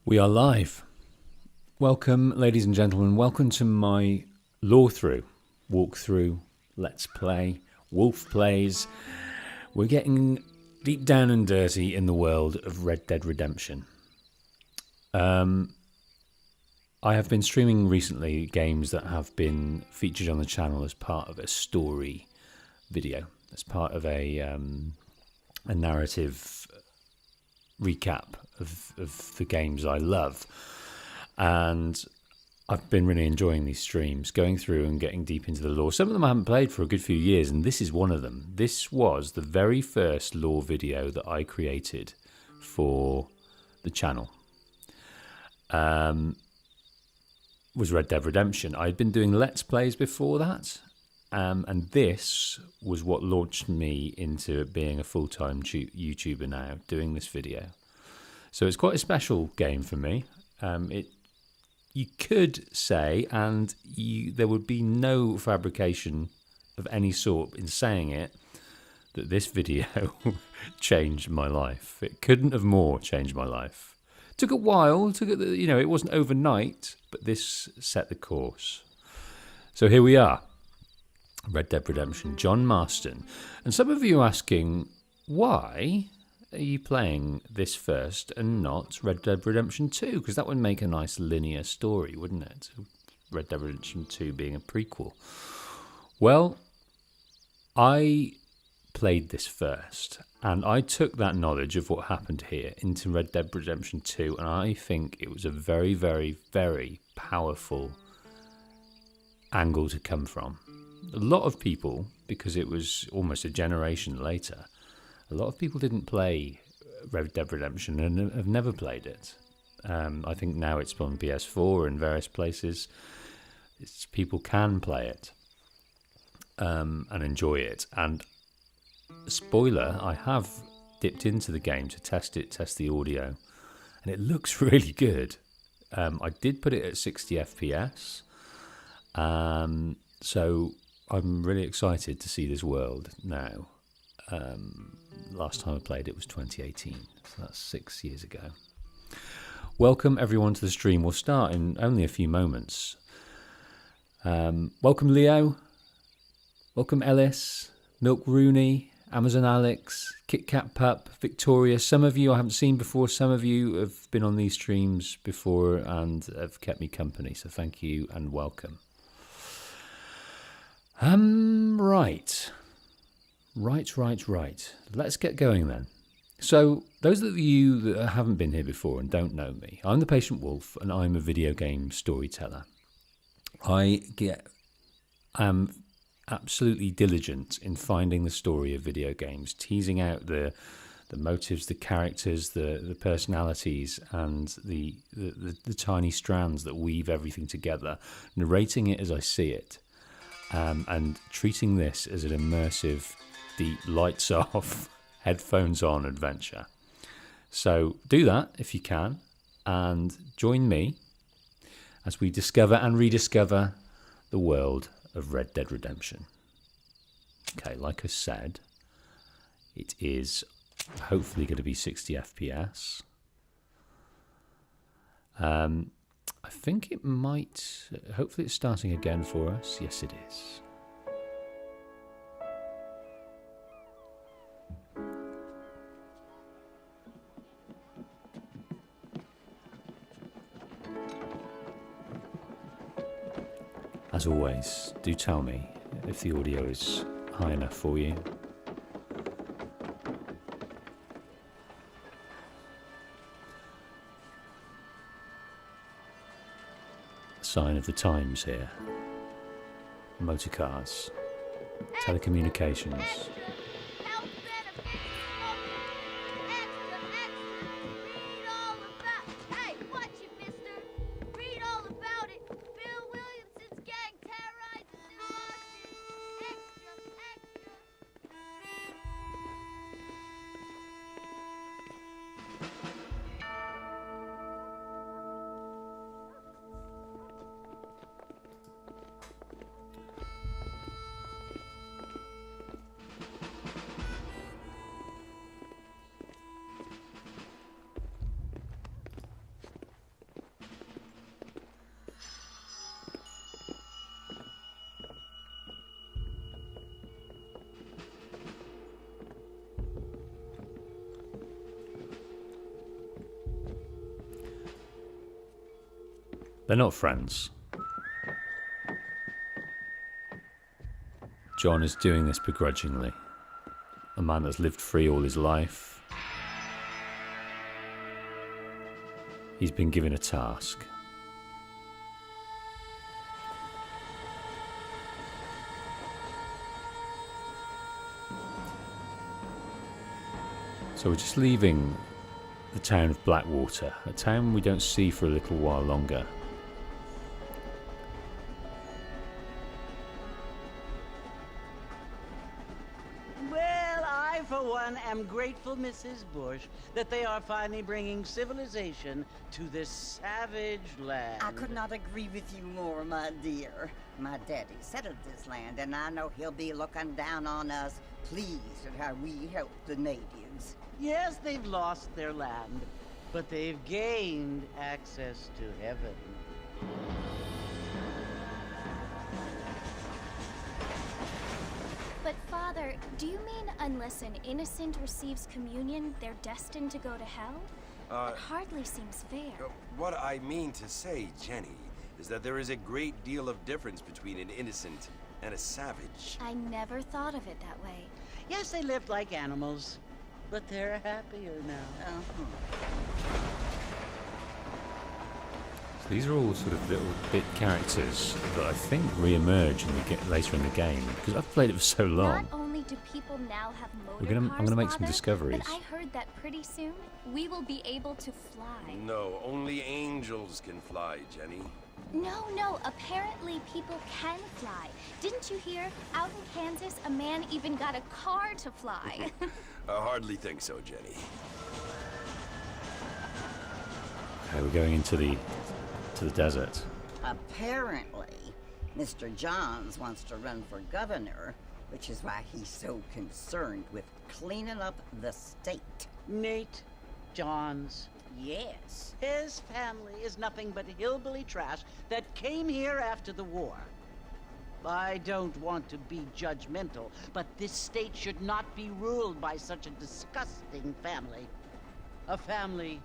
We are live. Welcome, ladies and gentlemen. Welcome to my walkthrough, let's play, wolf plays. We're getting deep down and dirty in the world of Red Dead Redemption. I have been streaming recently games that have been featured on the channel as part of a story video, as part of a narrative recap of the games I love. And I've been really enjoying these streams, going through and getting deep into the lore. Some of them I haven't played for a good few years, and this is one of them. This was the very first lore video that I created for the channel. Was Red Dead Redemption. I'd been doing Let's Plays before that, and this was what launched me into being a full-time YouTuber now, doing this video. So it's quite a special game for me. You could say, and there would be no fabrication of any sort in saying it, that this video changed my life. It couldn't have more changed my life. It took a while. It wasn't overnight, but this set the course. So here we are. Red Dead Redemption, John Marston. And some of you are asking, why are you playing this first and not Red Dead Redemption 2? Because that would make a nice linear story, wouldn't it? Red Dead Redemption 2 being a prequel. Well, I played this first, and I took that knowledge of what happened here into Red Dead Redemption 2, and I think it was a very, very, very powerful angle to come from. A lot of people, because it was almost a generation later, a lot of people didn't play Red Dead Redemption and have never played it. I think now it's on PS4 and various places. People can play it and enjoy it. And spoiler, I have dipped into the game to test the audio, and it looks really good. I did put it at 60 FPS, so I'm really excited to see this world now. Last time I played it was 2018, so that's 6 years ago. Welcome everyone to the stream. We'll start in only a few moments. Welcome Leo, welcome Ellis, Milk Rooney, Amazon Alex, Kit Kat Pup, Victoria. Some of you I haven't seen before, some of you have been on these streams before and have kept me company, so thank you and welcome. Right. Let's get going then. So, those of you that haven't been here before and don't know me, I'm the Patient Wolf and I'm a video game storyteller. I am absolutely diligent in finding the story of video games, teasing out the motives, the characters, the personalities, and the tiny strands that weave everything together, narrating it as I see it, and treating this as an immersive, deep, lights off, headphones on adventure. So do that if you can, and join me as we discover and rediscover the world of Red Dead Redemption. Okay, like I said, it is hopefully going to be 60 FPS. I think it might, hopefully it's starting again for us. Yes, it is. As always, do tell me if the audio is high enough for you. Sign of the times here. Motorcars, telecommunications. Hey, watch it, mister. Read all about it. Bill Williamson's gang terrorizes in Longis. Extra. They're not friends. John is doing this begrudgingly. A man that's lived free all his life. He's been given a task. So we're just leaving the town of Blackwater, a town we don't see for a little while longer. Well, I, for one, am grateful, Mrs. Bush, that they are finally bringing civilization to this savage land. I could not agree with you more, my dear. My daddy settled this land, and I know he'll be looking down on us, pleased at how we help the natives. Yes, they've lost their land, but they've gained access to heaven. But Father, do you mean unless an innocent receives communion, they're destined to go to hell? That hardly seems fair. What I mean to say, Jenny, is that there is a great deal of difference between an innocent and a savage. I never thought of it that way. Yes, they lived like animals, but they're happier now. So these are all sort of little bit characters that I think re-emerge later in the game, because I've played it for so long. Not only do people now have motor I'm cars, gonna make some Father, discoveries. but I heard that pretty soon we will be able to fly. No, only angels can fly, Jenny. No, apparently people can fly. Didn't you hear? Out in Kansas, a man even got a car to fly. I hardly think so, Jenny. Okay, we're going into the desert. Apparently, Mr. Johns wants to run for governor, which is why he's so concerned with cleaning up the state. Nate Johns. Yes. His family is nothing but hillbilly trash that came here after the war. I don't want to be judgmental, but this state should not be ruled by such a disgusting family. A family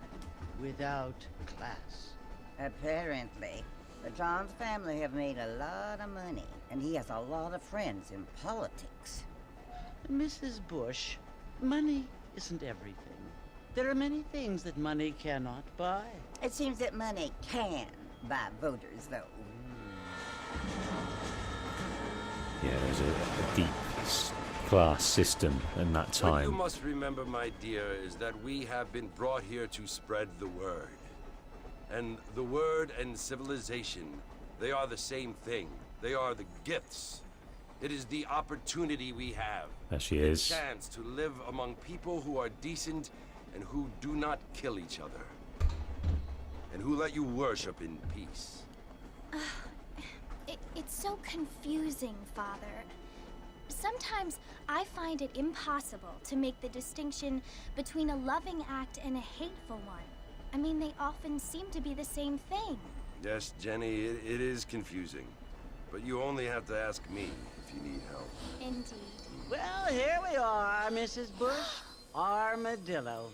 without class. Apparently, the Johns family have made a lot of money, and he has a lot of friends in politics. Mrs. Bush, money isn't everything. There are many things that money cannot buy. It seems that money can buy voters, though. Yeah, there's a deep class system in that What time. you must remember, my dear, is that we have been brought here to spread the word. And the word and civilization, they are the same thing. They are the gifts. It is the opportunity we have. There she The is. chance to live among people who are decent and who do not kill each other. And who let you worship in peace. It's so confusing, Father. Sometimes I find it impossible to make the distinction between a loving act and a hateful one. I mean, they often seem to be the same thing. Yes, Jenny, it is confusing. But you only have to ask me if you need help. Indeed. Well, here we are, Mrs. Bush. Armadillo.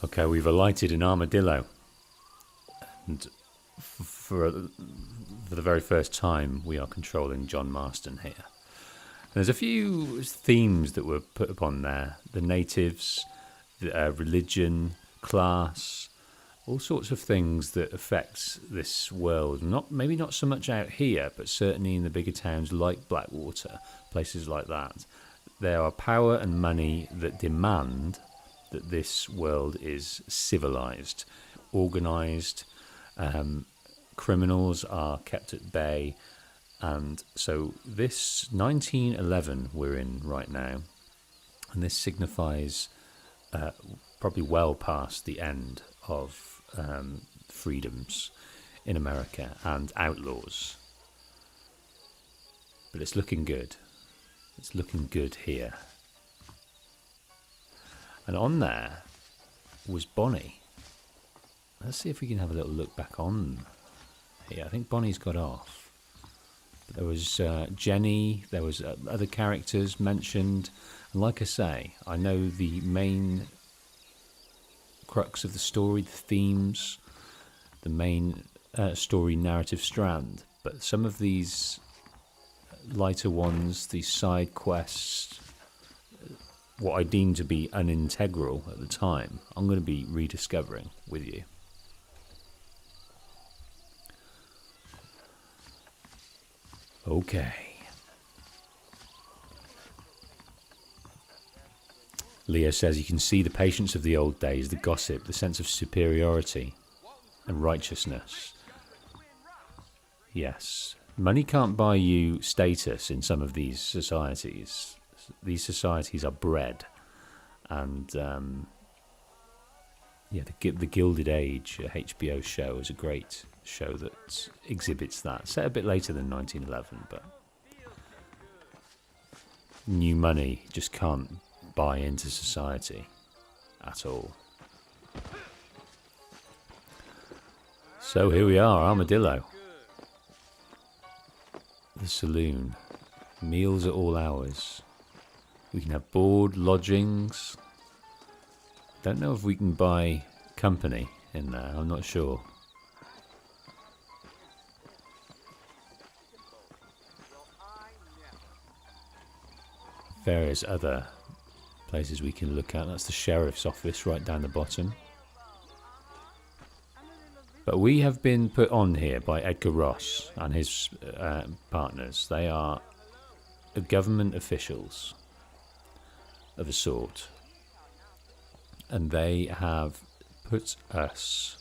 Okay, we've alighted in Armadillo. And for the very first time, we are controlling John Marston here. And there's a few themes that were put upon there. The natives, religion, class, all sorts of things that affect this world. Maybe not so much out here, but certainly in the bigger towns like Blackwater, places like that. There are power and money that demand that this world is civilized, organized, criminals are kept at bay. And so this 1911 we're in right now, and this signifies probably well past the end of freedoms in America and outlaws. But it's looking good. It's looking good here. And on there was Bonnie. Let's see if we can have a little look back on here. I think Bonnie's got off. But there was Jenny, there was other characters mentioned. And like I say, I know the main crux of the story, the themes, the main story narrative strand. But some of these lighter ones, these side quests, what I deemed to be unintegral at the time, I'm going to be rediscovering with you. Okay. Leo says you can see the patience of the old days, the gossip, the sense of superiority and righteousness. Yes. Money can't buy you status in some of these societies. These societies are bred. And, yeah, the Gilded Age, a HBO show, is a great show that exhibits that. Set a bit later than 1911, but new money just can't buy into society at all. So here we are, Armadillo. The saloon. Meals at all hours. We can have board, lodgings. Don't know if we can buy company in there, I'm not sure. Various other places we can look at. That's the sheriff's office right down the bottom. But we have been put on here by Edgar Ross and his partners. They are government officials of a sort. And they have put us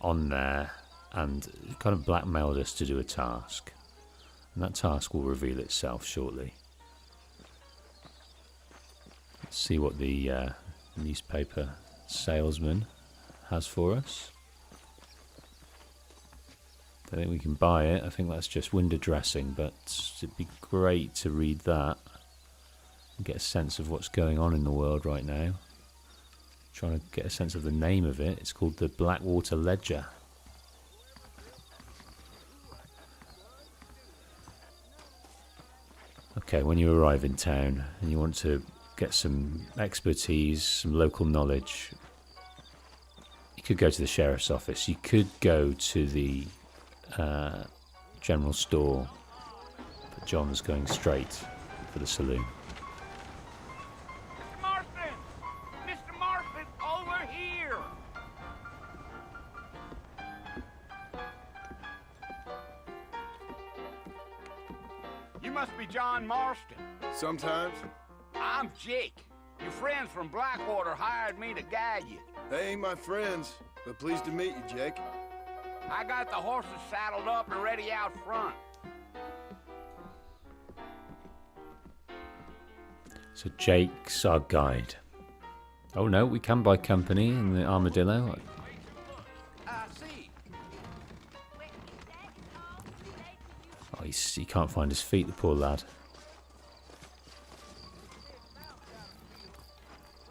on there and kind of blackmailed us to do a task. And that task will reveal itself shortly. Let's see what the newspaper salesman has for us. I think we can buy it. I think that's just window dressing, but it'd be great to read that and get a sense of what's going on in the world right now. Trying to get a sense of the name of it. It's called the Blackwater Ledger. Okay, when you arrive in town and you want to get some expertise, some local knowledge, you could go to the sheriff's office. You could go to the general store, but John's going straight for the saloon. Mr. Marston! Mr. Marston, over here! You must be John Marston. Sometimes. I'm Jake. Your friends from Blackwater hired me to guide you. They ain't my friends, but pleased to meet you, Jake. I got the horses saddled up and ready out front. So Jake's our guide. Oh no, we can buy company in the Armadillo. I see. Oh, he can't find his feet, the poor lad.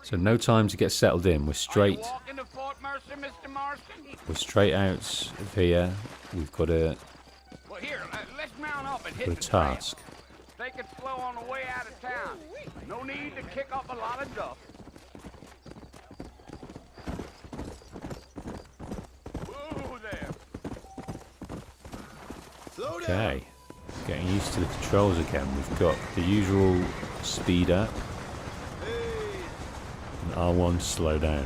So no time to get settled in. We're straight. Walking to Fort Mercer, Mr. Marston? We're straight out of here. We've got a Well, here, let's mount up and hit got a the trail. task. Take it slow on the way out of town. No need to kick up a lot of dust. Whoa there. Slow down. Okay, getting used to the controls again. We've got the usual speed up and R1 slow down.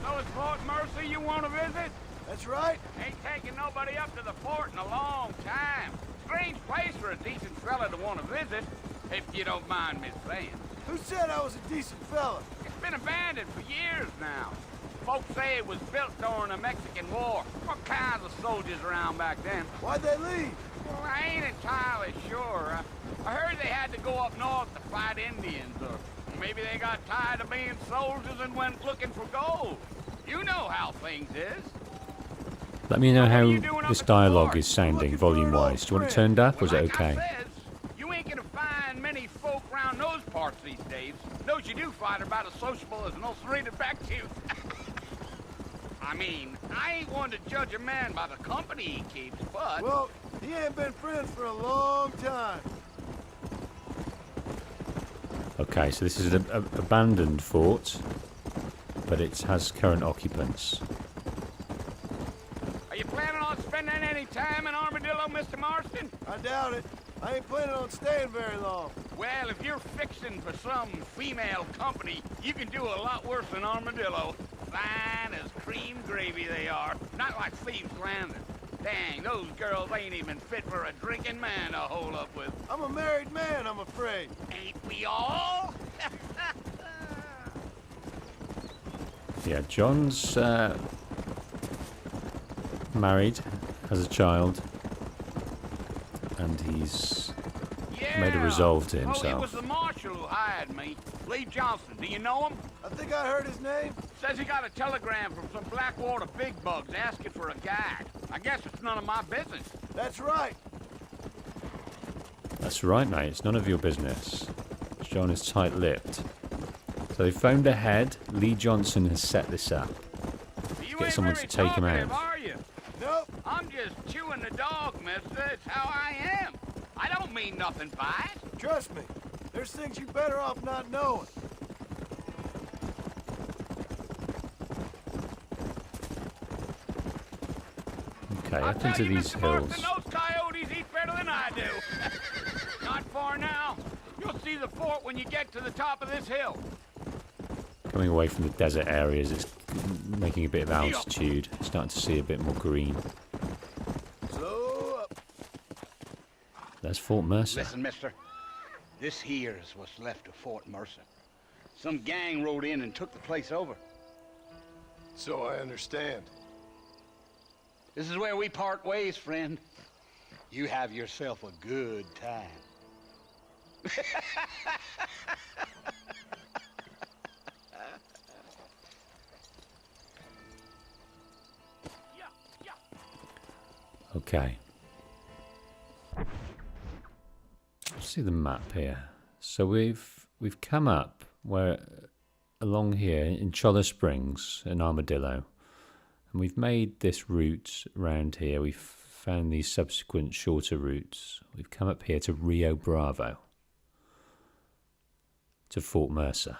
So it's Fort Mercer you want to visit? That's right. Ain't taking nobody up to the fort in a long time. Strange place for a decent fella to want to visit, if you don't mind me saying. Who said I was a decent fella? It's been abandoned for years now. Folks say it was built during the Mexican War. What kinds of soldiers around back then? Why'd they leave? Well, I ain't entirely sure. I heard they had to go up north to fight Indians, or maybe they got tired of being soldiers and went looking for gold. You know how things is. Let me know how this dialogue is sounding volume-wise. Do you want it turned up, or is it Like I okay? says, you ain't gonna find many folk around those parts these days. Those you do find are about as sociable as an ulcerated back tooth. I mean, I ain't one to judge a man by the company he keeps, but... Well, he ain't been friends for a long time. Okay, so this is an abandoned fort, but it has current occupants. Are you planning on spending any time in Armadillo, Mr. Marston? I doubt it. I ain't planning on staying very long. Well, if you're fixing for some female company, you can do a lot worse than Armadillo. Fine as cream gravy they are. Not like Thieves Landing. Dang, those girls ain't even fit for a drinking man to hole up with. I'm a married man, I'm afraid. Ain't we all? Yeah, John's married, has a child, and he's made a resolve to himself. Oh, it was the marshal who hired me. Leigh Johnson, do you know him? I think I heard his name. Says he got a telegram from some Blackwater big bugs asking for a guide. I guess it's none of my business. That's right. That's right, mate. It's none of your business. John is tight-lipped. So they phoned ahead. Leigh Johnson has set this up. You Get ain't someone very to take him talkative, out. are you? Nope. I'm just chewing the dog, mister. It's how I am. I don't mean nothing by it. Trust me. There's things you better off not knowing. Okay, I'll up tell into you, these Mr. hills. Marston, those coyotes eat better than I do. Not far now. You'll see the fort when you get to the top of this hill. Coming away from the desert areas, it's making a bit of altitude. Starting to see a bit more green. Slow up. There's Fort Mercer. Listen, mister. This here is what's left of Fort Mercer. Some gang rode in and took the place over. So I understand. This is where we part ways, friend. You have yourself a good time. Okay. Let's see the map here. So we've come up where along here in Cholla Springs in Armadillo, and we've made this route around here. We've found these subsequent shorter routes. We've come up here to Rio Bravo, to Fort Mercer.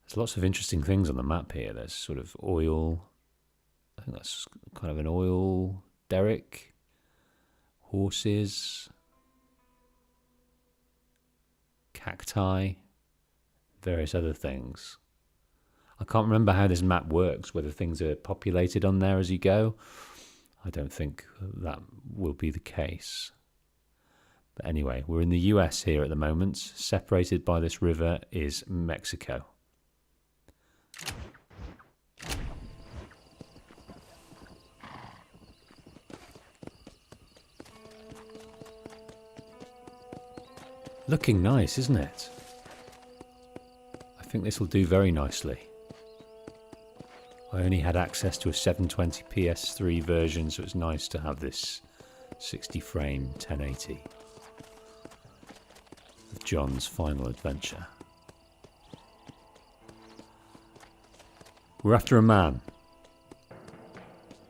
There's lots of interesting things on the map here. There's sort of oil. I think that's kind of an oil derrick. Horses. Cacti. Various other things. I can't remember how this map works, whether things are populated on there as you go. I don't think that will be the case. But anyway, we're in the US here at the moment. Separated by this river is Mexico. Looking nice, isn't it? I think this will do very nicely. I only had access to a 720 PS3 version, so it's nice to have this 60 frame 1080 of John's final adventure. We're after a man.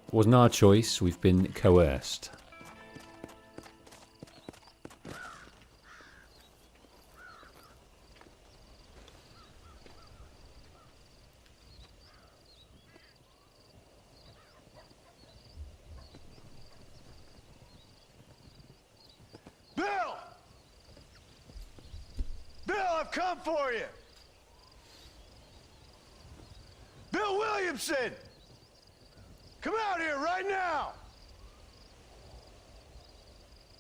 It wasn't our choice, we've been coerced. Bill! Bill, I've come for you! Bill Williamson! Come out here right now!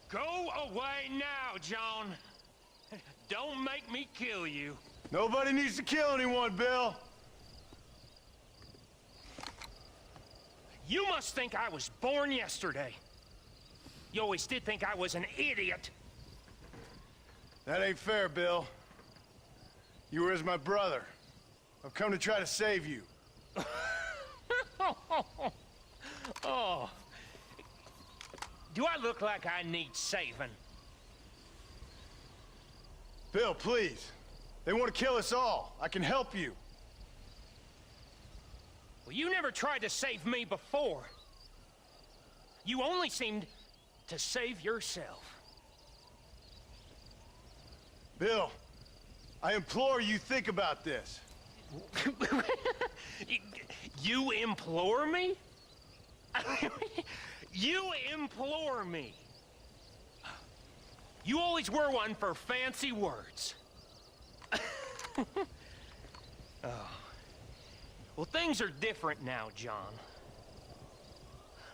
Go away now, John. Don't make me kill you. Nobody needs to kill anyone, Bill. You must think I was born yesterday. You always did think I was an idiot. That ain't fair, Bill. You were as my brother. I've come to try to save you. Oh. Do I look like I need saving? Bill, please. They want to kill us all. I can help you. Well, you never tried to save me before. You only seemed to save yourself. Bill, I implore you think about this. You implore me? You implore me. You always were one for fancy words. Oh. Well, things are different now, John.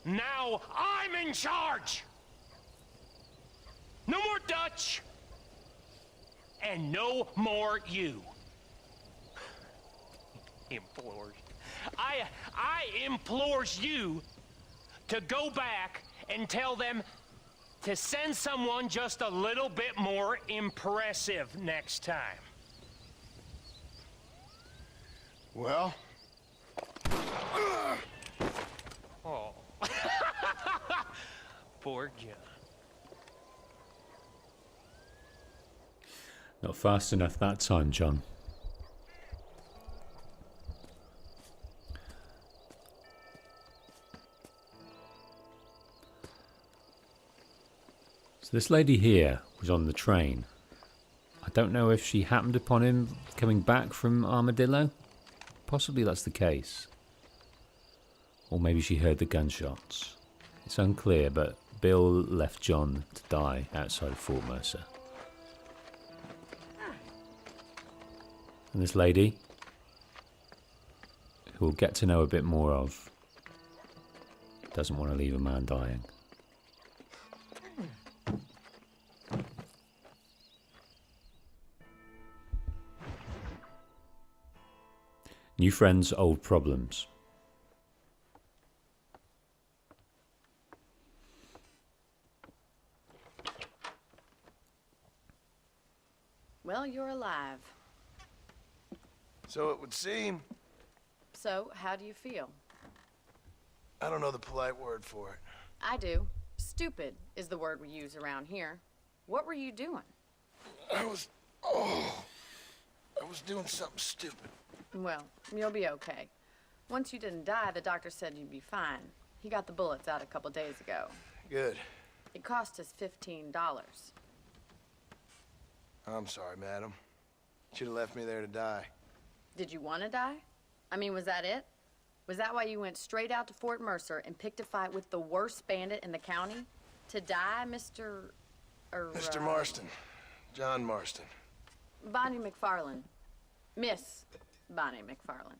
Now I'm in charge! No more Dutch! And no more you. Implores. I implores you to go back and tell them to send someone just a little bit more impressive next time. Well? Oh. Poor John. Not fast enough that time, John. So this lady here was on the train. I don't know if she happened upon him coming back from Armadillo. Possibly that's the case. Or maybe she heard the gunshots. It's unclear, but Bill left John to die outside of Fort Mercer. And this lady, who we'll get to know a bit more of, doesn't want to leave a man dying. New friends, old problems. Well, you're alive. So it would seem. So, how do you feel? I don't know the polite word for it. I do. Stupid is the word we use around here. What were you doing? I was doing something stupid. Well, you'll be okay. Once you didn't die, the doctor said you'd be fine. He got the bullets out a couple days ago. Good. It cost us $15. I'm sorry, madam. Should have left me there to die. Did you want to die? I mean, was that it? Was that why you went straight out to Fort Mercer and picked a fight with the worst bandit in the county? To die, Mr. Mr. Marston. John Marston. Bonnie MacFarlane. Miss Bonnie MacFarlane.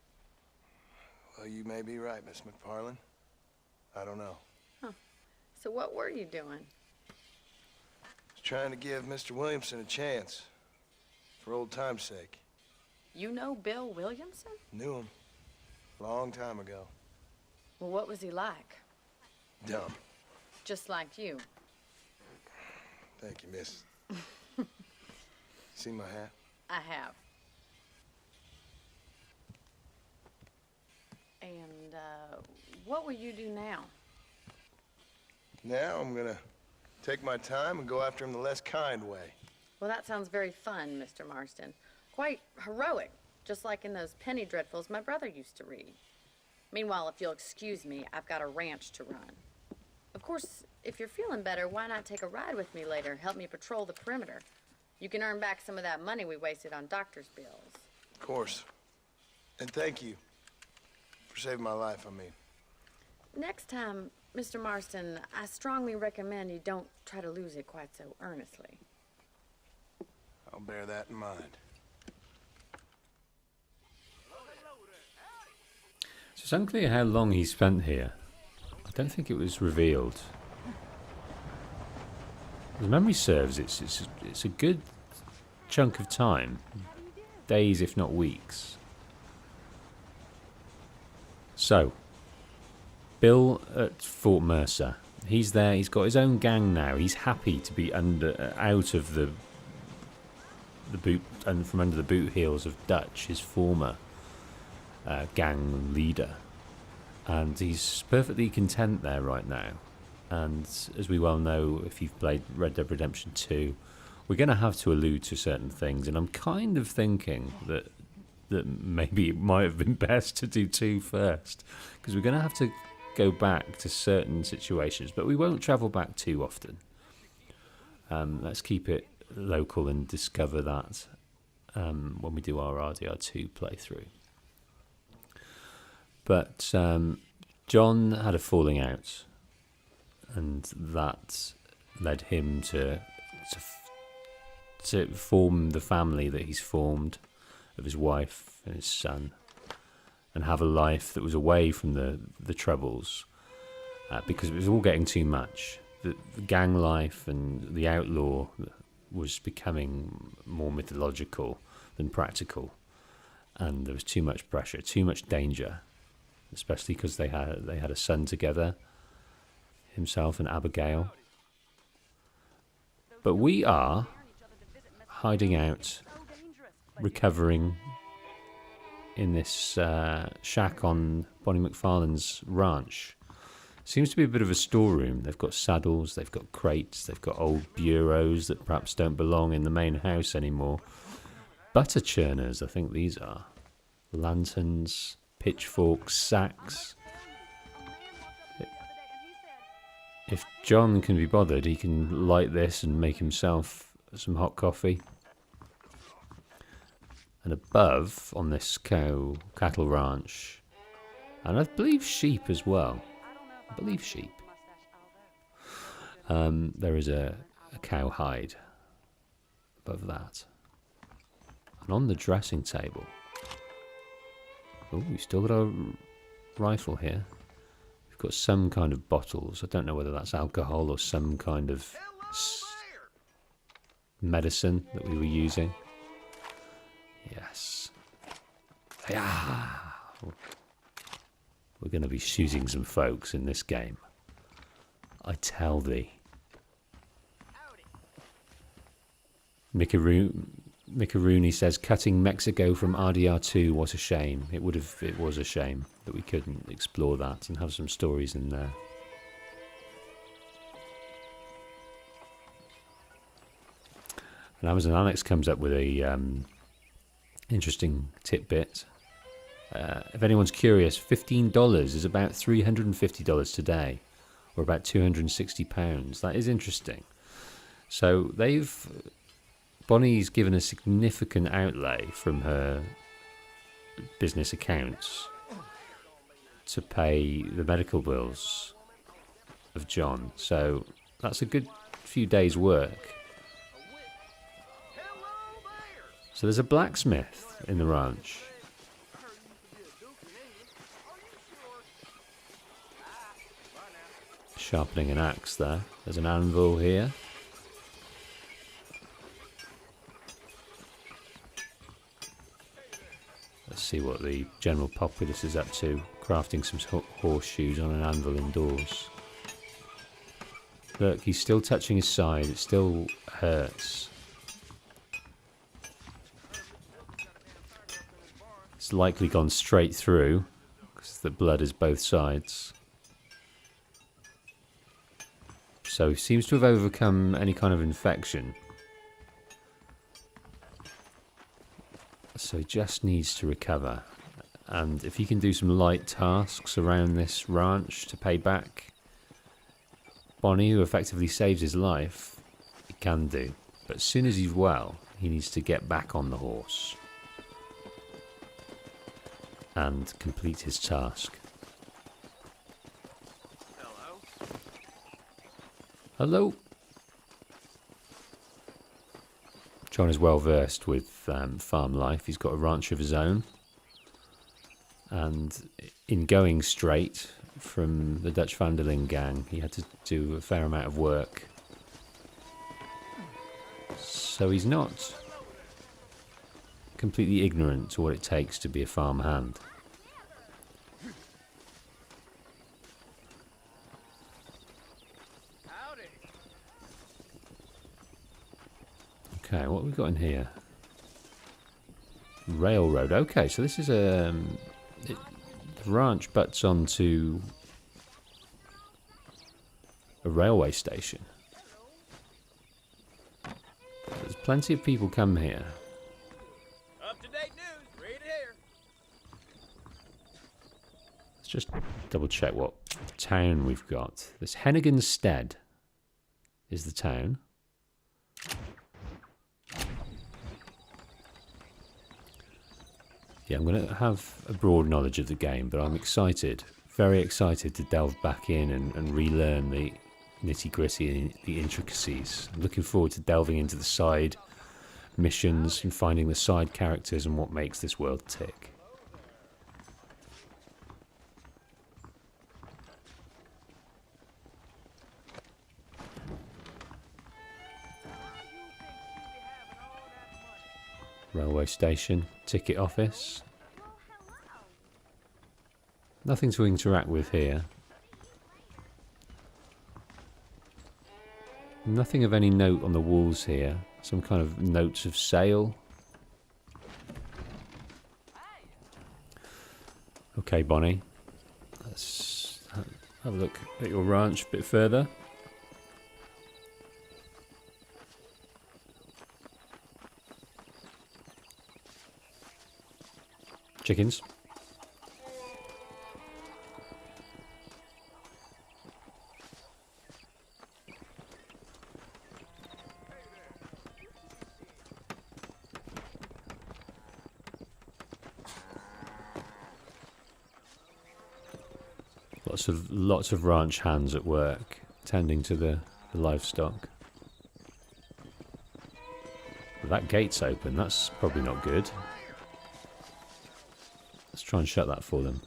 Well, you may be right, Miss MacFarlane. I don't know. Huh. So what were you doing? Was trying to give Mr. Williamson a chance. For old time's sake. You know Bill Williamson? Knew him. Long time ago. Well, what was he like? Dumb. Just like you. Thank you, miss. See my hat? I have. And, what will you do now? Now I'm gonna take my time and go after him the less kind way. Well, that sounds very fun, Mr. Marston. Quite heroic, just like in those penny dreadfuls my brother used to read. Meanwhile, if you'll excuse me, I've got a ranch to run. Of course, if you're feeling better, why not take a ride with me later? Help me patrol the perimeter. You can earn back some of that money we wasted on doctor's bills. Of course. And thank you for saving my life, I mean. Next time, Mr. Marston, I strongly recommend you don't try to lose it quite so earnestly. I'll bear that in mind. So it's unclear how long he spent here. I don't think it was revealed. As memory serves, it's a good chunk of time. Days, if not weeks. So, Bill at Fort Mercer. He's there, he's got his own gang now. He's happy to be out of the boot and from under the boot heels of Dutch, his former gang leader. And he's perfectly content there right now. And as we well know, if you've played Red Dead Redemption 2, we're going to have to allude to certain things. And I'm kind of thinking that that maybe it might have been best to do 2 first, because we're going to have to go back to certain situations, but we won't travel back too often. Let's keep it local and discover that when we do our RDR2 playthrough. But John had a falling out, and that led him to form the family that he's formed of his wife and his son, and have a life that was away from the troubles, because it was all getting too much. The gang life and the outlaw was becoming more mythological than practical, and there was too much pressure, too much danger, especially because they had a son together, himself and Abigail. But we are hiding out, recovering in this shack on Bonnie MacFarlane's ranch. Seems to be a bit of a storeroom. They've got saddles, they've got crates, they've got old bureaus that perhaps don't belong in the main house anymore. Butter churners, I think these are. Lanterns, pitchforks, sacks. If John can be bothered, he can light this and make himself some hot coffee. And above, on this cattle ranch, and I believe sheep as well. I believe sheep. There is a cow hide above that. And on the dressing table, oh, we've still got a rifle here. We've got some kind of bottles. I don't know whether that's alcohol or some kind of medicine that we were using. Yes. Yeah. We're going to be shooting some folks in this game. I tell thee. Mickarooney says, cutting Mexico from RDR2, what a shame. It was a shame that we couldn't explore that and have some stories in there. And Amazon Alex comes up with a interesting tidbit. If anyone's curious, $15 is about $350 today, or about £260. That is interesting. So Bonnie's given a significant outlay from her business accounts to pay the medical bills of John. So that's a good few days' work. So there's a blacksmith in the ranch. Sharpening an axe there. There's an anvil here. Let's see what the general populace is up to. Crafting some horseshoes on an anvil indoors. Look, he's still touching his side. It still hurts. It's likely gone straight through because the blood is both sides. So he seems to have overcome any kind of infection. So he just needs to recover. And if he can do some light tasks around this ranch to pay back Bonnie, who effectively saves his life, he can do. But as soon as he's well, he needs to get back on the horse and complete his task. Hello. John is well versed with farm life. He's got a ranch of his own. And in going straight from the Dutch van der Linde gang, he had to do a fair amount of work. So he's not completely ignorant to what it takes to be a farm hand. Okay, what have we got in here? Railroad. Okay, so this is the ranch butts onto a railway station. There's plenty of people come here. Up-to-date news, read it here. just double check what town we've got. This Hennigan's Stead is the town. Yeah, I'm going to have a broad knowledge of the game, but I'm excited, very excited to delve back in and relearn the nitty-gritty and the intricacies. I'm looking forward to delving into the side missions and finding the side characters and what makes this world tick. Railway station, ticket office. Nothing to interact with here. Nothing of any note on the walls here. Some kind of notes of sale. Okay, Bonnie. Let's have a look at your ranch a bit further. Chickens. Lots of ranch hands at work, tending to the livestock. Well, that gate's open. That's probably not good. Let's try and shut that for them.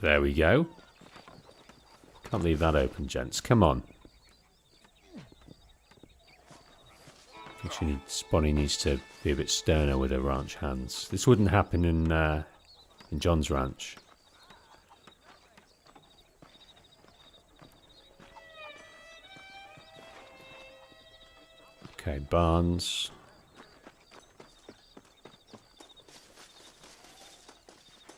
There we go. Can't leave that open, gents. Come on. I think Bonnie needs to be a bit sterner with her ranch hands. This wouldn't happen in John's ranch. Okay, barns.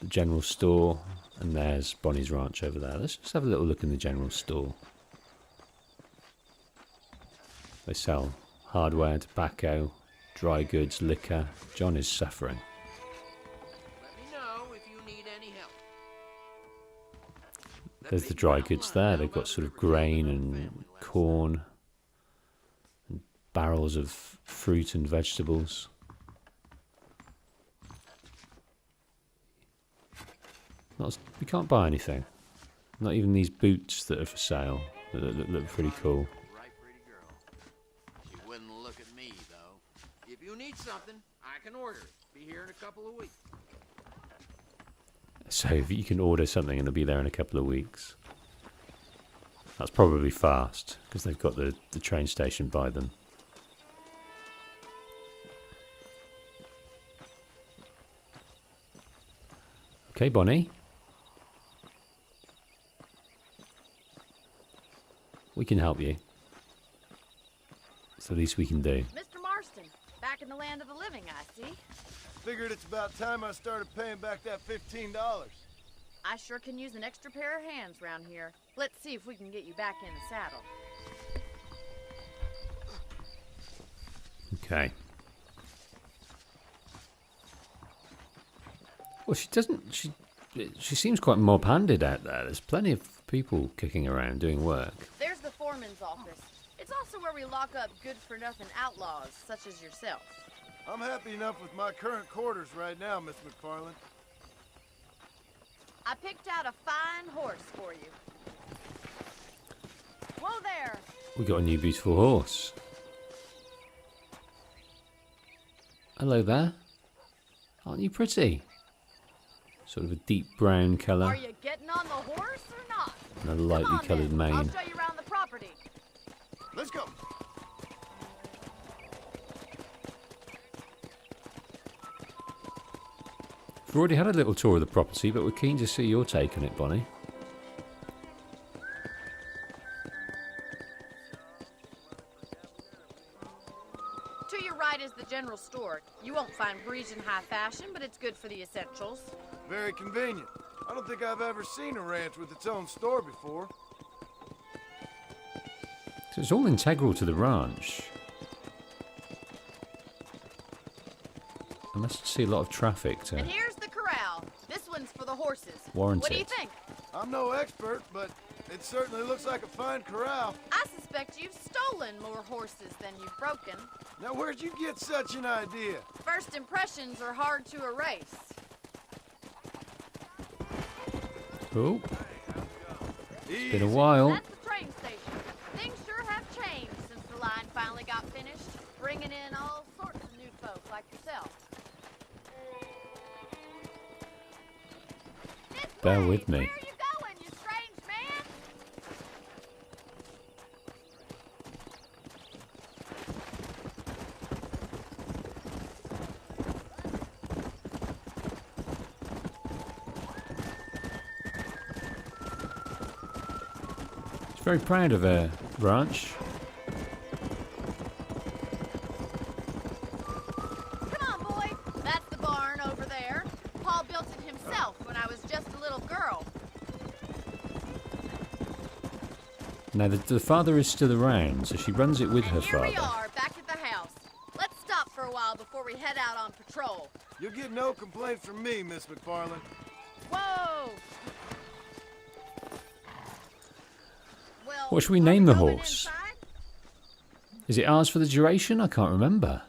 The general store. And there's Bonnie's ranch over there. Let's just have a little look in the general store. They sell hardware, tobacco, dry goods, liquor. John is suffering. Let me know if you need any help. There's the dry goods there. They've got sort of grain and corn and barrels of fruit and vegetables. We can't buy anything. Not even these boots that are for sale. That look pretty cool. Right, pretty girl. She wouldn't look at me, though. If you need something, I can order it. Be here in a couple of weeks. So if you can order something and it'll be there in a couple of weeks. That's probably fast, because they've got the train station by them. Okay, Bonnie. We can help you. It's the least we can do. Mr. Marston, back in the land of the living, I see. Figured it's about time I started paying back that $15. I sure can use an extra pair of hands round here. Let's see if we can get you back in the saddle. Okay. Well, she doesn't... She seems quite mob-handed out there. There's plenty of people kicking around doing work. There's the foreman's office. It's also where we lock up good-for-nothing outlaws, such as yourself. I'm happy enough with my current quarters right now, Miss MacFarlane. I picked out a fine horse for you. Whoa there! We got a new beautiful horse. Hello there. Aren't you pretty? Sort of a deep brown colour. Are you getting on the horse or not? And a lightly coloured mane. I'll show you around the property. Let's go. We've already had a little tour of the property, but we're keen to see your take on it, Bonnie. To your right is the general store. You won't find Parisian high fashion, but it's good for the essentials. Very convenient. I don't think I've ever seen a ranch with its own store before. So it's all integral to the ranch. I must see a lot of traffic to And here's the corral. This one's for the horses. warrant What do you it. think? I'm no expert, but it certainly looks like a fine corral. I suspect you've stolen more horses than you've broken. Now, where'd you get such an idea? First impressions are hard to erase. Oh, it's been a while. That's the train station. Things sure have changed since the line finally got finished, bringing in all sorts of new folk like yourself. This Bear way. with me. Where are you going, you strange man? She's very proud of her ranch. Come on, boy. That's the barn over there. Paul built it himself when I was just a little girl. Now, the father is still around, so she runs it with her And here we father. are, back at the house. Let's stop for a while before we head out on patrol. You'll get no complaint from me, Miss MacFarlane. Whoa! Well, What should we are name the going horse? inside? Is it ours for the duration? I can't remember.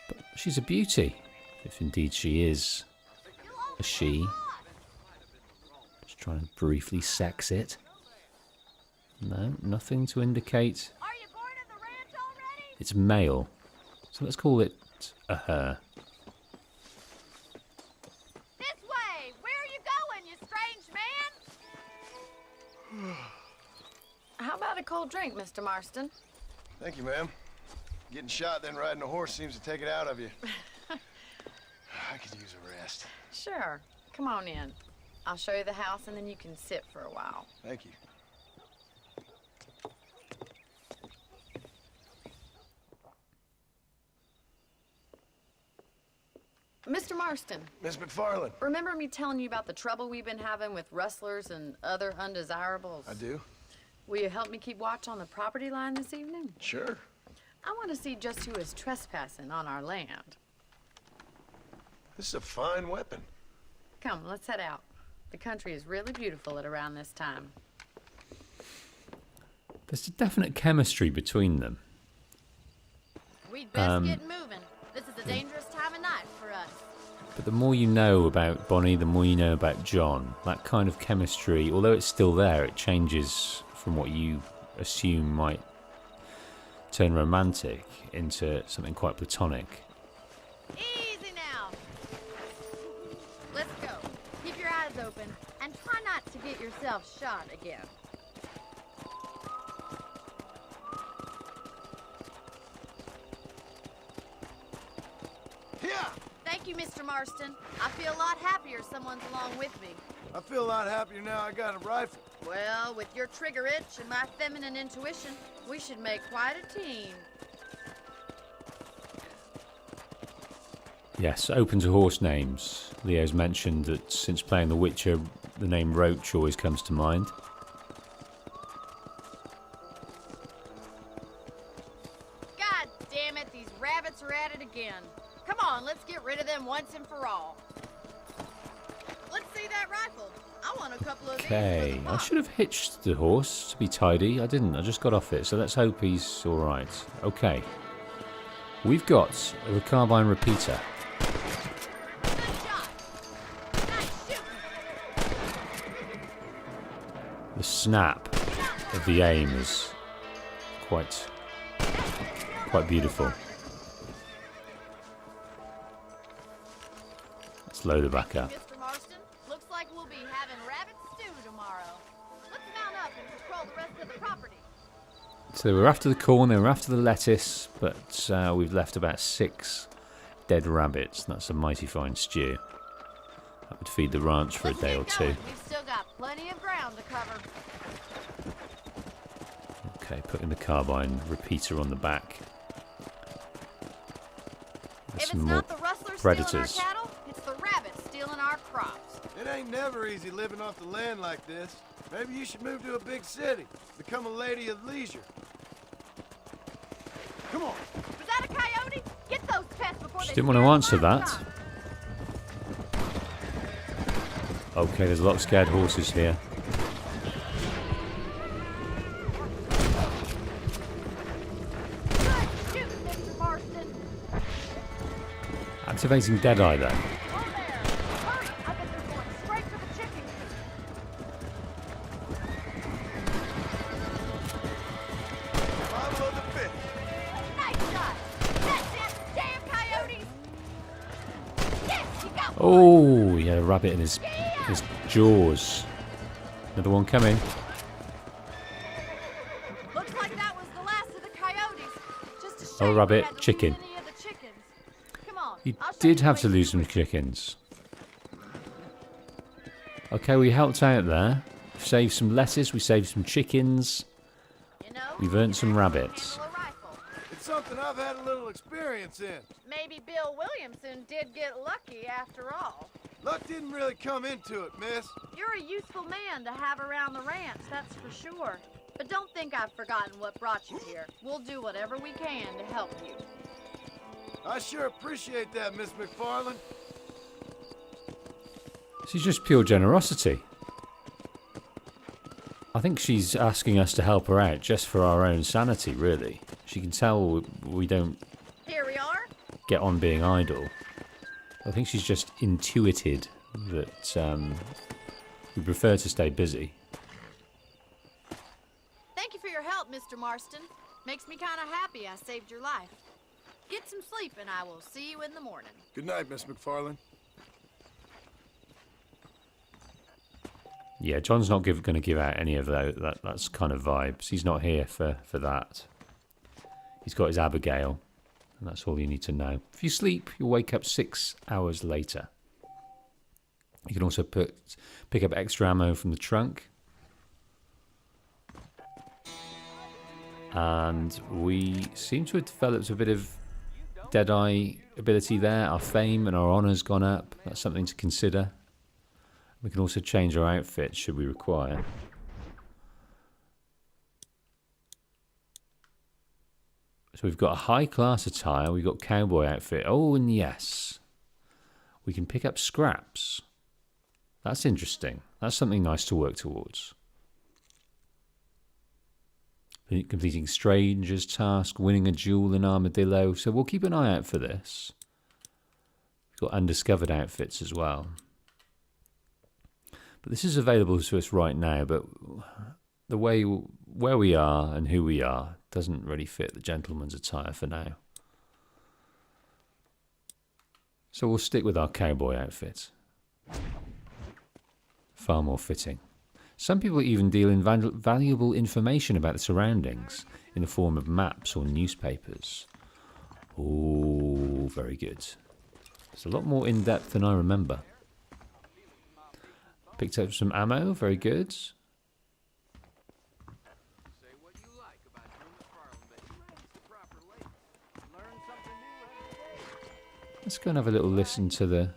But she's a beauty, if indeed she is a she. Just trying to briefly sex it. No, nothing to indicate Are you bored of the ranch already? it's male. So let's call it a her. This way! Where are you going, you strange man? How about a cold drink, Mr. Marston? Thank you, ma'am. Getting shot, then riding a horse seems to take it out of you. I could use a rest. Sure. Come on in. I'll show you the house and then you can sit for a while. Thank you. Mr. Marston, Miss MacFarlane. remember me telling you about the trouble we've been having with rustlers and other undesirables? I do. Will you help me keep watch on the property line this evening? Sure. I want to see just who is trespassing on our land. This is a fine weapon. Come, let's head out. The country is really beautiful at around this time. There's a definite chemistry between them. We'd best get moving. This is a dangerous time of night for us. But the more you know about Bonnie, the more you know about John. That kind of chemistry, although it's still there, it changes from what you assume might turn romantic into something quite platonic. Easy now. Let's go. Keep your eyes open and try not to get yourself shot again. Yeah! Thank you, Mr. Marston. I feel a lot happier someone's along with me. I feel a lot happier now I got a rifle. Well, with your trigger itch and my feminine intuition, we should make quite a team. Yes, open to horse names. Leo's mentioned that since playing The Witcher, the name Roach always comes to mind. God damn it, these rabbits are at it again. Come on, let's get rid of them once and for all. Let's see that rifle. I want a couple of Okay, these for the I box. should have hitched the horse to be tidy. I didn't, I just got off it, so let's hope he's alright. Okay. We've got a carbine repeater. Good shot. Nice shooting. The snap of the aim is quite beautiful. Let's load it back up. Mr. Marston, looks like we'll be having rabbit stew tomorrow. Let's mount up and patrol the rest of the property. So we're after the corn, then we're after the lettuce, but we've left about 6 dead rabbits. That's a mighty fine stew. That would feed the ranch for a Let's day get or two. going. We've still got plenty of ground to cover. Okay, putting the carbine repeater on the back. If Some it's more not the rustlers predators. stealing our cattle, it's the rabbits stealing our crops. It ain't never easy living off the land like this. Maybe you should move to a big city. Become a lady of leisure. Come on. Was that a coyote? Get those pests before She didn't want to answer that. Okay, there's a lot of scared horses here. Activating Deadeye then. Oh, he had a rabbit in his jaws. Another one coming. Looks like that was the last of the coyotes. Just a Oh, shame rabbit, we had to chicken. lose any of the chickens. Come on, He I'll show did you have to where lose you some chickens. Okay, we helped out there. We saved some lettuce, we saved some chickens. You know, We've earned some rabbits. handle a rifle. It's something I've had a little experience in. Maybe Bill Williamson did get lucky after all. Luck didn't really come into it, miss. You're a useful man to have around the ranch, that's for sure. But don't think I've forgotten what brought you here. We'll do whatever we can to help you. I sure appreciate that, Miss MacFarlane. She's just pure generosity. I think she's asking us to help her out just for our own sanity, really. She can tell we don't Here we are. get on being idle. I think she's just intuited that we prefer to stay busy. Thank you for your help, Mr. Marston. Makes me kind of happy I saved your life. Get some sleep and I will see you in the morning. Good night, Miss MacFarlane. Yeah, John's not going to give out any of that's kind of vibes. He's not here for that. He's got his Abigail, and that's all you need to know. If you sleep, you'll wake up 6 hours later. You can also pick up extra ammo from the trunk. And we seem to have developed a bit of Deadeye ability there. Our fame and our honour's gone up. That's something to consider. We can also change our outfit should we require. So we've got a high class attire, we've got cowboy outfit. Oh, and yes, we can pick up scraps. That's interesting. That's something nice to work towards. Completing stranger's task, winning a duel in Armadillo. So we'll keep an eye out for this. We've got undiscovered outfits as well. But this is available to us right now, but the way where we are and who we are doesn't really fit the gentleman's attire for now. So we'll stick with our cowboy outfit. Far more fitting. Some people even deal in valuable information about the surroundings in the form of maps or newspapers. Oh, very good. It's a lot more in-depth than I remember. Picked up some ammo, very good. Let's go and have a little listen to the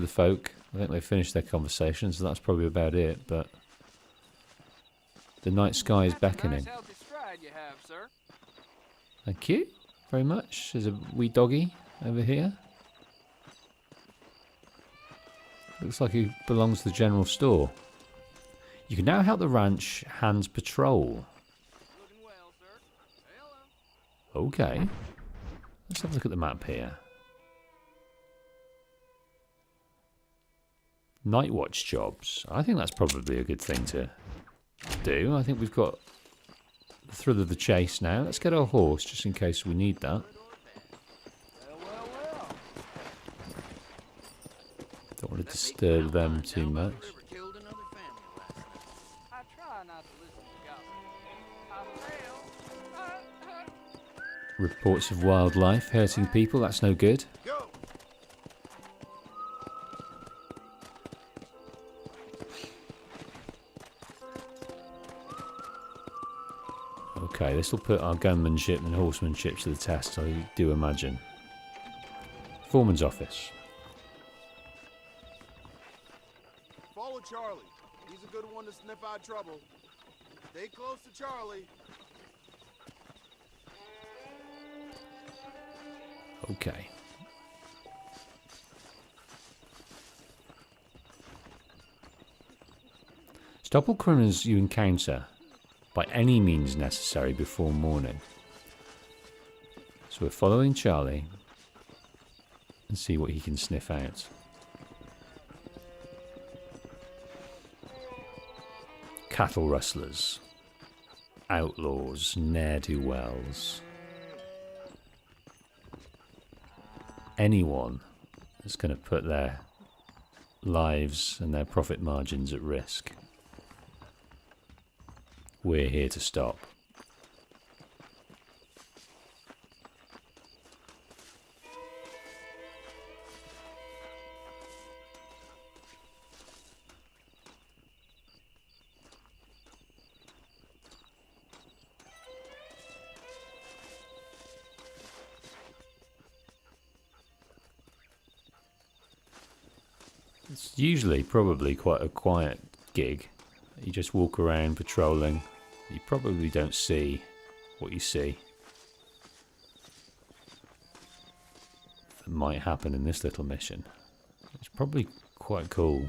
folk. I think they finished their conversation, so that's probably about it, but the night sky is beckoning. Thank you very much. There's a wee doggy over here. Looks like he belongs to the general store. You can now help the ranch hands patrol. Okay. Let's have a look at the map here. Night watch jobs. I think that's probably a good thing to do. I think we've got the thrill of the chase now. Let's get our horse just in case we need that. Don't want to disturb them too much. Reports of wildlife hurting people, that's no good. Okay, this will put our gunmanship and horsemanship to the test, I do imagine. Foreman's office. Follow Charlie. He's a good one to sniff out trouble. Stay close to Charlie. Okay. Stop all criminals you encounter by any means necessary before morning. So we're following Charlie and see what he can sniff out. Cattle rustlers, outlaws, ne'er-do-wells. Anyone that's going to put their lives and their profit margins at risk. We're here to stop. It's usually probably quite a quiet gig. You just walk around patrolling. You probably don't see what you see. That might happen in this little mission. It's probably quite cool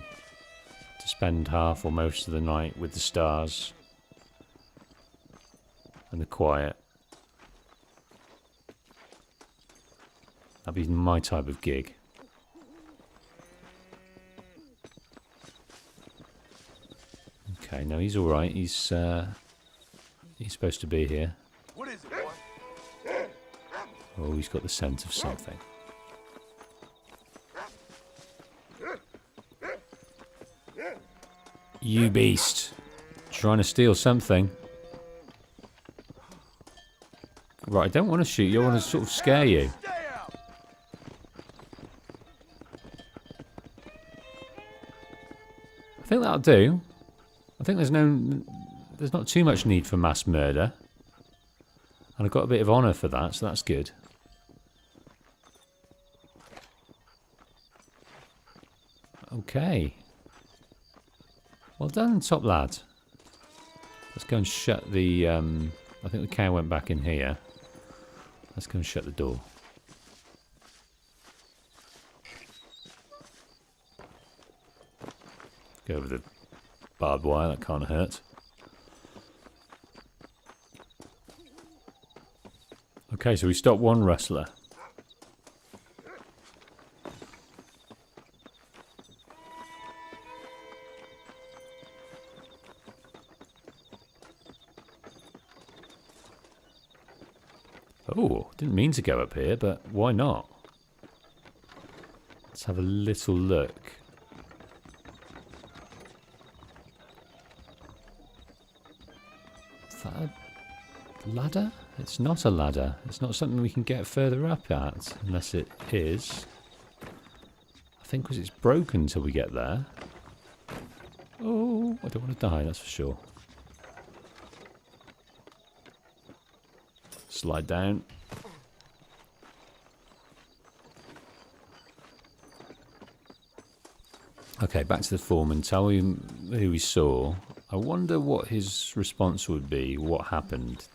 to spend half or most of the night with the stars and the quiet. That'd be my type of gig. Okay, no, he's all right. He's supposed to be here. What is it, boy? Oh, he's got the scent of something. You beast, trying to steal something. Right, I don't want to shoot you. I want to sort of scare you. I think that'll do. I think there's not too much need for mass murder. And I've got a bit of honour for that, so that's good. Okay. Well done, top lad. Let's go and shut the... I think the cow went back in here. Let's go and shut the door. Go over the barbed wire, that can't hurt. Okay, so we stopped one rustler. Oh, didn't mean to go up here, but why not? Let's have a little look. Is that a ladder? It's not a ladder. It's not something we can get further up at, unless it is. I think because it's broken until we get there. Oh, I don't want to die, that's for sure. Slide down. Okay, back to the foreman. Tell him who we saw. I wonder what his response would be. What happened?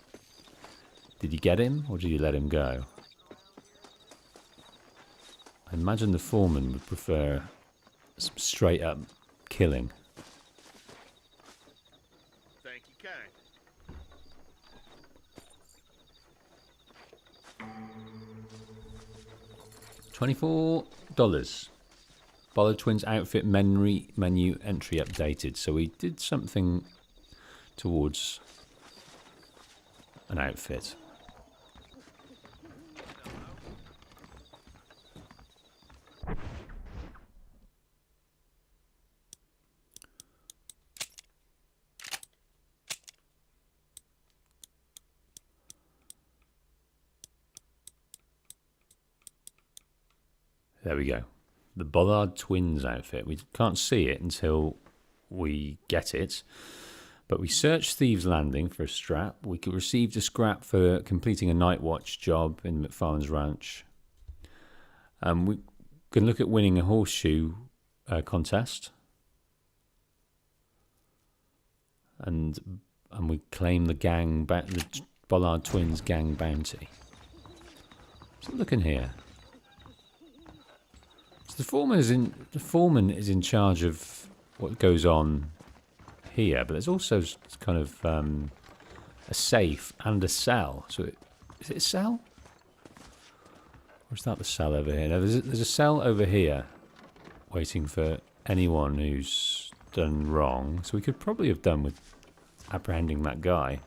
Did you get him or did you let him go? I imagine the foreman would prefer some straight up killing. Thank you, kind. $24. Bollard Twins outfit menu entry updated. So we did something towards an outfit. There we go. The Bollard Twins outfit. We can't see it until we get it. But we searched Thieves Landing for a strap. We received a scrap for completing a night watch job in MacFarlane's ranch. We can look at winning a horseshoe contest. And we claim the the Bollard Twins gang bounty. So look in here. So the foreman is in charge of what goes on here, but there's also kind of a safe and a cell. So is it a cell? Or is that the cell over here? No, there's a cell over here waiting for anyone who's done wrong. So we could probably have done with apprehending that guy.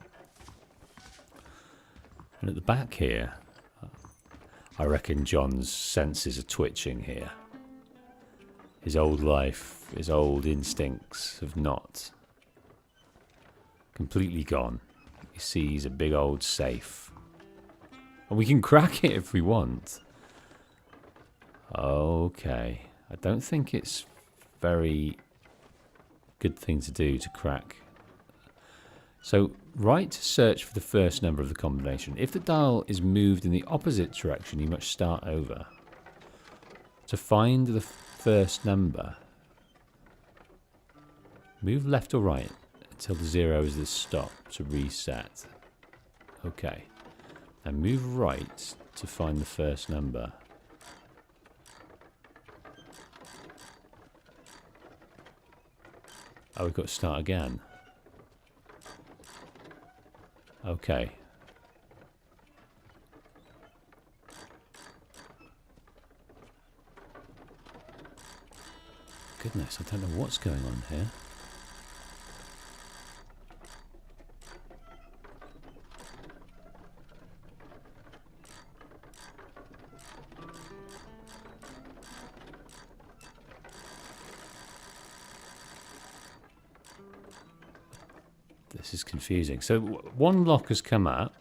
And at the back here, I reckon John's senses are twitching here. His old life, his old instincts have not completely gone. He sees a big old safe. And we can crack it if we want. Okay. I don't think it's very good thing to do to crack. So, right to search for the first number of the combination. If the dial is moved in the opposite direction, you must start over. To find the first number, move left or right until the 0 is the stop to reset. Okay. And move right to find the first number. Oh, we've got to start again. Okay. Goodness, I don't know what's going on here. This is confusing. So one lock has come up.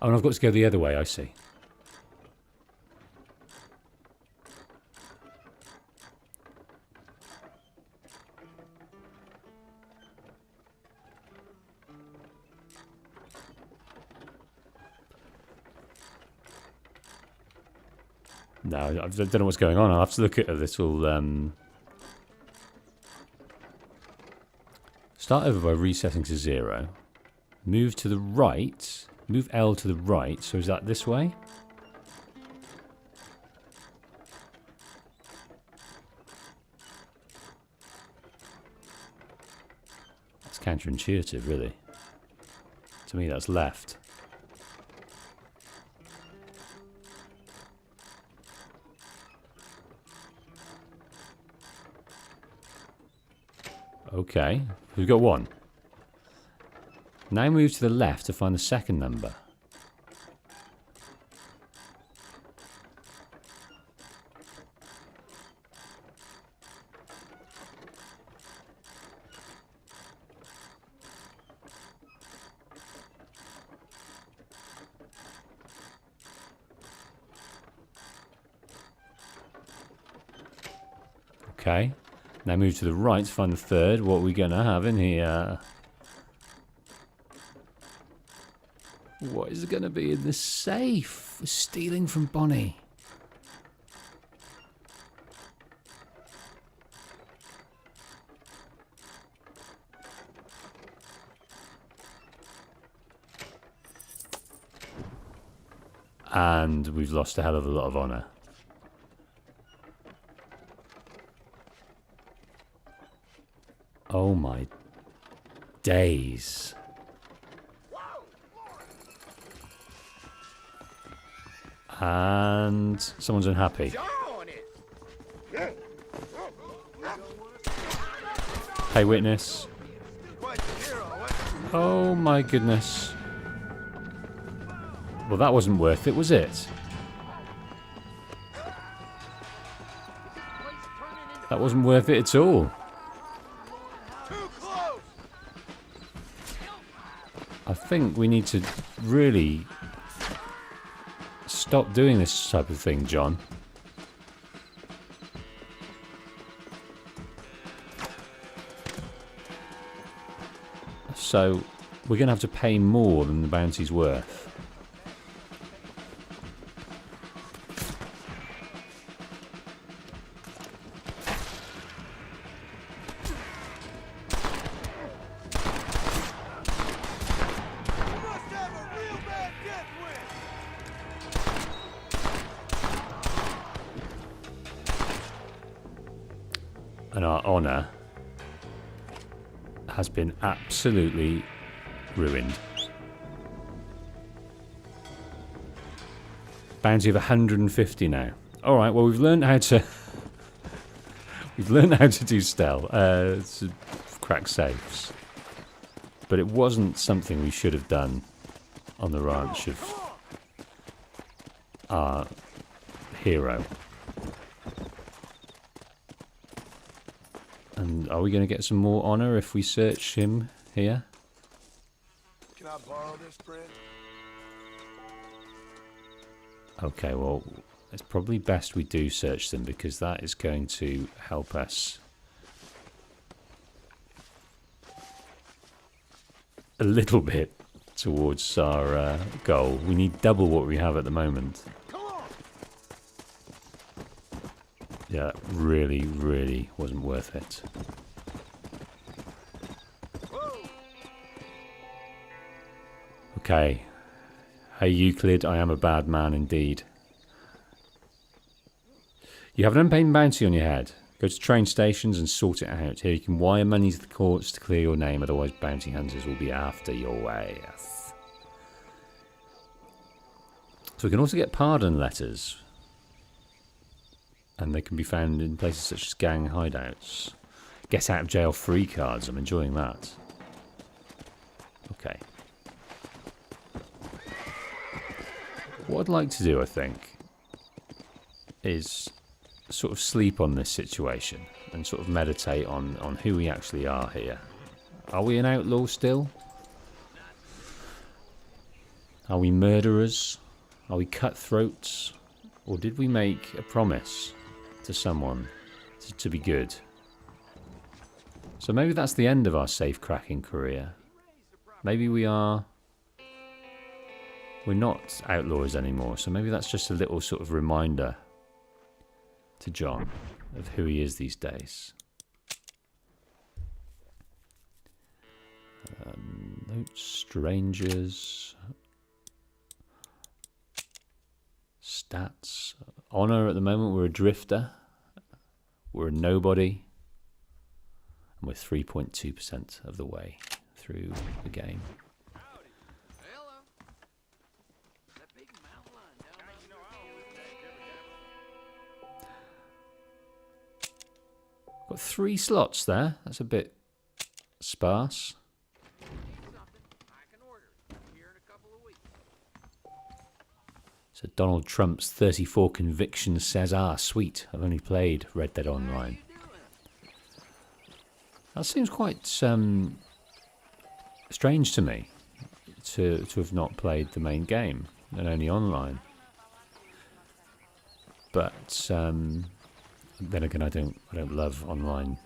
Oh, and I've got to go the other way, I see. No, I don't know what's going on. I'll have to look at a little... Start over by resetting to 0. Move to the right. Move L to the right. So is that this way? That's counterintuitive, really. To me, that's left. Okay, we've got one. Now move to the left to find the second number. Okay. Now move to the right to find the third. What are we going to have in here? What is going to be in the safe? We're stealing from Bonnie. And we've lost a hell of a lot of honour. Oh my days. And someone's unhappy. Hey, witness. Oh my goodness. Well, that wasn't worth it, was it? That wasn't worth it at all. I think we need to really stop doing this type of thing, John. So, we're going to have to pay more than the bounty's worth. honor has been absolutely ruined. Bounty of 150 now. All right. Well, we've learned how to. We've learned how to do stealth, to crack safes, but it wasn't something we should have done on the ranch of our hero. And are we going to get some more honor if we search him here? Can I borrow this, friend? Okay, well, it's probably best we do search them, because that is going to help us a little bit towards our goal. We need double what we have at the moment. Yeah, really, really wasn't worth it. Okay. Hey Euclid, I am a bad man indeed. You have an unpaid bounty on your head. Go to train stations and sort it out. Here you can wire money to the courts to clear your name, otherwise bounty hunters will be after your ways. So we can also get pardon letters. And they can be found in places such as gang hideouts. Get out of jail free cards, I'm enjoying that. Okay. What I'd like to do, I think, is sort of sleep on this situation and sort of meditate on who we actually are here. Are we an outlaw still? Are we murderers? Are we cutthroats? Or did we make a promise to someone to be good? So maybe that's the end of our safe cracking career. Maybe we're not outlaws anymore, so maybe that's just a little sort of reminder to John of who he is these days. Notes, strangers, stats, honor at the moment, we're a drifter, we're a nobody, and we're 3.2% of the way through the game. Got 3 slots there. That's a bit sparse. So Donald Trump's 34 convictions says, sweet, I've only played Red Dead Online. That seems quite strange to me, to have not played the main game and only online. But then again, I don't love online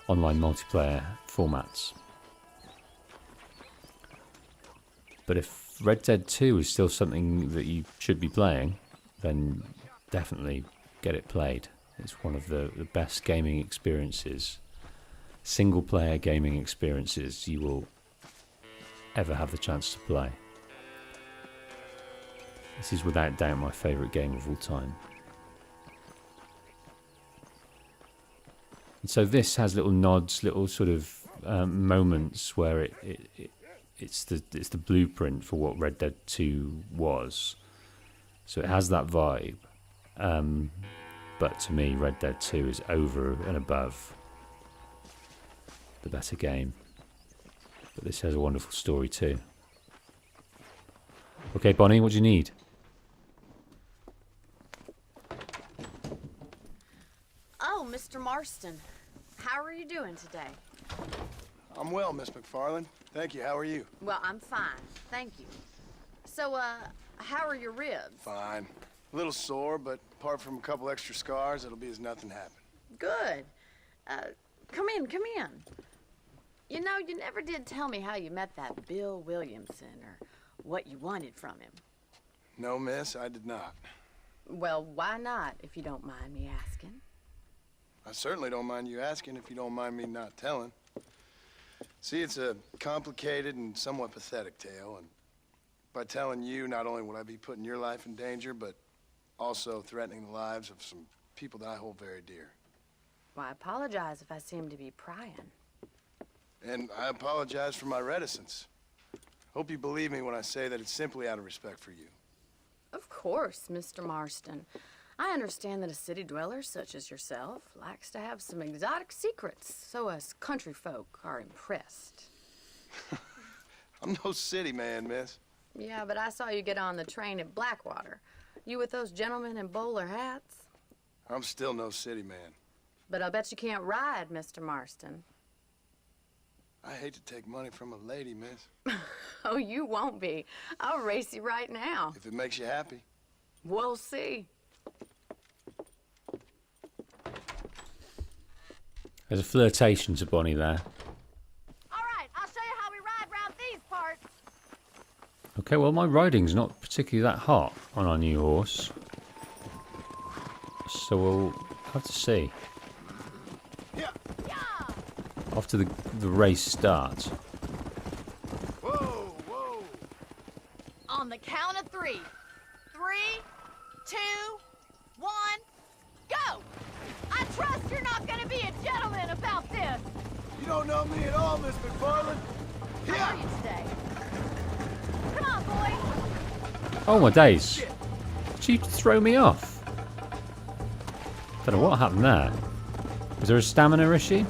multiplayer formats. But if Red Dead 2 is still something that you should be playing, then definitely get it played. It's one of the best gaming experiences, single player gaming experiences you will ever have the chance to play. This is without doubt my favourite game of all time. And so this has little nods, little sort of moments where it's the blueprint for what Red Dead 2 was. So it has that vibe. But to me, Red Dead 2 is over and above the better game. But this has a wonderful story too. Okay, Bonnie, what do you need? Oh, Mr. Marston. How are you doing today? I'm well, Miss MacFarlane. Thank you. How are you? Well, I'm fine. Thank you. So, how are your ribs? Fine. A little sore, but apart from a couple extra scars, it'll be as nothing happened. Good. Come in. You know, you never did tell me how you met that Bill Williamson or what you wanted from him. No, miss, I did not. Well, why not, if you don't mind me asking? I certainly don't mind you asking if you don't mind me not telling. See, it's a complicated and somewhat pathetic tale, and by telling you, not only would I be putting your life in danger, but also threatening the lives of some people that I hold very dear. Why apologize if I seem to be prying? And I apologize for my reticence. Hope you believe me when I say that it's simply out of respect for you. Of course, Mr. Marston. I understand that a city dweller such as yourself likes to have some exotic secrets, so us country folk are impressed. I'm no city man, miss. Yeah, but I saw you get on the train at Blackwater. You with those gentlemen in bowler hats? I'm still no city man. But I'll bet you can't ride, Mr. Marston. I hate to take money from a lady, miss. Oh, you won't be. I'll race you right now. If it makes you happy. We'll see. There's a flirtation to Bonnie there. All right, I'll show you how we ride round these parts. Okay, well, my riding's not particularly that hot on our new horse. So we'll have to see. Yeah. After the race starts. Whoa, whoa. On the count of 3. 3, 2, 1, go! I trust you're not going to be a gentleman about this. You don't know me at all, Miss MacFarlane. How are you today? Come on, boy. Oh my days. Did you throw me off? Don't know what happened there. Was there a stamina issue?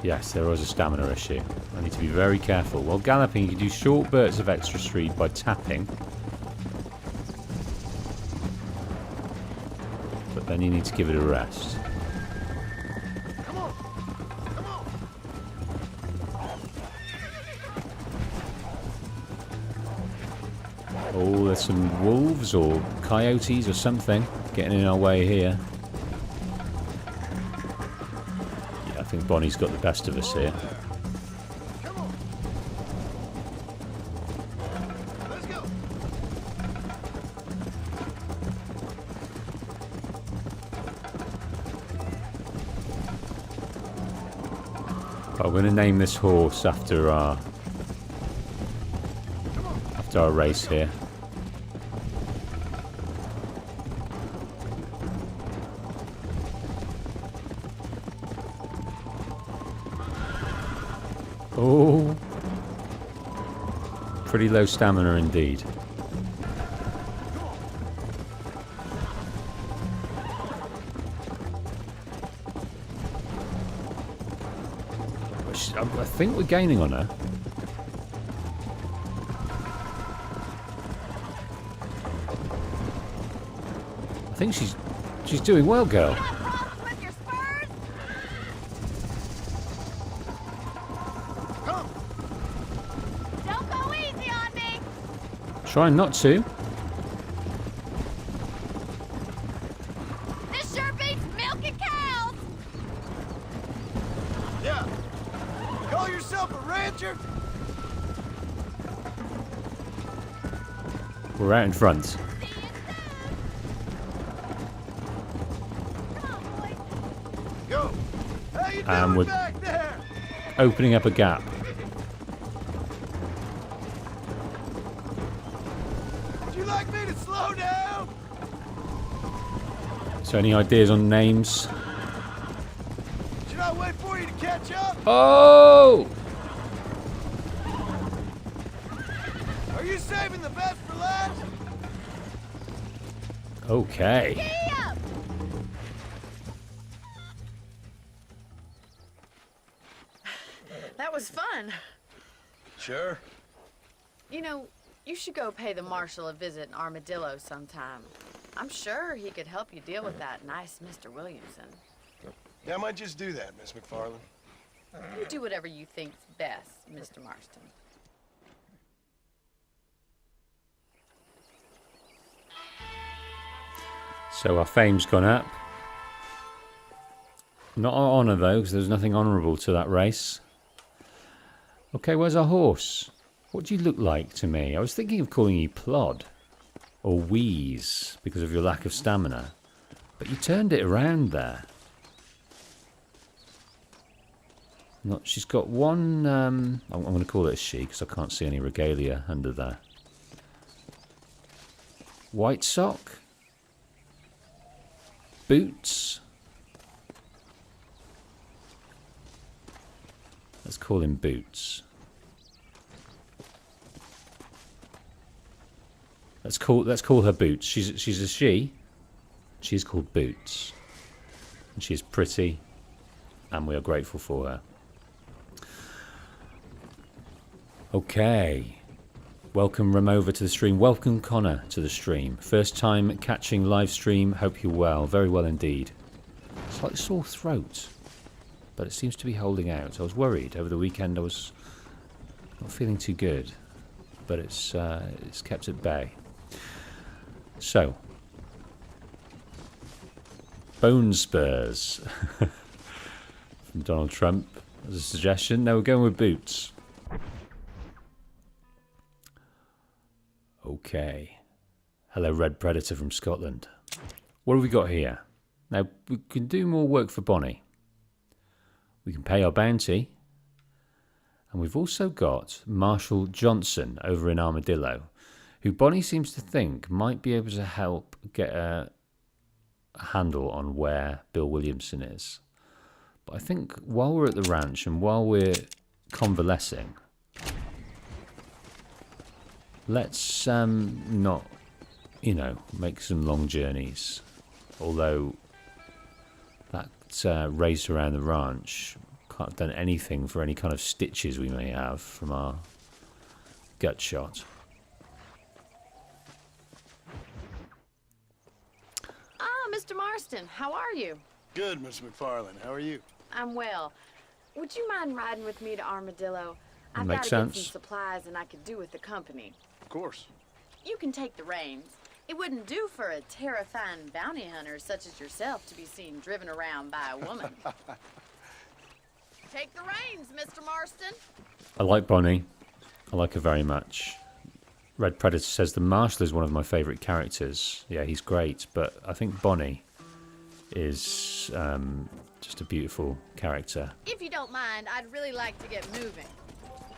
Yes, there was a stamina issue. I need to be very careful. While galloping, you can do short bursts of extra speed by tapping. But then you need to give it a rest. Come on. Come on. Oh, there's some wolves or coyotes or something getting in our way here. Yeah, I think Bonnie's got the best of us here. Come on. Let's go. I'm going to name this horse after our race here. Oh, pretty low stamina indeed. I think we're gaining on her. I think she's doing well, girl. With your spurs? Come. Don't go easy on me. Trying not to. This sure beats milking cows. Yeah. Call yourself a rancher? We're out in front. Go. How you And doing we're back there? opening up a gap. Would you like me to slow down? So any ideas on names? Should I wait for you to catch up? Oh! Are you saving the best for last? Okay. That was fun. Sure. You know, you should go pay the Marshal a visit in Armadillo sometime. I'm sure he could help you deal with that nice Mr. Williamson. Yeah, I might just do that, Miss MacFarlane. You do whatever you think's best, Mr. Marston. So our fame's gone up. Not our honour though, because there's nothing honourable to that race. Okay, where's our horse? What do you look like to me? I was thinking of calling you Plod or Wheeze because of your lack of stamina, but you turned it around there. Not, she's got one. I'm going to call it a she because I can't see any regalia under there. White sock. Boots. Let's call him Boots. Let's call her Boots. She's a she. She's called Boots. And she is pretty, and we are grateful for her. Okay. Welcome Ramova to the stream. Welcome Connor to the stream. First time catching live stream. Hope you're well. Very well indeed. Slightly sore throat, but it seems to be holding out. I was worried over the weekend. I was not feeling too good, but it's kept at bay. So, Bone Spurs from Donald Trump as a suggestion. No, we're going with Boots. Okay. Hello, Red Predator from Scotland. What have we got here? Now, we can do more work for Bonnie. We can pay our bounty. And we've also got Marshal Johnson over in Armadillo, who Bonnie seems to think might be able to help get a handle on where Bill Williamson is. But I think while we're at the ranch and while we're convalescing, let's not, make some long journeys. Although that race around the ranch can't have done anything for any kind of stitches we may have from our gut shot. Ah, Mr. Marston, how are you? Good, Miss MacFarlane. How are you? I'm well. Would you mind riding with me to Armadillo? I've Makes got to get sense. some supplies and I could do with the company. Of course. You can take the reins. It wouldn't do for a terrifying bounty hunter such as yourself to be seen driven around by a woman. Take the reins, Mr. Marston. I like Bonnie. I like her very much. Red Predator says the Marshal is one of my favourite characters. Yeah, he's great, but I think Bonnie is just a beautiful character. If you don't mind, I'd really like to get moving.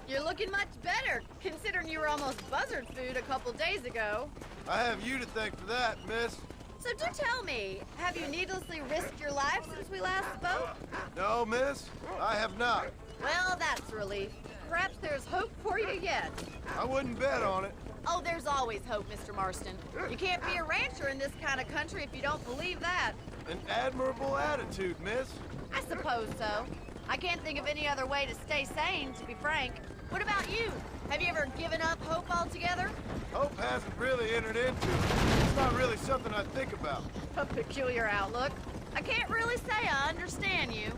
You're looking much better, considering you were almost buzzard food a couple days ago. I have you to thank for that, miss. So do tell me, have you needlessly risked your life since we last spoke? No, miss, I have not. Well, that's a relief. Perhaps there's hope for you yet. I wouldn't bet on it. Oh, there's always hope, Mr. Marston. You can't be a rancher in this kind of country if you don't believe that. An admirable attitude, miss. I suppose so. I can't think of any other way to stay sane, to be frank. What about you? Have you ever given up hope altogether? Hope hasn't really entered into it. It's not really something I think about. A peculiar outlook. I can't really say I understand you.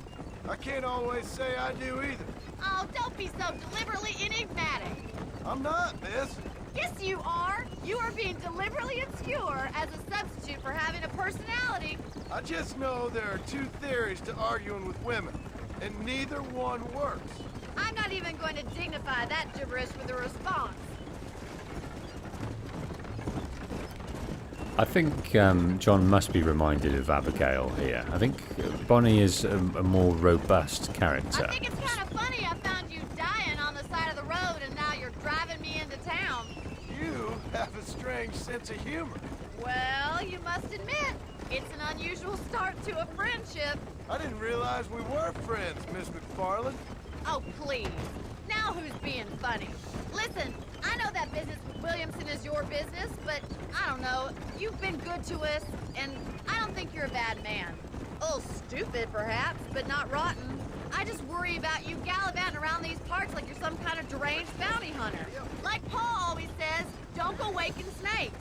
I can't always say I do either. Oh, don't be so deliberately enigmatic. I'm not, miss. Yes, you are. You are being deliberately obscure as a substitute for having a personality. I just know there are two theories to arguing with women, and neither one works. I'm not even going to dignify that gibberish with a response. I think John must be reminded of Abigail here. I think Bonnie is a more robust character. I think it's kind of funny I found you dying on the side of the road and now you're driving me into town. You have a strange sense of humor. Well, you must admit, it's an unusual start to a friendship. I didn't realize we were friends, Miss MacFarlane. Oh, please. Now who's being funny? Listen, I know that business with Williamson is your business, but I don't know. You've been good to us, and I don't think you're a bad man. A little stupid, perhaps, but not rotten. I just worry about you gallivanting around these parts like you're some kind of deranged bounty hunter. Like Paul always says, don't go waking snakes.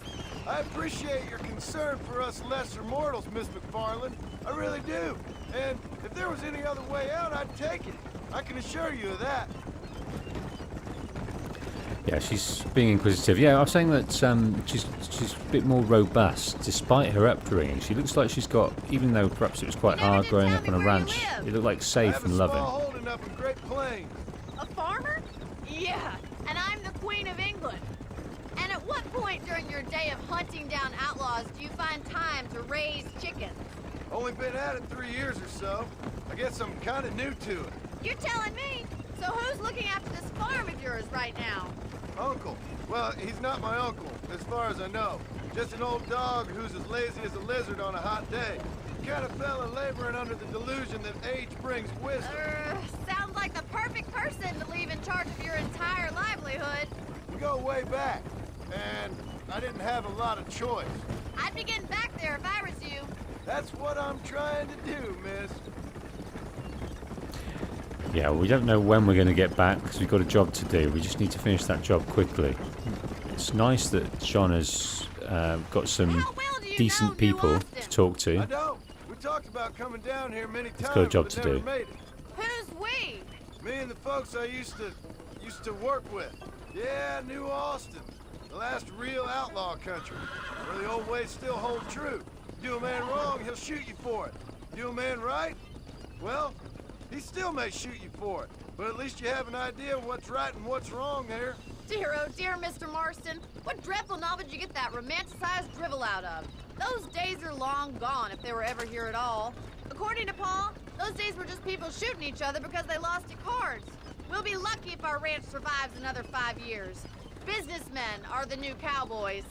I appreciate your concern for us lesser mortals, Miss MacFarlane. I really do. And if there was any other way out, I'd take it. I can assure you of that. Yeah, she's being inquisitive. Yeah, I was saying that she's a bit more robust despite her upbringing. She looks like she's got, even though perhaps it was quite hard growing up on a ranch, it looked like I safe have and a loving. small holding up in Great Plains. A farmer? Yeah, and I'm the Queen of England. And at what point during your day of hunting down outlaws do you find time to raise chickens? Only been at it 3 years or so. I guess I'm kind of new to it. You're telling me? So who's looking after this farm of yours right now? Uncle. Well, he's not my uncle, as far as I know. Just an old dog who's as lazy as a lizard on a hot day. the kind of fella laboring under the delusion that age brings wisdom. Sounds like the perfect person to leave in charge of your entire livelihood. We go way back, and I didn't have a lot of choice. I'd be getting back there if I was you. That's what I'm trying to do, miss. Yeah, we don't know when we're going to get back because we've got a job to do. We just need to finish that job quickly. It's nice that John has got some decent people to talk I to. don't. We talked about coming down here many times, got a job but to never do. made it. Who's we? Me and the folks I used to work with. Yeah, New Austin. The last real outlaw country, where the old ways still hold true. Do a man wrong, he'll shoot you for it. Do a man right? Well, he still may shoot you for it. But at least you have an idea of what's right and what's wrong there. Dear, oh dear, Mr. Marston. What dreadful novel did you get that romanticized drivel out of? Those days are long gone, if they were ever here at all. According to Paul, those days were just people shooting each other because they lost at cards. We'll be lucky if our ranch survives another 5 years. Businessmen are the new cowboys.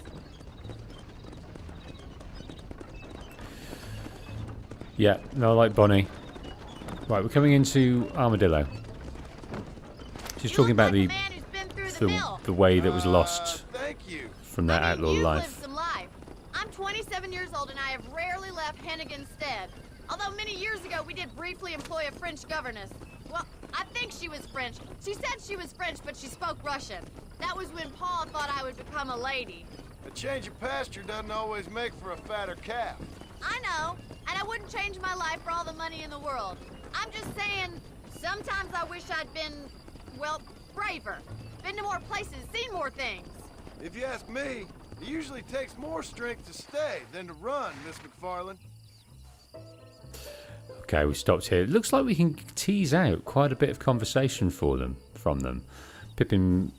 Yeah, no, I like Bonnie. Right, we're coming into Armadillo. She's talking about the way that was lost Thank you. from their outlaw you've life. lived some life. I'm 27 years old and I have rarely left Hennigan's stead. Although many years ago we did briefly employ a French governess. Well, I think she was French. She said she was French, but she spoke Russian. That was when Paul thought I would become a lady. A change of pasture doesn't always make for a fatter calf. I know, and I wouldn't change my life for all the money in the world. I'm just saying, sometimes I wish I'd been, well, braver. Been to more places, seen more things. If you ask me, it usually takes more strength to stay than to run, Miss MacFarlane. Okay, we stopped here. It looks like we can tease out quite a bit of conversation from them. Pippin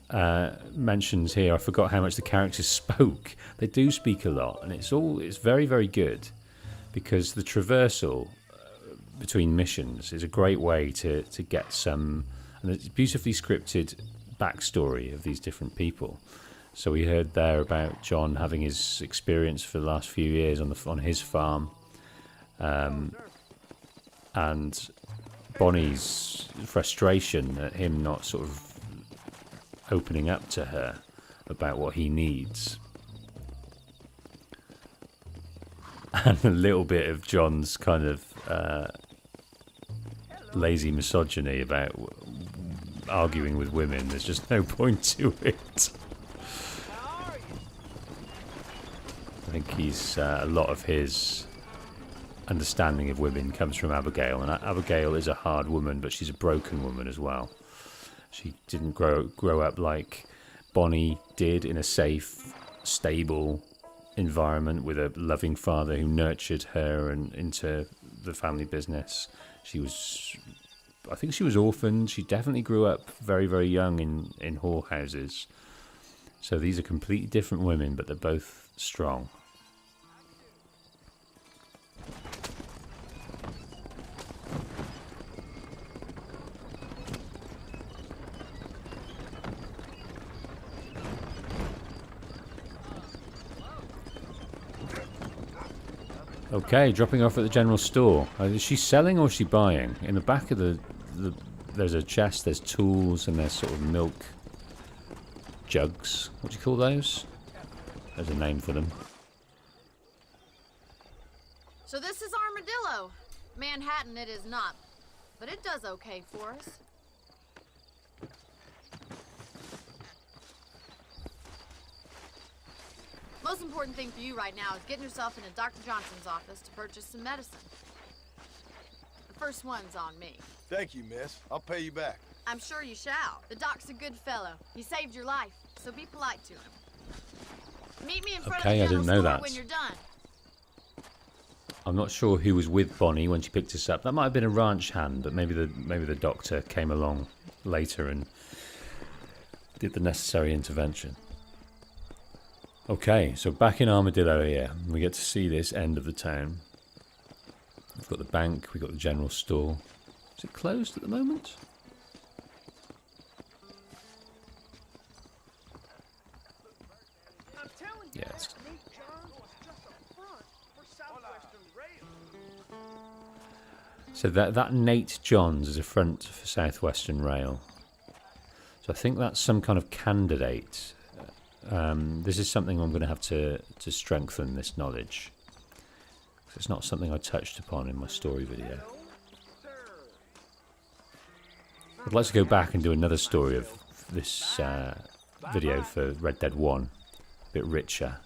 mentions here, I forgot how much the characters spoke. They do speak a lot, and it's very, very good, because the traversal between missions is a great way to get some, and it's beautifully scripted backstory of these different people. So we heard there about John having his experience for the last few years on his farm, and Bonnie's frustration at him not sort of opening up to her about what he needs, and a little bit of John's kind of lazy misogyny about arguing with women. There's just no point to it. I think he's a lot of his understanding of women comes from Abigail, and Abigail is a hard woman, but she's a broken woman as well. She didn't grow up like Bonnie did, in a safe, stable environment with a loving father who nurtured her and into the family business. I think she was orphaned. She definitely grew up very, very young in whorehouses. So these are completely different women, but they're both strong. Okay, dropping off at the general store. Is she selling or is she buying? In the back of there's a chest, there's tools, and there's sort of milk jugs. What do you call those? There's a name for them. So this is Armadillo. Manhattan it is not, but it does okay for us. Most important thing for you right now is getting yourself into Dr. Johnson's office to purchase some medicine. The first one's on me. Thank you, miss. I'll pay you back. I'm sure you shall. The doc's a good fellow. He saved your life, so be polite to him. Meet me in front of the general store when you're done. I'm not sure who was with Bonnie when she picked us up. That might have been a ranch hand, but maybe the doctor came along later and did the necessary intervention. Okay, so back in Armadillo here, we get to see this end of the town. We've got the bank, we've got the general store. Is it closed at the moment? Yes. So that Nate Johns is a front for Southwestern Rail. So I think that's some kind of candidate. This is something I'm going to have to strengthen this knowledge. It's not something I touched upon in my story video. I'd like to go back and do another story of this video for Red Dead 1. A bit richer.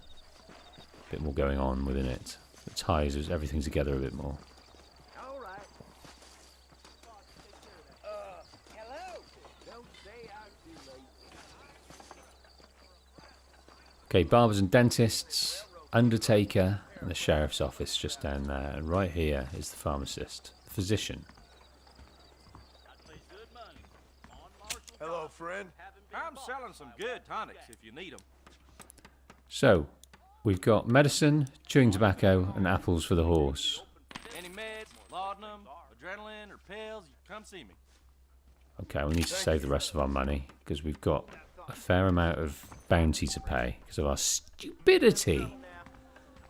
A bit more going on within it. It ties everything together a bit more. Okay, barbers and dentists, undertaker, and the sheriff's office just down there. And right here is the pharmacist, the physician. Hello, friend. I'm selling some good tonics if you need them. So, we've got medicine, chewing tobacco, and apples for the horse. Any meds, laudanum, adrenaline, or pills, come see me. Okay, we need to save the rest of our money because we've got a fair amount of bounty to pay because of our stupidity.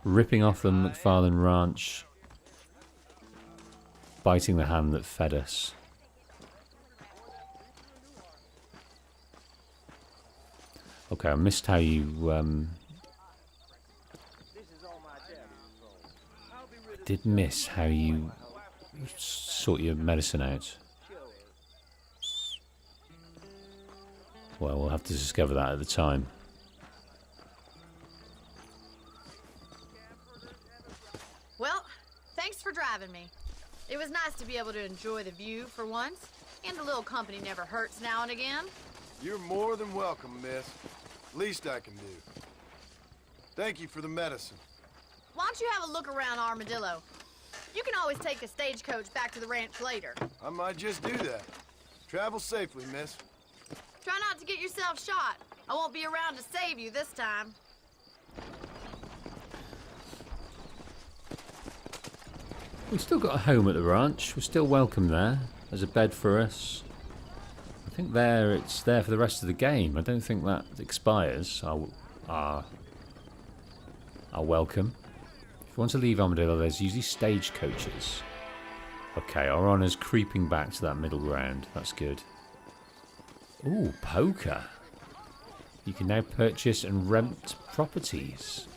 Ripping off the MacFarlane Ranch. Biting the hand that fed us. Okay, I missed how you did miss how you sort your medicine out. Well, we'll have to discover that at the time. Well, thanks for driving me. It was nice to be able to enjoy the view for once, and a little company never hurts now and again. You're more than welcome, miss. Least I can do. Thank you for the medicine. Why don't you have a look around Armadillo? You can always take a stagecoach back to the ranch later. I might just do that. Travel safely, miss. Try not to get yourself shot. I won't be around to save you this time. We've still got a home at the ranch. We're still welcome there. There's a bed for us. I think it's there for the rest of the game. I don't think that expires. Our welcome. If you want to leave Armadillo, there's usually stagecoaches. Okay, our honour's creeping back to that middle ground. That's good. Ooh, poker. You can now purchase and rent properties.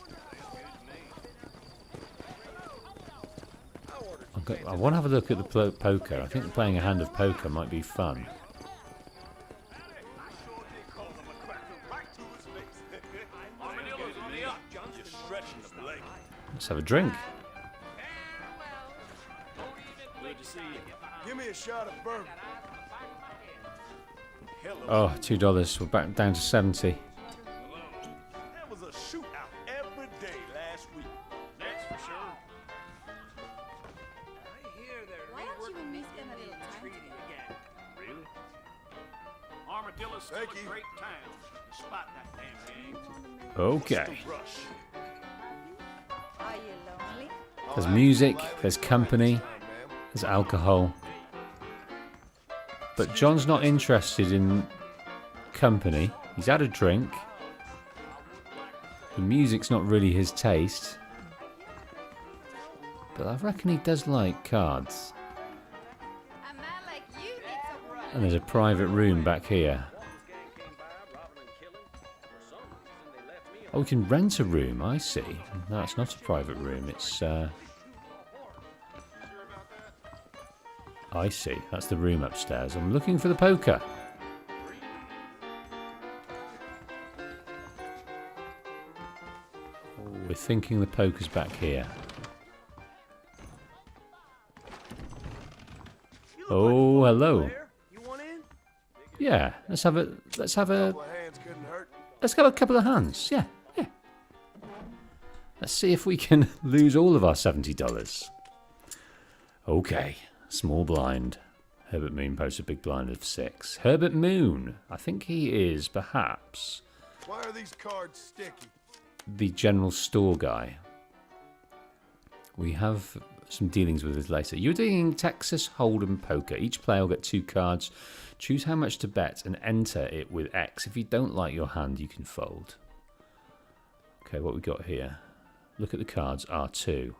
I want to have a look at the poker. I think playing a hand of poker might be fun. Let's have a drink. Give me a shot of bourbon. Oh, $2. We're back down to 70. There was a shootout every day last week. That's for sure. I hear they're reworking the Indian treaty again. Really? Armadillo's still Thank a you. great town. Spot that damn game. Okay. Rush. Are you lonely? There's music, there's company, there's alcohol. But John's not interested in company. He's had a drink. The music's not really his taste. But I reckon he does like cards. A man like you needs a And there's a private room back here. Oh, we can rent a room, I see. No, it's not a private room, it's... I see, that's the room upstairs. I'm looking for the poker. Oh, we're thinking the poker's back here. Oh, hello. Yeah, let's have a couple of hands. Yeah. Let's see if we can lose all of our $70. Okay, small blind. Herbert Moon posts a big blind of 6. Herbert Moon, I think he is perhaps Why are these cards sticky? the general store guy. We have some dealings with this later. You're doing Texas Hold'em poker. Each player will get 2 cards. Choose how much to bet and enter it with X. If you don't like your hand, you can fold. Okay, what we got here? Look at the cards. R2.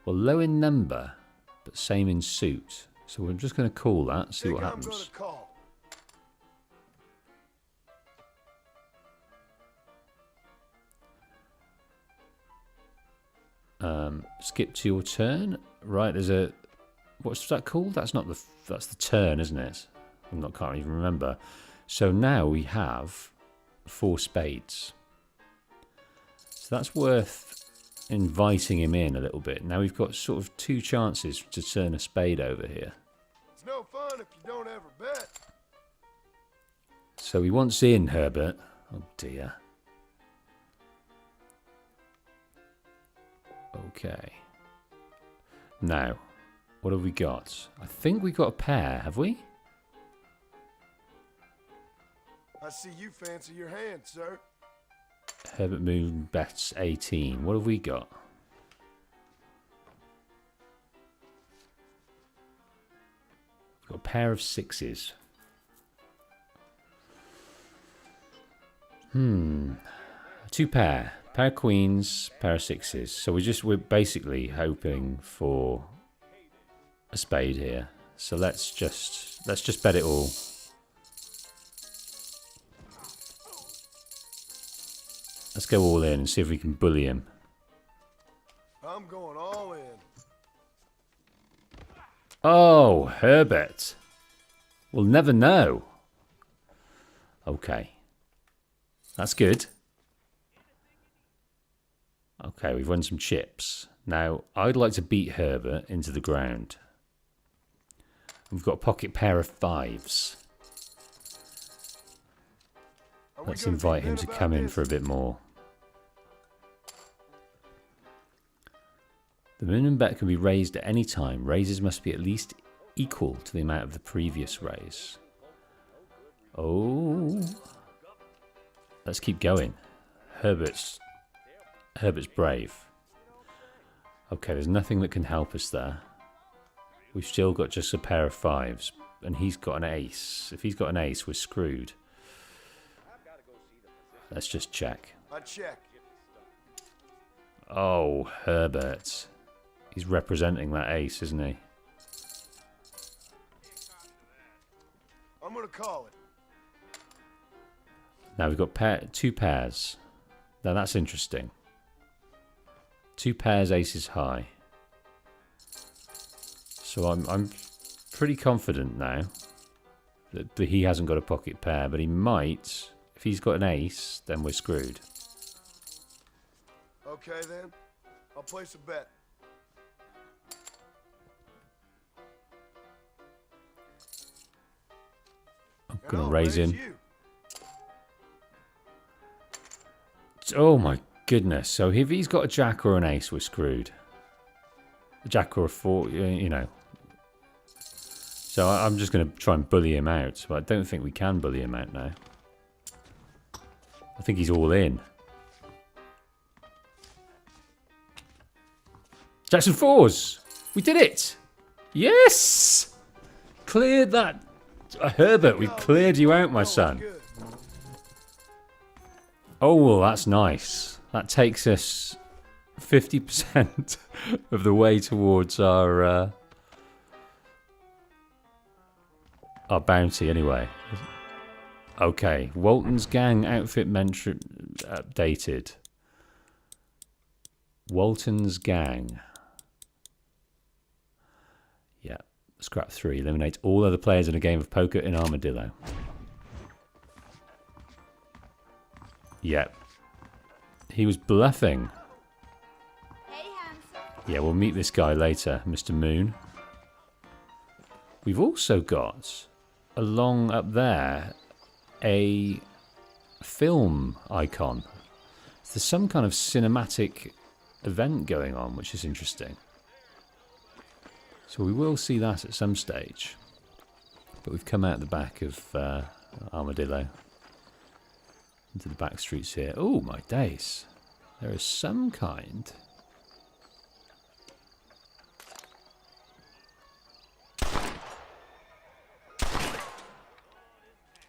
Well, low in number, but same in suit. So we're just going to call that, see what happens. I'm gonna call. Skip to your turn. Right, there's a... What's that called? That's not the... That's the turn, isn't it? Can't even remember. So now we have 4 spades. So that's worth inviting him in a little bit. Now we've got sort of 2 chances to turn a spade over here. It's no fun if you don't ever bet. So he wants in, Herbert. Oh dear. Okay. Now, what have we got? I think we got a pair, have we? I see you fancy your hand, sir. Herbert Moon bets 18. What have we got? We've got a pair of 6s. 2 pair. Pair of queens, pair of 6s. So we're basically hoping for a spade here. So let's just bet it all. Let's go all in and see if we can bully him. I'm going all in. Oh, Herbert. We'll never know. Okay. That's good. Okay, we've won some chips. Now, I'd like to beat Herbert into the ground. We've got a pocket pair of 5s. Let's invite him to come in for a bit more. The minimum bet can be raised at any time. Raises must be at least equal to the amount of the previous raise. Oh. Let's keep going. Herbert's brave. Okay, there's nothing that can help us there. We've still got just a pair of 5s. And he's got an ace. If he's got an ace, we're screwed. Let's just check. I check. Oh, Herbert. He's representing that ace, isn't he? I'm gonna call it. Now we've got 2 pairs. Now that's interesting. 2 pairs, aces high. So I'm pretty confident now that he hasn't got a pocket pair, but he might. If he's got an ace, then we're screwed. Okay then, I'll place a bet. I'm gonna raise him. Oh my goodness! So if he's got a jack or an ace, we're screwed. A jack or a 4, you know. So I'm just gonna try and bully him out, but I don't think we can bully him out now. I think he's all in. Jackson 4s! We did it! Yes! Cleared that. Herbert, we cleared you out, my son. Oh, well, that's nice. That takes us 50% of the way towards our bounty, anyway. Okay, Walton's gang outfit mentioned updated. Walton's gang. Yeah, scrap 3. Eliminate all other players in a game of poker in Armadillo. Yep. He was bluffing. Hey, handsome. Yeah, we'll meet this guy later, Mr. Moon. We've also got, along up there, a film icon. There's some kind of cinematic event going on, which is interesting. So we will see that at some stage. But we've come out the back of Armadillo. Into the back streets here. Oh, my days. There is some kind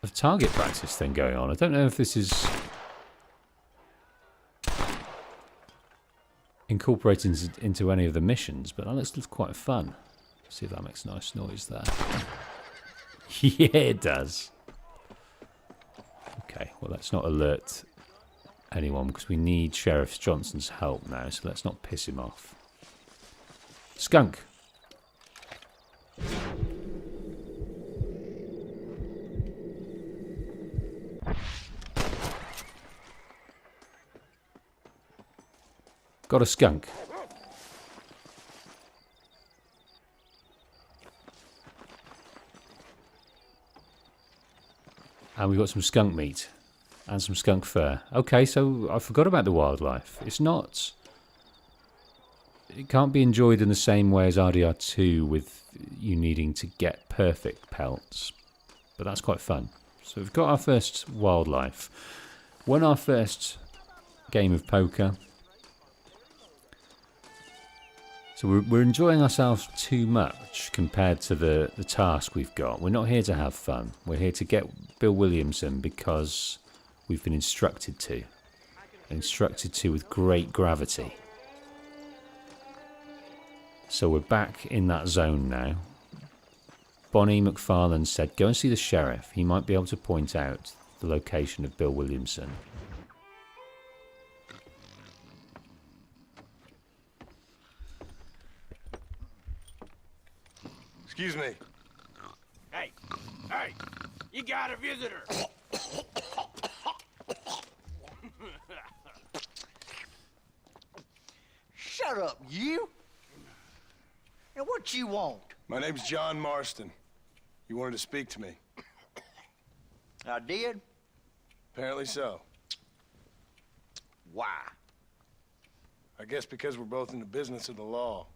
of target practice thing going on. I don't know if this is incorporated into any of the missions, but that looks quite fun. See if that makes a nice noise there. Yeah, it does. Okay, well, let's not alert anyone because we need Sheriff Johnson's help now, so let's not piss him off. Skunk. Got a skunk. And we've got some skunk meat and some skunk fur. Okay, so I forgot about the wildlife. It's not... It can't be enjoyed in the same way as RDR2 with you needing to get perfect pelts. But that's quite fun. So we've got our first wildlife. Won our first game of poker. So we're enjoying ourselves too much compared to the task we've got. We're not here to have fun. We're here to get Bill Williamson because we've been instructed to. Instructed to with great gravity. So we're back in that zone now. Bonnie MacFarlane said, go and see the sheriff. He might be able to point out the location of Bill Williamson. Excuse me. Hey, you got a visitor. Shut up, you. And what you want? My name's John Marston. You wanted to speak to me. I did? Apparently so. Why? I guess because we're both in the business of the law.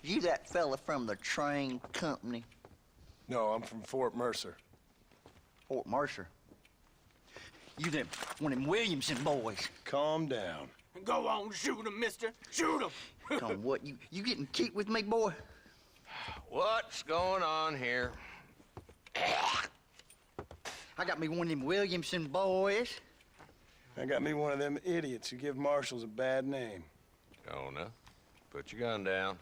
You that fella from the train company? No, I'm from Fort Mercer. Fort Mercer? You them, one of them Williamson boys. Calm down. Go on, shoot him, mister. Shoot him. On what, you getting kicked with me, boy? What's going on here? I got me one of them Williamson boys. I got me one of them idiots who give marshals a bad name. Oh, no. Put your gun down.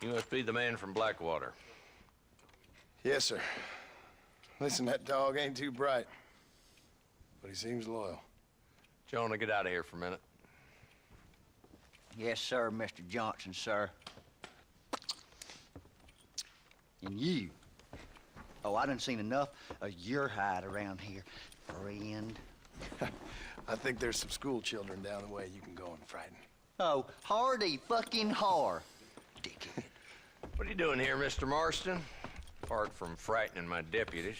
You must be the man from Blackwater. Yes, sir. Listen, that dog ain't too bright, but he seems loyal. Jonah, get out of here for a minute. Yes, sir, Mr. Johnson, sir. And you. Oh, I done seen enough of your hide around here, friend. I think there's some school children down the way you can go and frighten. Oh, hardy fucking har. Dickhead. What are you doing here, Mr. Marston? Apart from frightening my deputies.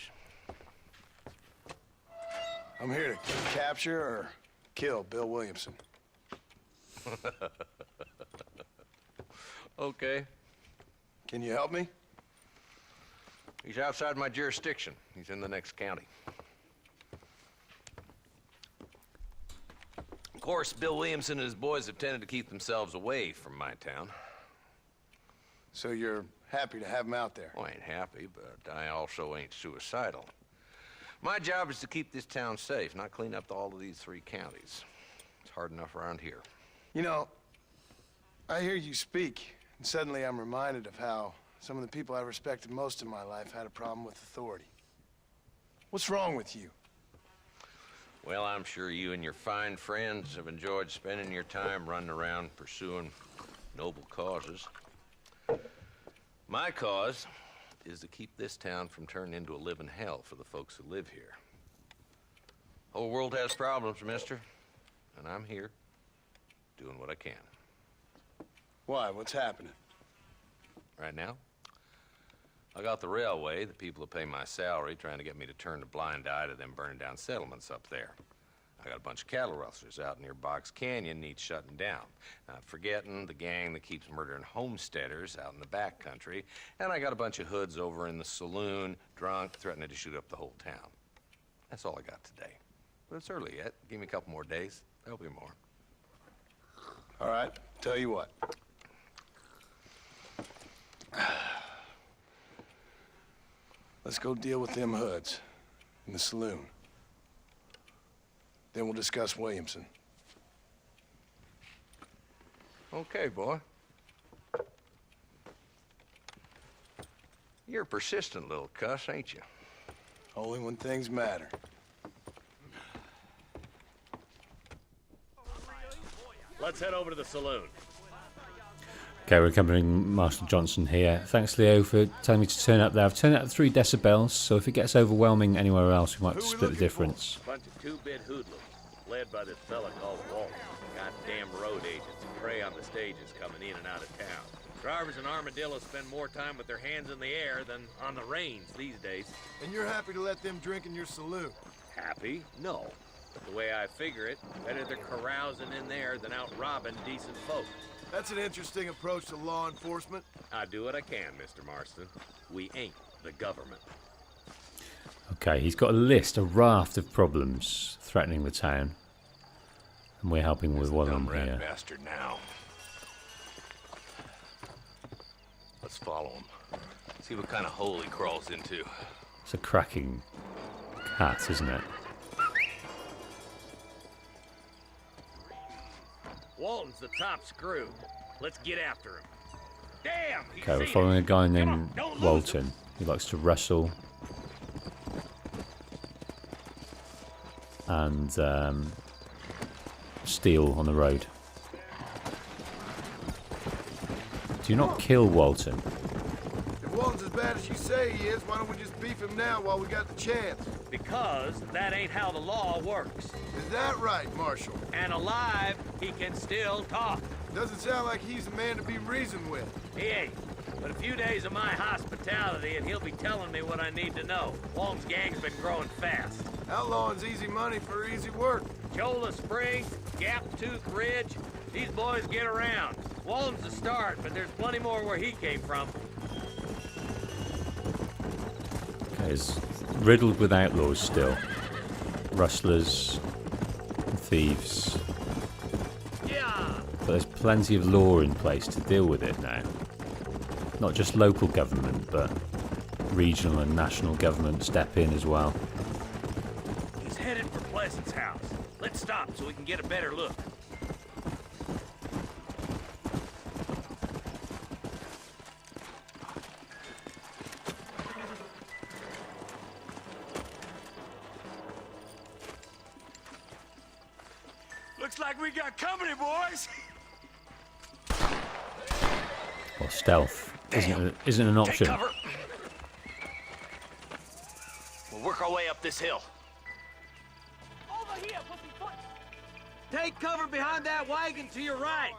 I'm here to capture or kill Bill Williamson. Okay. Can you help me? He's outside my jurisdiction. He's in the next county. Of course, Bill Williamson and his boys have tended to keep themselves away from my town. So you're happy to have him out there? Well, I ain't happy, but I also ain't suicidal. My job is to keep this town safe, not clean up all of these 3 counties. It's hard enough around here. You know, I hear you speak, and suddenly I'm reminded of how some of the people I respected most in my life had a problem with authority. What's wrong with you? Well, I'm sure you and your fine friends have enjoyed spending your time running around pursuing noble causes. My cause is to keep this town from turning into a living hell for the folks who live here. Whole world has problems, mister, and I'm here doing what I can. Why? What's happening? Right now, I got the railway, the people who pay my salary, trying to get me to turn a blind eye to them burning down settlements up there. I got a bunch of cattle rustlers out near Box Canyon needs shutting down. Not forgetting the gang that keeps murdering homesteaders out in the back country. And I got a bunch of hoods over in the saloon, drunk, threatening to shoot up the whole town. That's all I got today. But it's early yet. Give me a couple more days. There'll be more. All right, tell you what. Let's go deal with them hoods in the saloon. Then we'll discuss Williamson. Okay, boy. You're a persistent little cuss, ain't you? Only when things matter. Let's head over to the saloon. Okay, we're accompanying Marshal Johnson here. Thanks, Leo, for telling me to turn up there. I've turned it up to 3 decibels, so if it gets overwhelming anywhere else, we might split the difference. Bunch of two-bit hoodlums, led by this fella called Walt. Goddamn road agents who prey on the stages coming in and out of town. Drivers in Armadillo spend more time with their hands in the air than on the reins these days. And you're happy to let them drink in your saloon? Happy? No. But the way I figure it, better they're carousing in there than out robbing decent folk. That's an interesting approach to law enforcement. I do what I can, Mr. Marston. We ain't the government. Okay, he's got a list, a raft of problems threatening the town. And we're helping with one of them Dumb rat here. bastard now. Let's follow him. See what kind of hole he crawls into. It's a cracking cat, isn't it? Walton's the top screw. Let's get after him. Damn! he's Okay, we're seen following it. a guy Come named on, don't lose him. Walton. He likes to wrestle and steal on the road. Do you not kill Walton? If Walton's as bad as you say he is, why don't we just beef him now while we got the chance? Because that ain't how the law works. Is that right, Marshal? And alive, he can still talk. Doesn't sound like he's the man to be reasoned with. He ain't. But a few days of my hospitality and he'll be telling me what I need to know. Walton's gang's been growing fast. Outlawing's easy money for easy work. Cholla Springs, Gap Tooth Ridge, these boys get around. Walton's the start, but there's plenty more where he came from. Okay, it's riddled with outlaws still. Rustlers, and thieves. Yeah! But there's plenty of law in place to deal with it now. Not just local government, but regional and national government step in as well. He's headed for Pleasant's house. Let's stop so we can get a better look. Looks like we got company, boys! Well, stealth isn't an option. Take cover. We'll work our way up this hill. Over here, pussyfoot! Take cover behind that wagon to your right.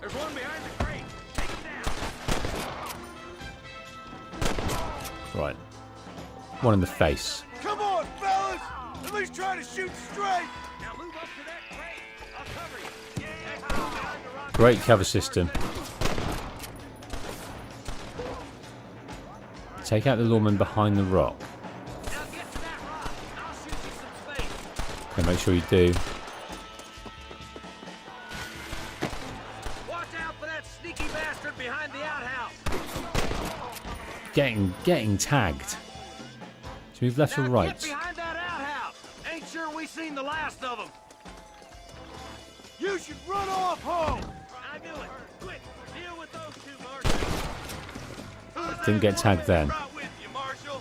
There's one behind the crate. Take it down. Right. One in the face. Come on, fellas! At least try to shoot straight! Now move up to that crate. I'll cover you. Take cover behind the rock. Great cover system. Take out the lawman behind the rock. Now get to that rock. I'll shoot you some space. Okay, make sure you do. Watch out for that sneaky bastard behind the outhouse. Getting tagged. So move left or Now right? get behind that outhouse. Ain't sure we seen the last of them. You should run off home! I knew it. Quick, deal with those two, Marshal. Didn't get tagged then. Right with you, Marshal.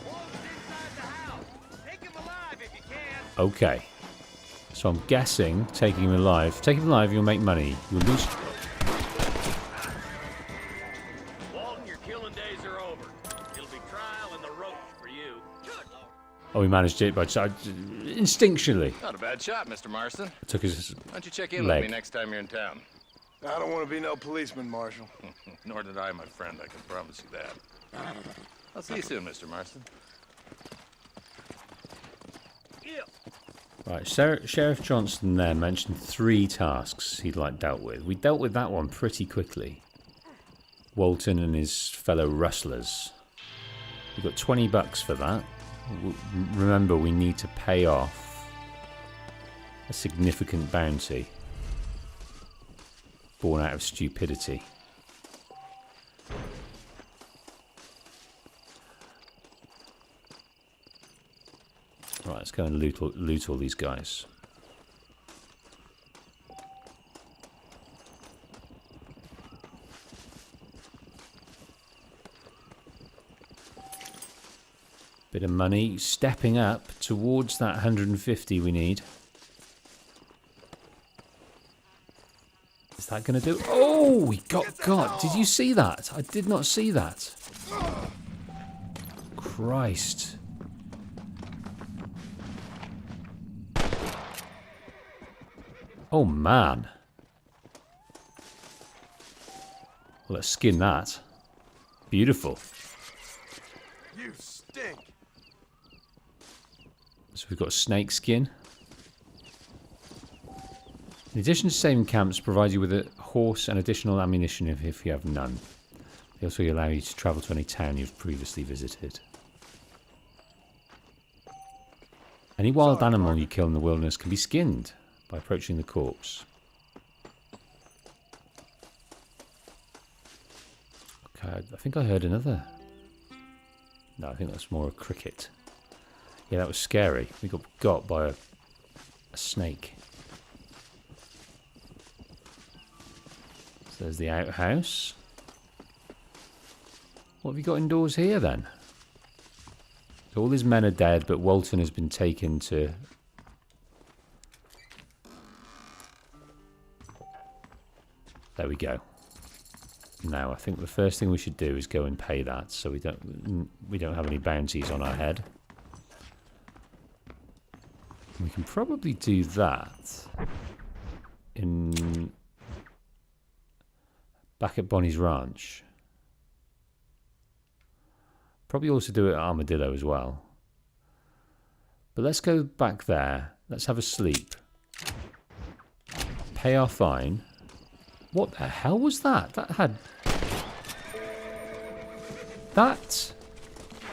Wolf's inside the house. Take him alive if you can. Okay. So I'm guessing taking him alive. Take him alive, you'll make money. You'll lose. Walton, your killing days are over. It'll be trial and the roach for you. Oh, we managed it, but instinctually Not a bad shot, Mr. Marston. took his Why don't you check in leg. with me next time you're in town? I don't want to be no policeman, Marshal. Nor did I, my friend. I can promise you that. I'll see you soon, Mr. Marston. Yeah. Right, Sheriff Johnson there mentioned 3 tasks he'd like dealt with. We dealt with that one pretty quickly. Walton and his fellow rustlers. We got $20 for that. Remember, we need to pay off A significant bounty. Born out of stupidity. Right, let's go and loot all these guys. Bit of money, stepping up towards that 150 we need. Is that going to do? Oh, we got. Did you see that? I did not see that. Christ. Oh, man. Well, let's skin that. Beautiful. You stink. So we've got snake skin. In addition to saving camps, provide you with a horse and additional ammunition if you have none. They also allow you to travel to any town you've previously visited. Any wild animal you kill in the wilderness can be skinned by approaching the corpse. Okay, I think I heard another. No, I think that's more a cricket. Yeah, that was scary. We got by a snake. So there's the outhouse. What have you got indoors here then? So all his men are dead, but Walton has been taken to... There we go. Now I think the first thing we should do is go and pay that, so we don't have any bounties on our head. We can probably do that in back at Bonnie's ranch. Probably also do it at Armadillo as well. But let's go back there. Let's have a sleep. Pay our fine. What the hell was that? That had... That,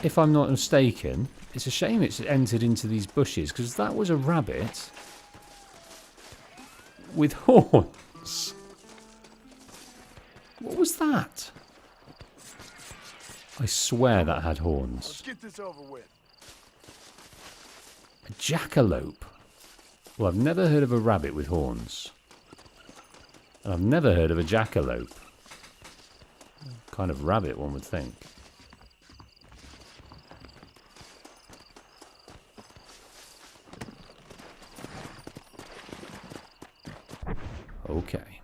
if I'm not mistaken, it's a shame it's entered into these bushes, because that was a rabbit with horns. What was that? I swear that had horns. Let's get this over with. A jackalope. Well, I've never heard of a rabbit with horns. And I've never heard of a jackalope. Kind of rabbit, one would think. Okay.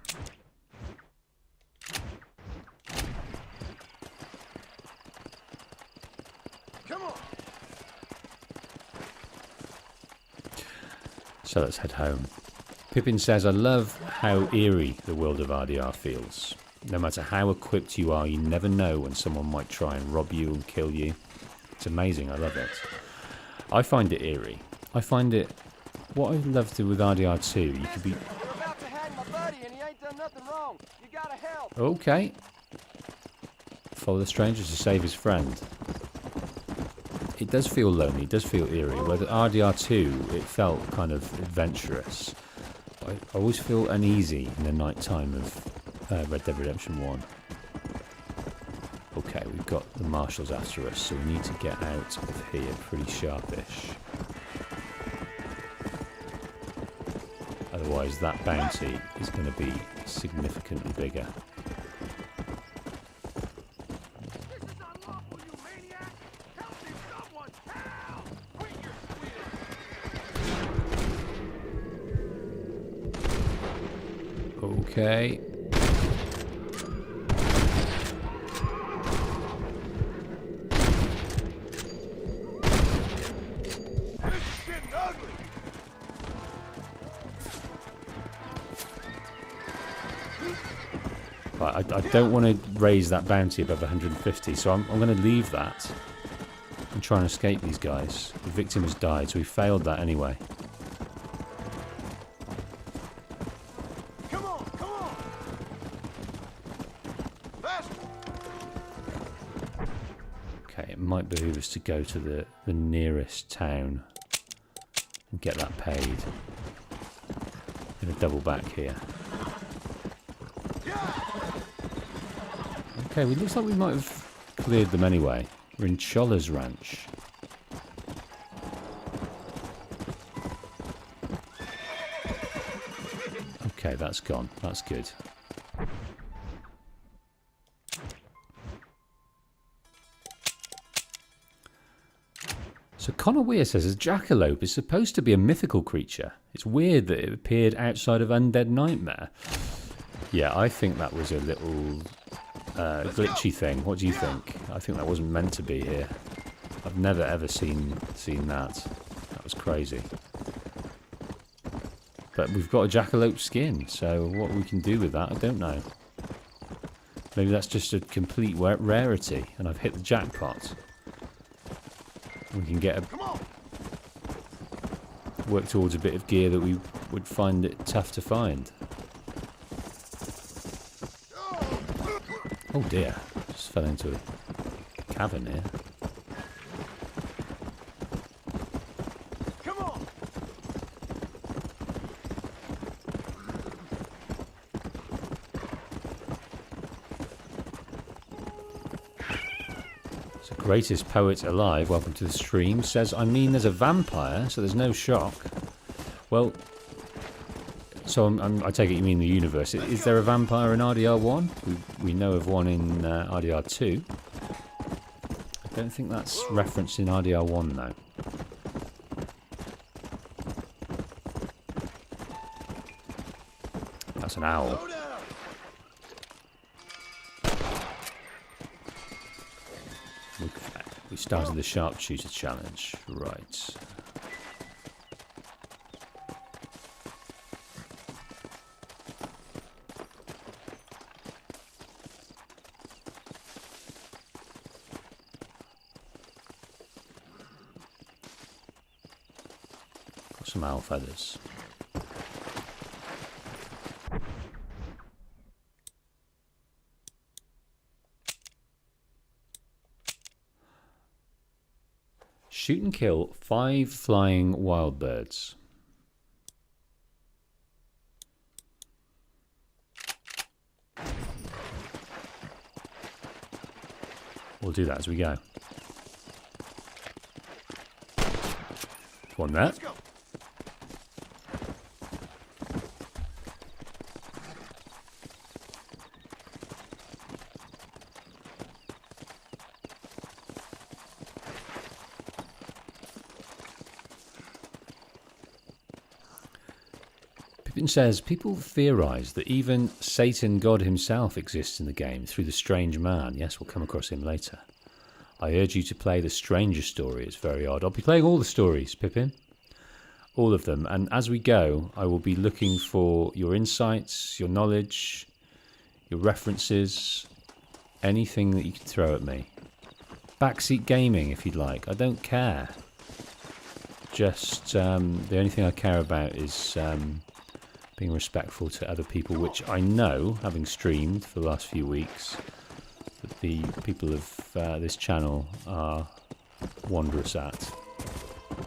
Come on. So let's head home. Pippin says, I love how eerie the world of RDR feels. No matter how equipped you are, you never know when someone might try and rob you and kill you. It's amazing, I love it. I find it eerie. I find it... What I love to with RDR 2, you could be... They're about to hang my buddy and he ain't done nothing wrong. You gotta help. Okay. Follow the stranger to save his friend. It does feel lonely, it does feel eerie. Whether RDR 2, it felt kind of adventurous. I always feel uneasy in the night time of Red Dead Redemption 1. Okay, we've got the marshals after us, so we need to get out of here pretty sharpish. Otherwise, that bounty is going to be significantly bigger. Okay. But I don't want to raise that bounty above 150, so I'm going to leave that and try and escape these guys. The victim has died, so we failed that anyway. Okay, it might behoove us to go to the nearest town and get that paid. Gonna double back here. Okay, it looks like we might have cleared them anyway. We're in Chola's ranch. Okay, that's gone. That's good. So Connor Weir says a jackalope is supposed to be a mythical creature. It's weird that it appeared outside of Undead Nightmare. Yeah, I think that was a little glitchy thing. What do you think? I think that wasn't meant to be here. I've never ever seen that. That was crazy. But we've got a jackalope skin, so what we can do with that, I don't know. Maybe that's just a complete rarity, and I've hit the jackpot. We can get work towards a bit of gear that we would find it tough to find. Oh dear, just fell into a cavern here. Come on. So greatest poet alive, welcome to the stream, says, I mean there's a vampire, so there's no shock. Well, so I take it you mean the universe. Is there a vampire in RDR1? We know of one in RDR2. I don't think that's referenced in RDR1 though. That's an owl. We started the sharpshooter challenge, right. Got some owl feathers. Shoot and kill 5 flying wild birds. We'll do that as we go. One there. Pippin says, people theorise that even Satan God himself exists in the game through the strange man. Yes, we'll come across him later. I urge you to play the Stranger story. It's very odd. I'll be playing all the stories, Pippin. All of them. And as we go, I will be looking for your insights, your knowledge, your references, anything that you can throw at me. Backseat gaming, if you'd like. I don't care. Just the only thing I care about is being respectful to other people, which I know, having streamed for the last few weeks, that the people of this channel are wondrous at.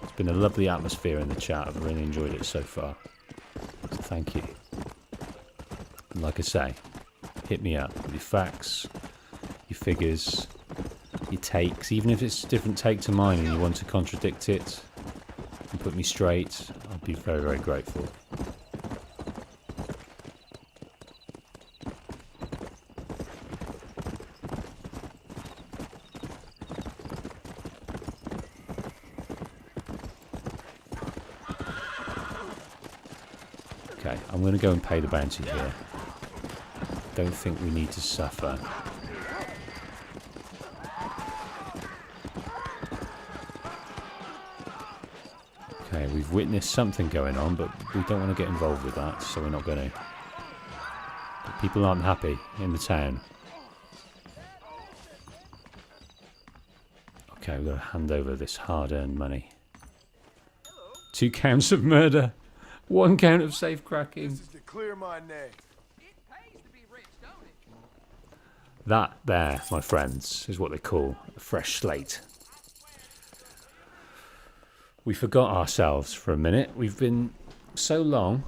It's been a lovely atmosphere in the chat. I've really enjoyed it so far. So thank you. And like I say, hit me up with your facts, your figures, your takes. Even if it's a different take to mine and you want to contradict it and put me straight, I'd be very, very grateful. Okay, I'm going to go and pay the bounty here. Don't think we need to suffer. Okay, we've witnessed something going on, but we don't want to get involved with that, so we're not going to. But people aren't happy in the town. Okay, we've got to hand over this hard-earned money. 2 counts of murder. 1 count of safe cracking. This is to clear my name. That there, my friends, is what they call a fresh slate. We forgot ourselves for a minute. We've been so long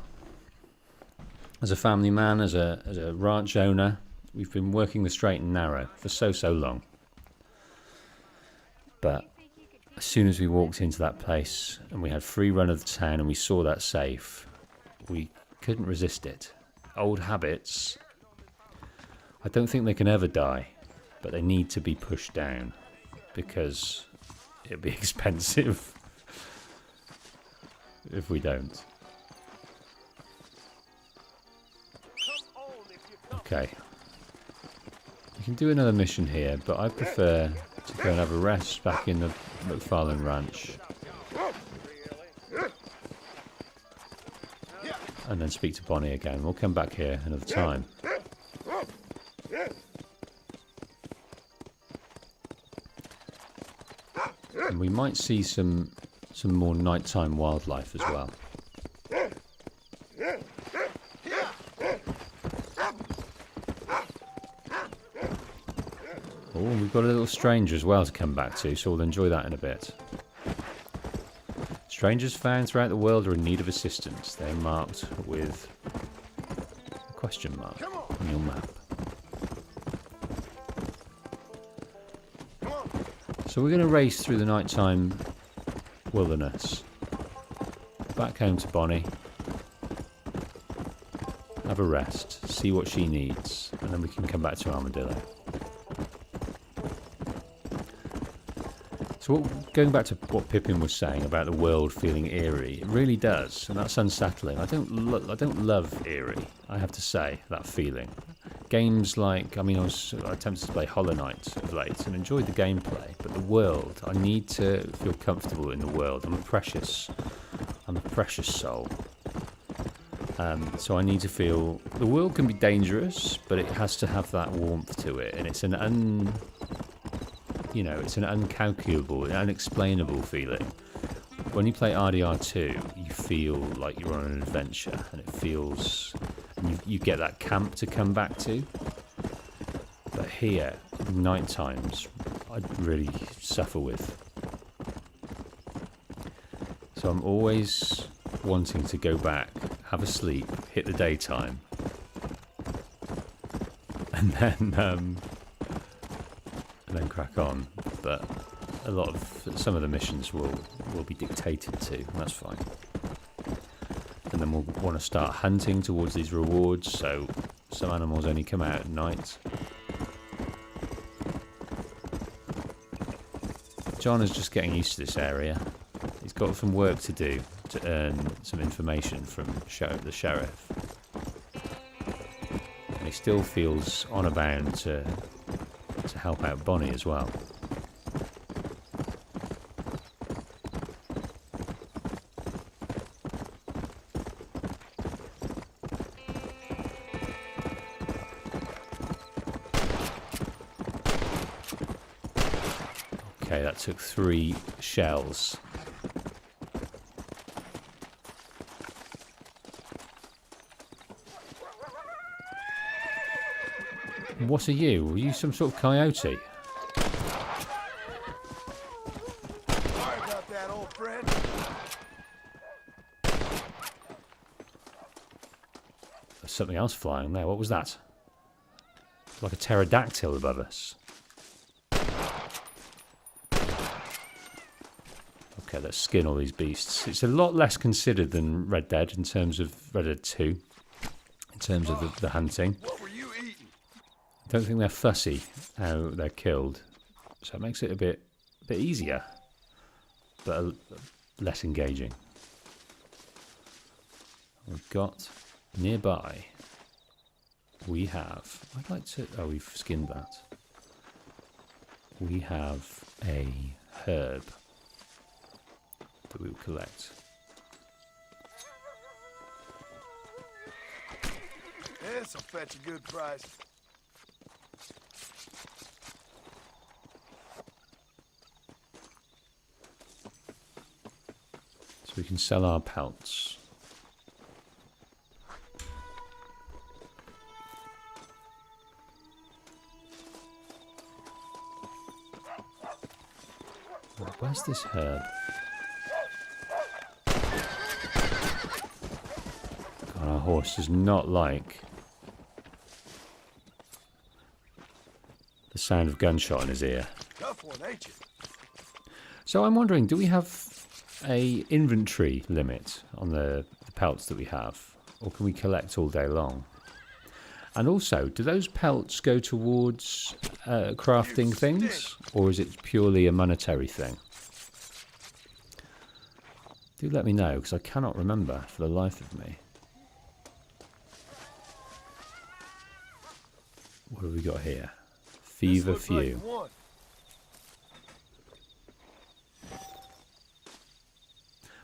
As a family man, as a ranch owner, we've been working the straight and narrow for so long. But as soon as we walked into that place and we had free run of the town and we saw that safe, we couldn't resist it. Old habits, I don't think they can ever die, but they need to be pushed down because it'd be expensive if we don't. Okay. We can do another mission here, but I prefer to go and have a rest back in the MacFarlane Ranch. And then speak to Bonnie again. We'll come back here another time. And we might see some more nighttime wildlife as well. Oh, we've got a little stranger as well to come back to, so we'll enjoy that in a bit. Strangers found throughout the world are in need of assistance. They're marked with a question mark on your map. So we're going to race through the nighttime wilderness. Back home to Bonnie. Have a rest. See what she needs. And then we can come back to Armadillo. So going back to what Pippin was saying about the world feeling eerie, it really does, and that's unsettling. I don't love eerie, I have to say, that feeling. Games like, I attempted to play Hollow Knight of late and enjoyed the gameplay, but the world, I need to feel comfortable in the world. I'm a precious soul. So I need to feel the world can be dangerous, but it has to have that warmth to it, and it's an uncalculable, unexplainable feeling. When you play RDR2, you feel like you're on an adventure, and it feels, and you get that camp to come back to. But here, night times, I'd really suffer with. So I'm always wanting to go back, have a sleep, hit the daytime, and then crack on. But some of the missions will be dictated to, and that's fine. And then we'll want to start hunting towards these rewards, so some animals only come out at night. John is just getting used to this area. He's got some work to do to earn some information from the sheriff. And he still feels on a bound to help out Bonnie as well. Okay, that took 3 shells. What are you? Are you some sort of coyote? Sorry about that, old friend. There's something else flying there. What was that? Like a pterodactyl above us. Okay, let's skin all these beasts. It's a lot less considered than Red Dead in terms of Red Dead 2. In terms of the hunting. What were you eating? I don't think they're fussy how they're killed, so it makes it a bit easier, but less engaging. We've got nearby. We have. I'd like to. Oh, we've skinned that. We have a herb that we will collect. This'll fetch a good price. So we can sell our pelts. Where's this herb? God, our horse does not like the sound of gunshot in his ear. Tough one, ain't you? So I'm wondering, do we have a inventory limit on the pelts that we have? Or can we collect all day long? And also, do those pelts go towards crafting things? Or is it purely a monetary thing? Do let me know, because I cannot remember for the life of me. What have we got here? Fever Few.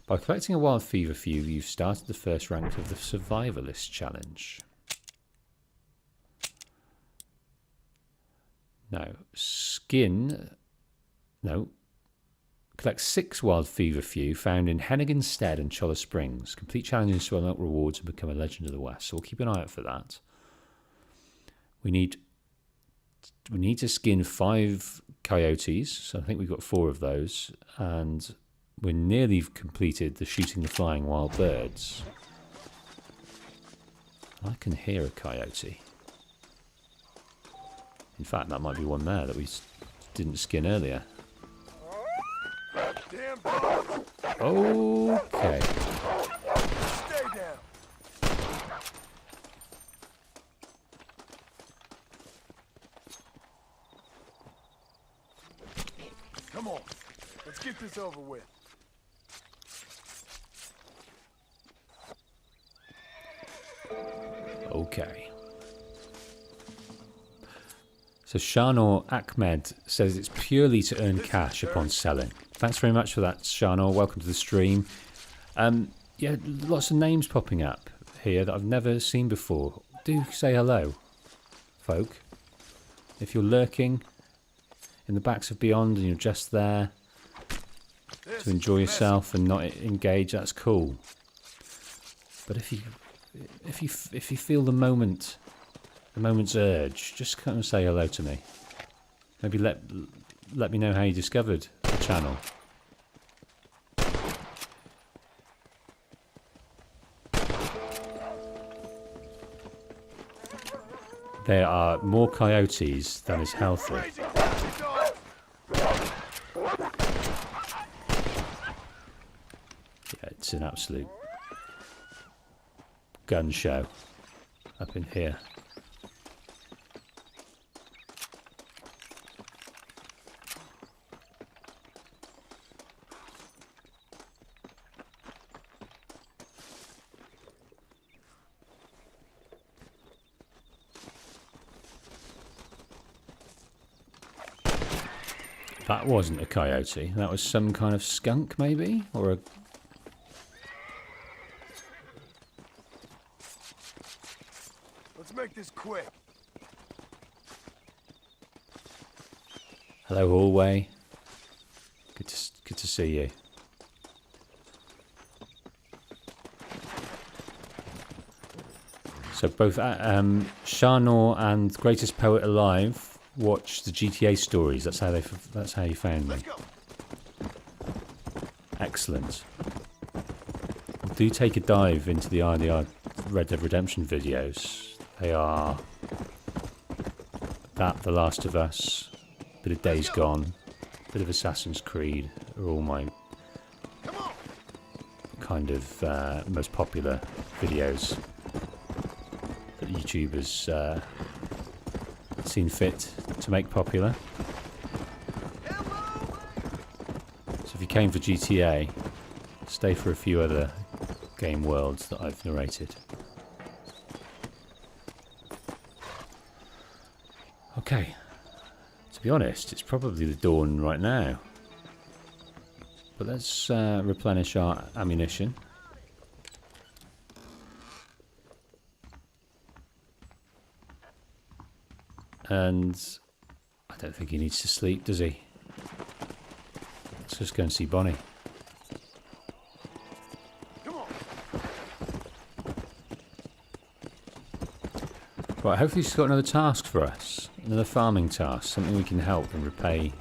By collecting a wild fever few, you've started the first rank of the Survivalist Challenge. Now, collect 6 wild fever few found in Hennigan's Stead and Cholla Springs. Complete challenges to unlock rewards and become a legend of the West. So we'll keep an eye out for that. We need to skin 5 coyotes. So I think we've got 4 of those. And we're nearly completed the shooting the flying wild birds. I can hear a coyote. In fact, that might be one there that we didn't skin earlier. Okay. Stay down. Come on. Let's get this over with. Okay. So Shanor Ahmed says it's purely to earn cash upon selling. Thanks very much for that, Shanor. Welcome to the stream. Yeah, lots of names popping up here that I've never seen before. Do say hello, folk. If you're lurking in the backs of Beyond and you're just there to enjoy yourself and not engage, that's cool. But if you feel the moment's urge, just come and say hello to me. Maybe let me know how you discovered the channel. There are more coyotes than is healthy. Yeah, it's an absolute gun show up in here. That wasn't a coyote. That was some kind of skunk, maybe? Or a... Let's make this quick. Hello, hallway. Good to see you. So both Shanor and Greatest Poet Alive watch the GTA stories. That's how you found me. Excellent. Do take a dive into the Red Dead Redemption videos. They are that, The Last of Us, a bit of Days Gone, a bit of Assassin's Creed are all my kind of most popular videos that YouTube has seen fit to make popular. So if you came for GTA, stay for a few other game worlds that I've narrated. Okay, to be honest, it's probably the dawn right now. But let's replenish our ammunition. And I don't think he needs to sleep, does he? Let's just go and see Bonnie. Right, hopefully she's got another task for us. Another farming task. Something we can help and repay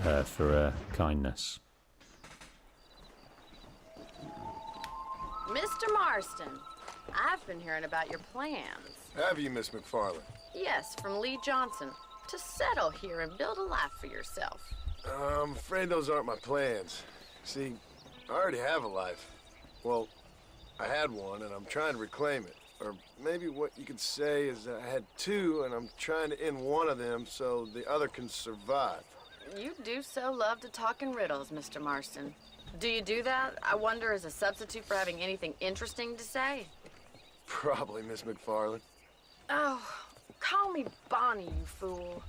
her for her kindness. Mr. Marston, I've been hearing about your plans. Have you, Miss MacFarlane? Yes, from Leigh Johnson. To settle here and build a life for yourself. I'm afraid those aren't my plans. See, I already have a life. Well, I had one, and I'm trying to reclaim it. Or maybe what you could say is that I had two, and I'm trying to end one of them so the other can survive. You do so love to talk in riddles, Mr. Marston. Do you do that, I wonder, as a substitute for having anything interesting to say? Probably, Miss MacFarlane. Oh, call me Bonnie, you fool.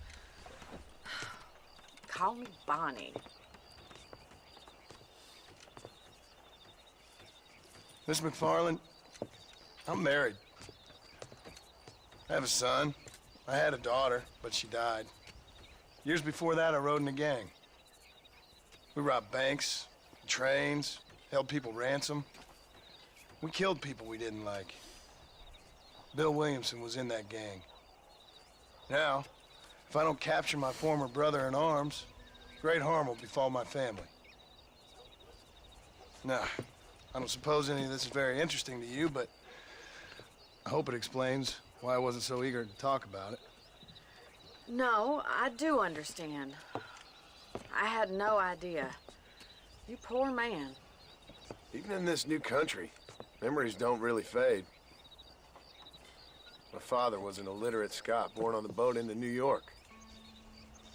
Call me Bonnie. Miss MacFarlane, I'm married. I have a son. I had a daughter, but she died. Years before that, I rode in a gang. We robbed banks, trains, held people ransom. We killed people we didn't like. Bill Williamson was in that gang. Now, if I don't capture my former brother in arms, great harm will befall my family. Now, I don't suppose any of this is very interesting to you, but I hope it explains why I wasn't so eager to talk about it. No, I do understand. I had no idea. You poor man. Even in this new country, memories don't really fade. My father was an illiterate Scot born on the boat into New York.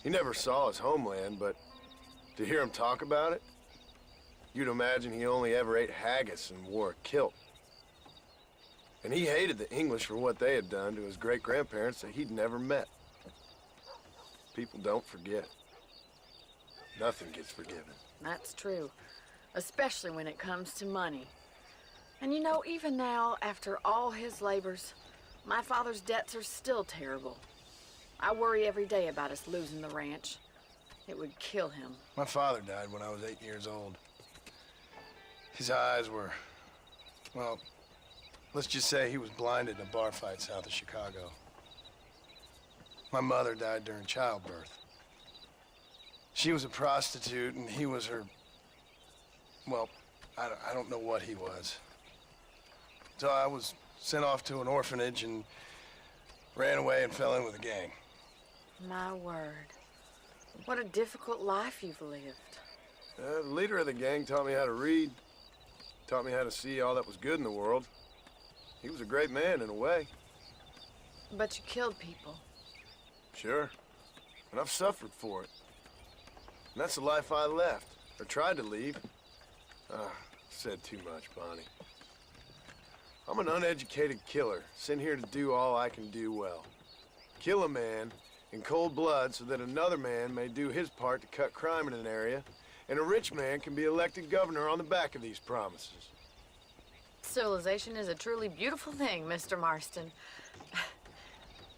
He never saw his homeland, but to hear him talk about it, you'd imagine he only ever ate haggis and wore a kilt. And he hated the English for what they had done to his great-grandparents that he'd never met. People don't forget. Nothing gets forgiven. That's true. Especially when it comes to money. And you know, even now, after all his labors, my father's debts are still terrible. I worry every day about us losing the ranch. It would kill him. My father died when I was 8 years old. His eyes were, well, let's just say he was blinded in a bar fight south of Chicago. My mother died during childbirth. She was a prostitute, and he was her, well, I don't know what he was. So I was sent off to an orphanage and ran away and fell in with a gang. My word. What a difficult life you've lived. The leader of the gang taught me how to read, taught me how to see all that was good in the world. He was a great man in a way. But you killed people. Sure. And I've suffered for it. And that's the life I left, or tried to leave. Said too much, Bonnie. I'm an uneducated killer, sent here to do all I can do well. Kill a man in cold blood so that another man may do his part to cut crime in an area, and a rich man can be elected governor on the back of these promises. Civilization is a truly beautiful thing, Mr. Marston.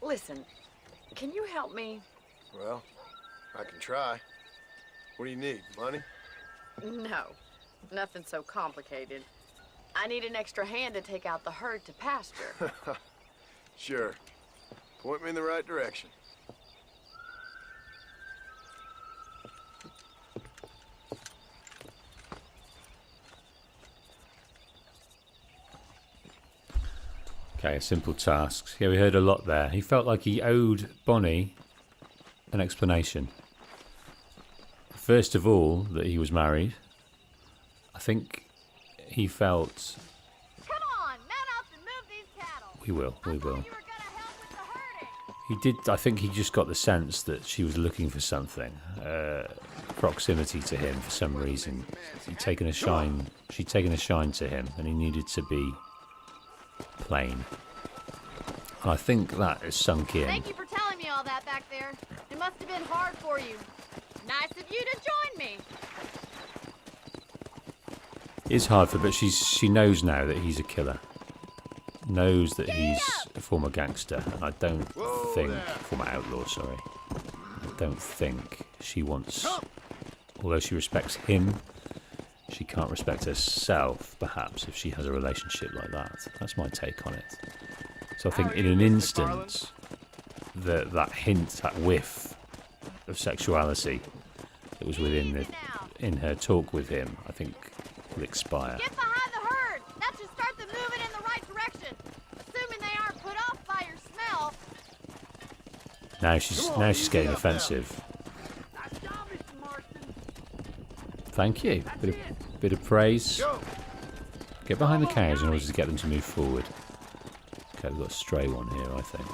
Listen, can you help me? Well, I can try. What do you need, money? No, nothing so complicated. I need an extra hand to take out the herd to pasture. Sure. Point me in the right direction. Okay, simple tasks. Yeah, we heard a lot there. He felt like he owed Bonnie an explanation. First of all, that he was married. I think he felt... Come on, man up and move these cattle. We will. You were gonna help with the herding. He did. I think he just got the sense that she was looking for something. Proximity to him for some reason. She'd taken a shine to him, and he needed to be plain. And I think that has sunk in. Thank you for telling me all that back there. It must have been hard for you. Nice of you to join me. It's hard for, but she knows now that he's a killer. Knows that he's a former gangster, and I don't think former outlaw. Sorry, I don't think she wants. Although she respects him, she can't respect herself. Perhaps if she has a relationship like that. That's my take on it. So I think in an instance, that hint, that whiff of sexuality that was in her talk with him, I think will expire. Get behind the herd. That should start them moving in the right direction. Now she's getting offensive. Thank you. Bit of praise. Get behind the cows in order to get them to move forward. Okay, we've got a stray one here, I think.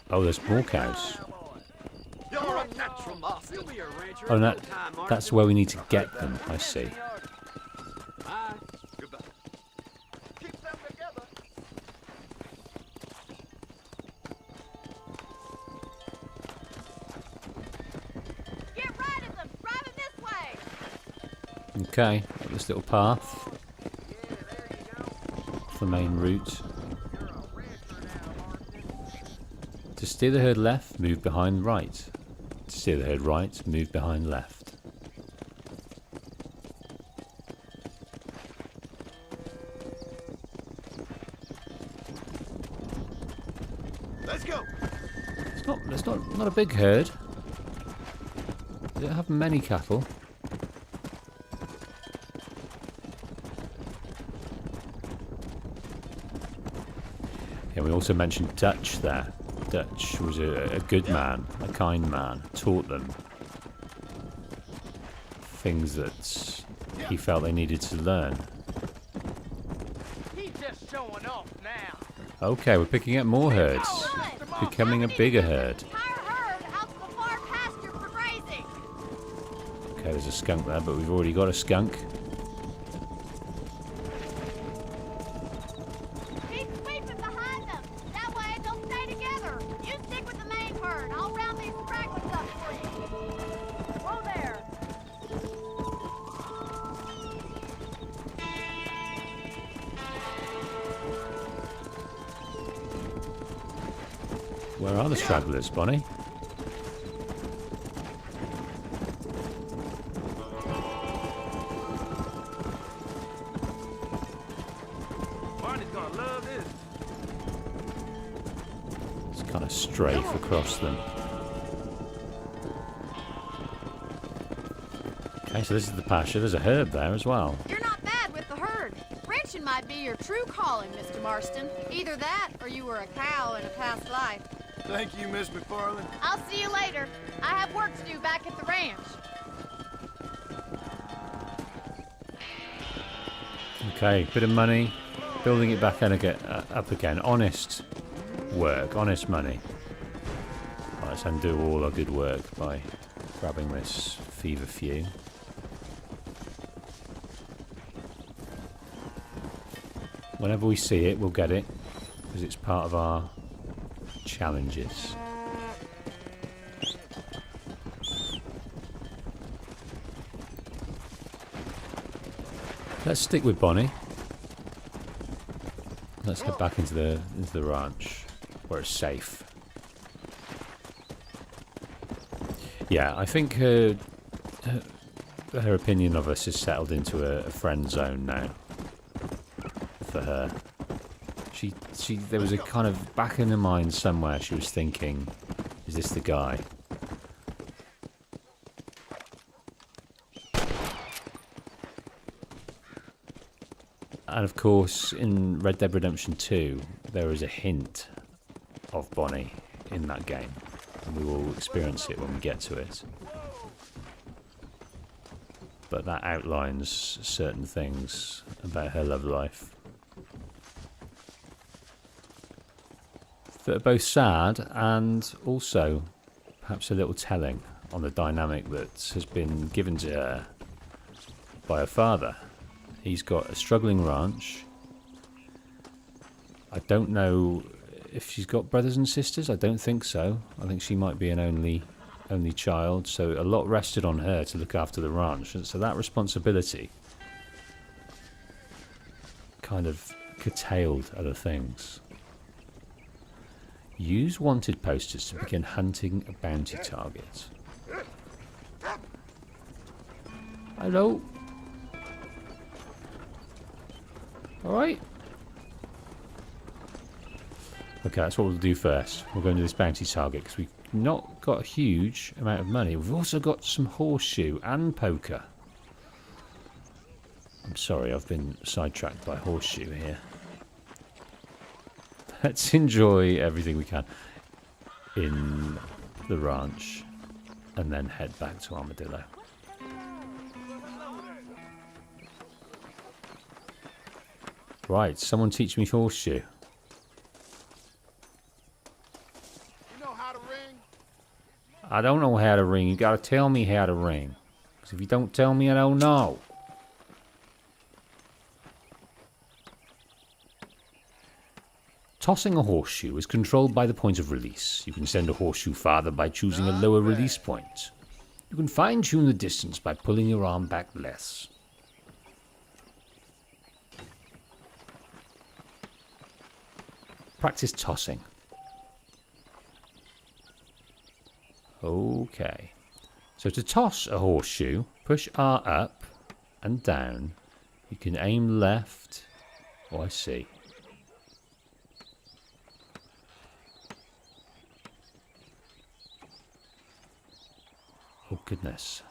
Oh, there's more cows. Oh, that's where we need to get them, I see. Get right of them! Drive them this way! Okay, this little path. It's the main route. To steer the herd left, move behind right. To steer the herd right, move behind left. Let's go. It's not a big herd. They don't have many cattle. Yeah, we also mentioned Dutch there. Dutch was a good man, a kind man, taught them things that he felt they needed to learn. He's just showing off now. Okay, we're picking up more herds, becoming a bigger herd. Okay, there's a skunk there, but we've already got a skunk. Where are the stragglers, Bonnie? Barney's gonna love this. Let's kind of strafe across them. Okay, so this is the pasture. There's a herd there as well. You're not bad with the herd. Ranching might be your true calling, Mr. Marston. Either that, or you were a cow in a past life. Thank you, Miss MacFarlane. I'll see you later. I have work to do back at the ranch. Okay, bit of money, building it back up again. Honest work, honest money. Right, let's undo all our good work by grabbing this feverfew. Whenever we see it, we'll get it, because it's part of our challenges. Let's stick with Bonnie. Let's head back into the ranch where it's safe. Yeah, I think her opinion of us is settled into a friend zone now. For her, there was a kind of back in her mind somewhere. She was thinking, "Is this the guy?" And of course, in Red Dead Redemption 2, there is a hint of Bonnie in that game, and we will experience it when we get to it. But that outlines certain things about her love life that are both sad and also perhaps a little telling on the dynamic that has been given to her by her father. He's got a struggling ranch. I don't know if she's got brothers and sisters. I don't think so. I think she might be an only child, so a lot rested on her to look after the ranch. So that responsibility kind of curtailed other things. Use wanted posters to begin hunting a bounty target. Hello. Alright. Okay, that's what we'll do first. We'll go into this bounty target because we've not got a huge amount of money. We've also got some horseshoe and poker. I'm sorry, I've been sidetracked by horseshoe here. Let's enjoy everything we can in the ranch and then head back to Armadillo. Right, someone teach me horseshoe. You know how to ring? I don't know how to ring. You gotta tell me how to ring. Because if you don't tell me, I don't know. Tossing a horseshoe is controlled by the point of release. You can send a horseshoe farther by choosing a lower release point. You can fine-tune the distance by pulling your arm back less. Practice tossing. Okay. So to toss a horseshoe, push R up and down. You can aim left. Oh, I see. Oh, goodness.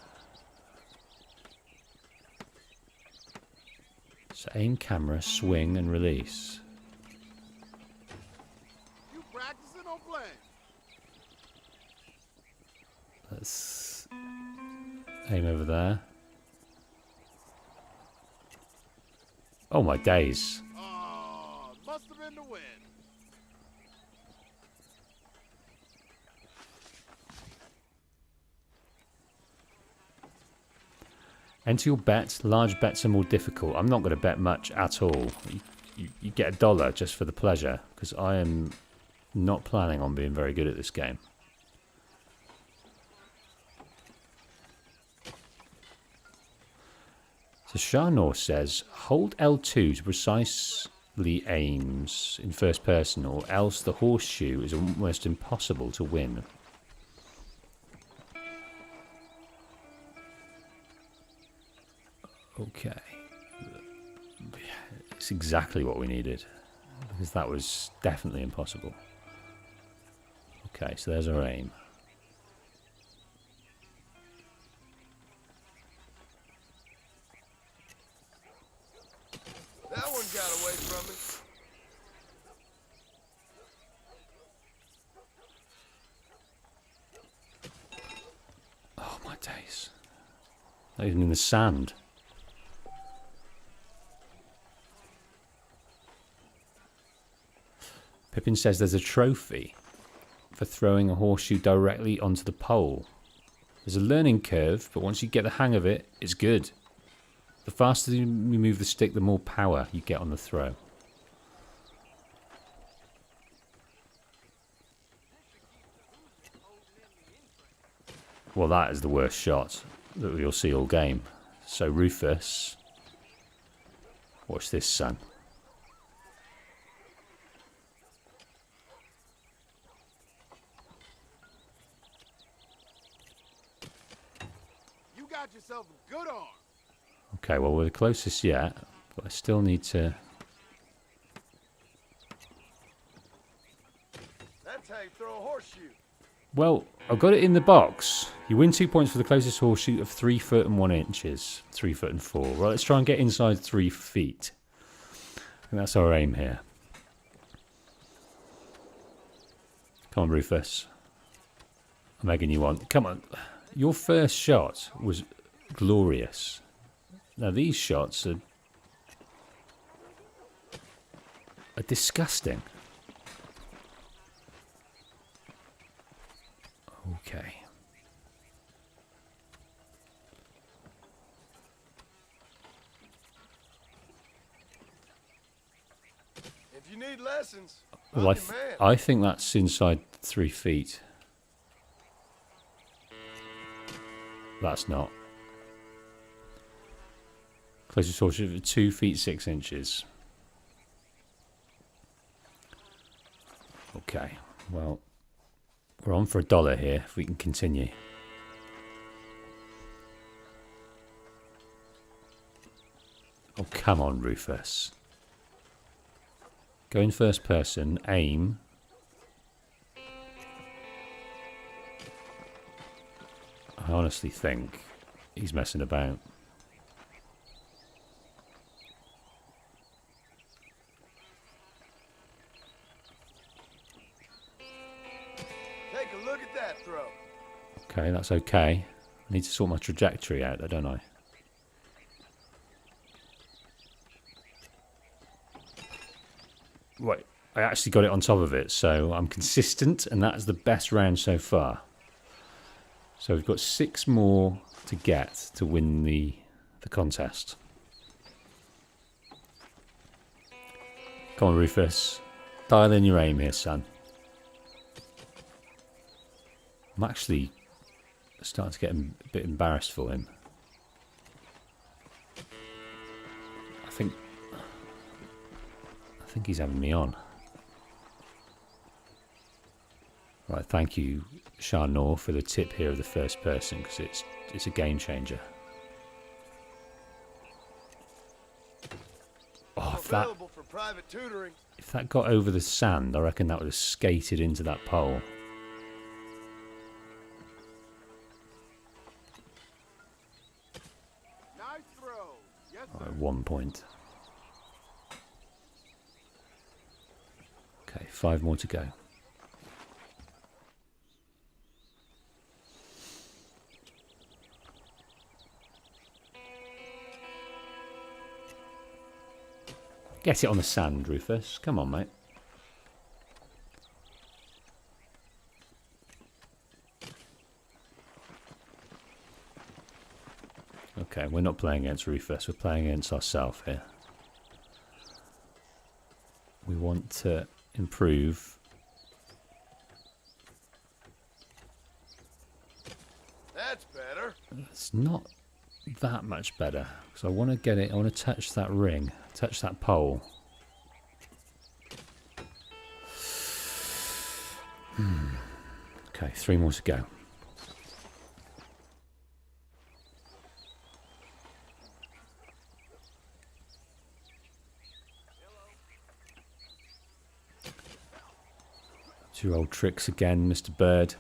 So aim camera, swing and release. You practicing or playing? Let's aim over there. Oh my days. Must have been the wind. Enter your bets. Large bets are more difficult. I'm not going to bet much at all. You get $1 just for the pleasure, because I am not planning on being very good at this game. So Sharnor says, hold L2 to precisely aims in first person, or else the horseshoe is almost impossible to win. Okay. It's exactly what we needed, because that was definitely impossible. Okay, so there's our aim. That one got away from me. Oh my days. Not even in the sand. Pippin says there's a trophy for throwing a horseshoe directly onto the pole. There's a learning curve, but once you get the hang of it, it's good. The faster you move the stick, the more power you get on the throw. Well, that is the worst shot that we'll see all game. So Rufus, watch this, son. You got yourself a good arm. Okay, well, we're the closest yet, but I still need to... That's how you throw a horseshoe. Well, I've got it in the box. You win 2 points for the closest horseshoe of 3 foot and 1 inches. 3 foot and 4. Right, let's try and get inside 3 feet. And that's our aim here. Come on, Rufus. I'm egging you on. Come on. Your first shot was glorious. Now, these shots are disgusting. Okay. If you need lessons, Well, I think that's inside 3 feet. That's not. Closest horseshoe 2 feet 6 inches. Okay, well, we're on for $1 here if we can continue. Oh, come on, Rufus. Go in first person, aim. I honestly think he's messing about. Okay, that's okay. I need to sort my trajectory out, don't I? Right, I actually got it on top of it, so I'm consistent, and that's the best round so far. So we've got 6 more to get to win the contest. Come on, Rufus. Dial in your aim here, son. I'm actually starting to get a bit embarrassed for him. I think he's having me on. Right, thank you, Sharnor, for the tip here of the first person, because it's a game changer. Oh, if that got over the sand, I reckon that would have skated into that pole. Nice throw. Yes, sir. Right, 1 point. Okay, 5 more to go. Get it on the sand, Rufus. Come on, mate. Okay, we're not playing against Rufus. We're playing against ourselves here. We want to improve. That's better. It's not that much better, because I want to get it. I want to touch that ring, touch that pole. Okay, 3 more to go. It's your old tricks again, Mr. Bird.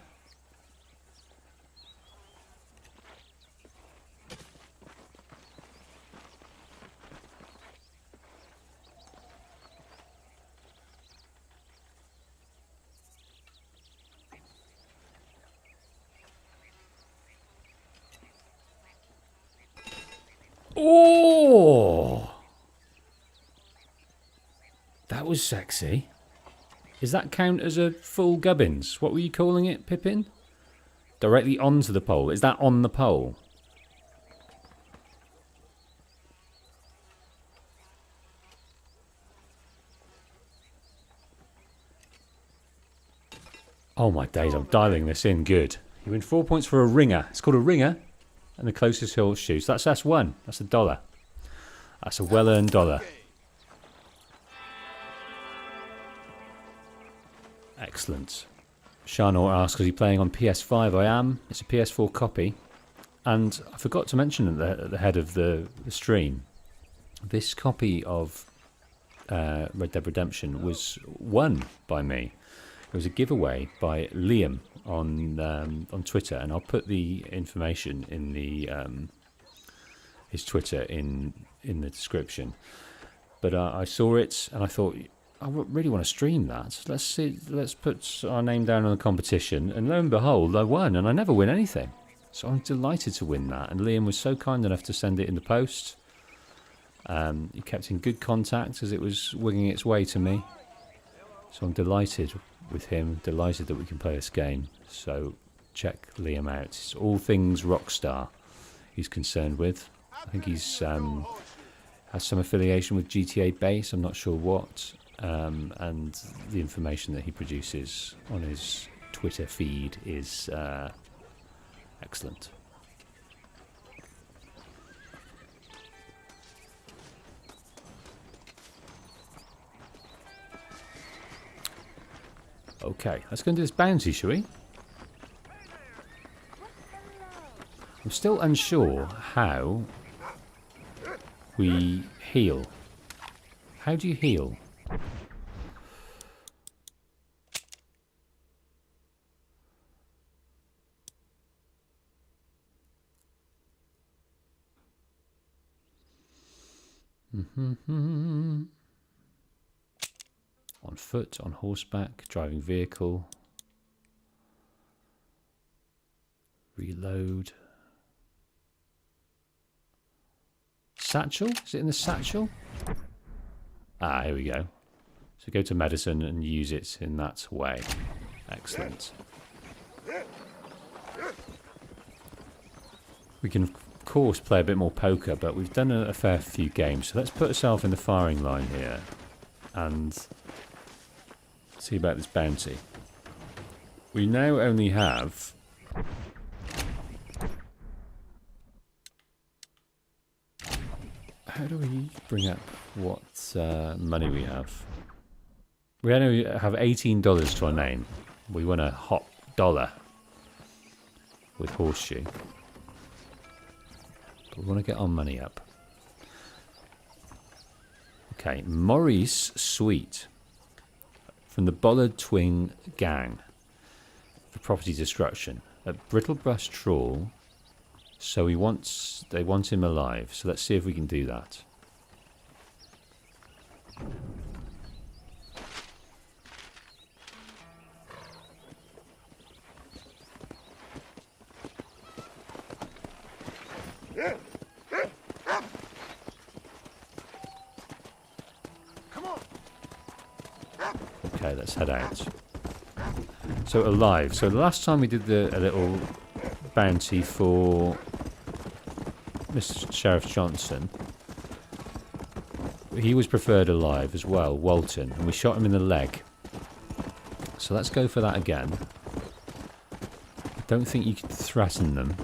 Oh, that was sexy. Does that count as a full gubbins? What were you calling it, Pippin? Directly onto the pole. Is that on the pole? Oh my days, I'm dialing this in good. You win 4 points for a ringer. It's called a ringer. And the closest horseshoe. So that's one. That's $1. That's a well-earned $1. Excellent. Sharnor asks, is he playing on PS5? I am. It's a PS4 copy. And I forgot to mention at the head of the stream, this copy of Red Dead Redemption was won by me. It was a giveaway by Liam on Twitter, and I'll put the information in the his Twitter in the description. But I saw it and I thought, I really want to stream that. Let's put our name down on the competition, and lo and behold, I won, and I never win anything. So I'm delighted to win that. And Liam was so kind enough to send it in the post. He kept in good contact as it was winging its way to me. So I'm delighted with him, delighted that we can play this game. So check Liam out. It's all things Rockstar he's concerned with. I think he's has some affiliation with GTA Base, I'm not sure what. And the information that he produces on his Twitter feed is excellent. Okay, let's go and do this bounty, shall we? I'm still unsure how we heal. How do you heal? On foot, on horseback, driving vehicle. Reload. Satchel? Is it in the satchel? Ah, here we go. So go to medicine and use it in that way. Excellent. We can, of course, play a bit more poker, but we've done a fair few games. So let's put ourselves in the firing line here and see about this bounty. We now only have... How do we bring up what money we have? We only have $18 to our name. We want a hot dollar with horseshoe. But we want to get our money up. Okay, Maurice Sweet from the Bollard Twin Gang for property destruction at Brittlebrush Trawl. So they want him alive. So let's see if we can do that. Okay, let's head out. So alive. So the last time we did a little bounty for Mr. Sheriff Johnson, he was preferred alive as well, Walton, and we shot him in the leg. So let's go for that again. I don't think you can threaten them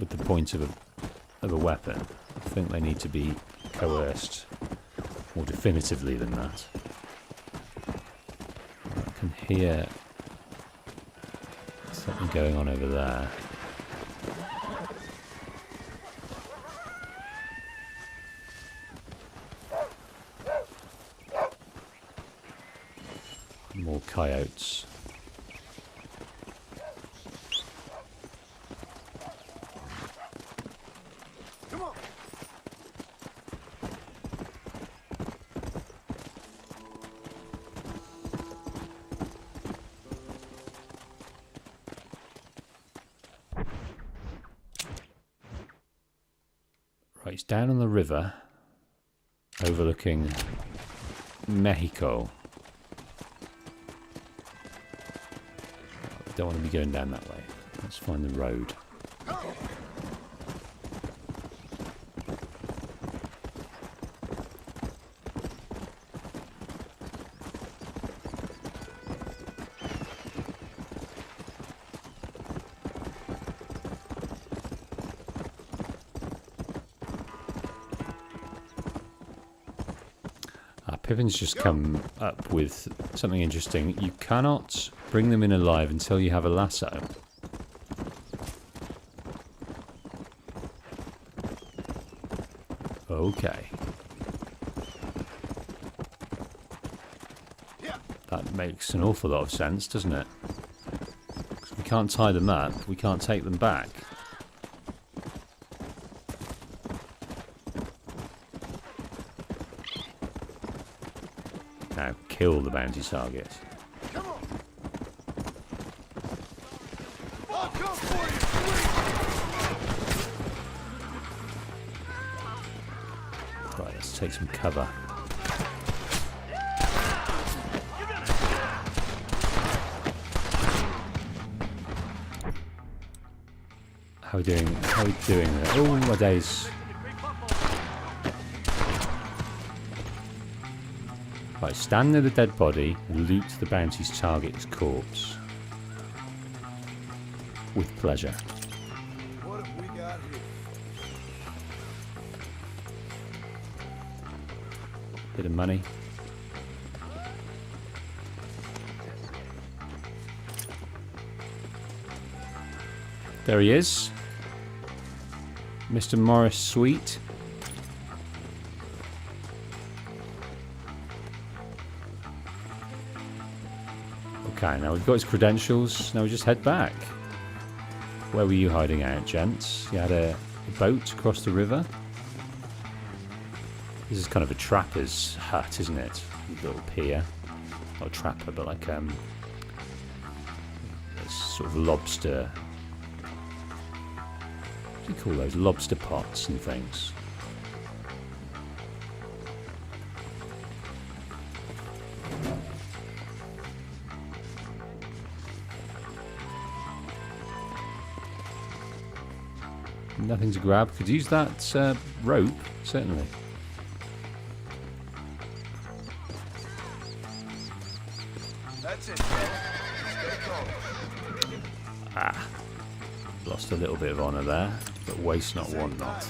with the point of a weapon. I think they need to be coerced more definitively than that. I can hear something going on over there. More coyotes. Come on. Right, it's down on the river, overlooking Mexico. Don't want to be going down that way. Let's find the road. Pippin's just come up with something interesting. You cannot bring them in alive until you have a lasso. Okay. That makes an awful lot of sense, doesn't it? 'Cause we can't tie them up, we can't take them back. Now kill the bounty target. Come on. I'll come for you, Right, let's take some cover. How are we doing? How are we doing there? Oh my days. Right, stand near the dead body and loot the bounty's target's corpse. With pleasure. What have we got here? Bit of money. There he is. Mr. Morris Sweet. Okay, now we've got his credentials. Now we just head back. Where were you hiding out, gents? You had a boat across the river. This is kind of a trapper's hut, isn't it? A little pier. Not a trapper, but like a sort of lobster What do you call those? Lobster pots and things. Nothing to grab. Could use that rope, certainly. That's it, fella. Stay calm. Ah. Lost a little bit of honour there, but waste not, want not.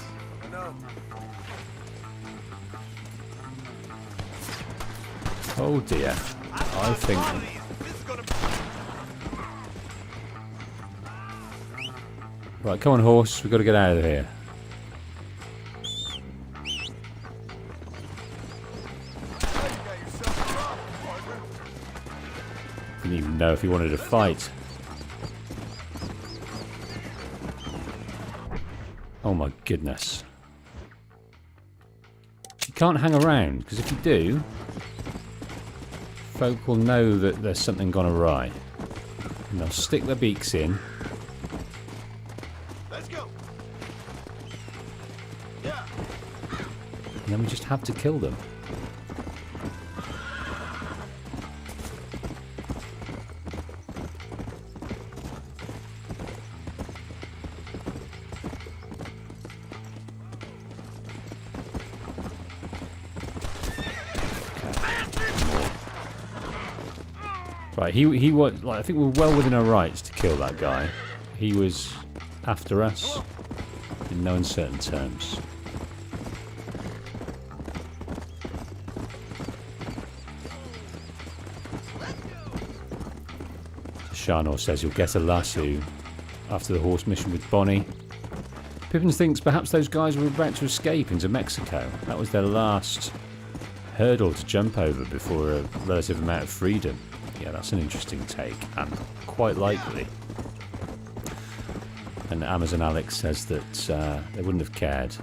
No. Oh dear. I think... Right, come on horse, we've got to get out of here. Didn't even know if he wanted to fight. Oh my goodness. You can't hang around, because if you do, folk will know that there's something gone awry. And they'll stick their beaks in. Let's go. Yeah. And then we just have to kill them. Right, he was like, I think we're well within our rights to kill that guy. He was after us in no uncertain terms. Sharnor says you'll get a lasso after the horse mission with Bonnie. Pippin thinks perhaps those guys were about to escape into Mexico. That was their last hurdle to jump over before a relative amount of freedom. Yeah, that's an interesting take, and quite likely. And Amazon Alex says that they wouldn't have cared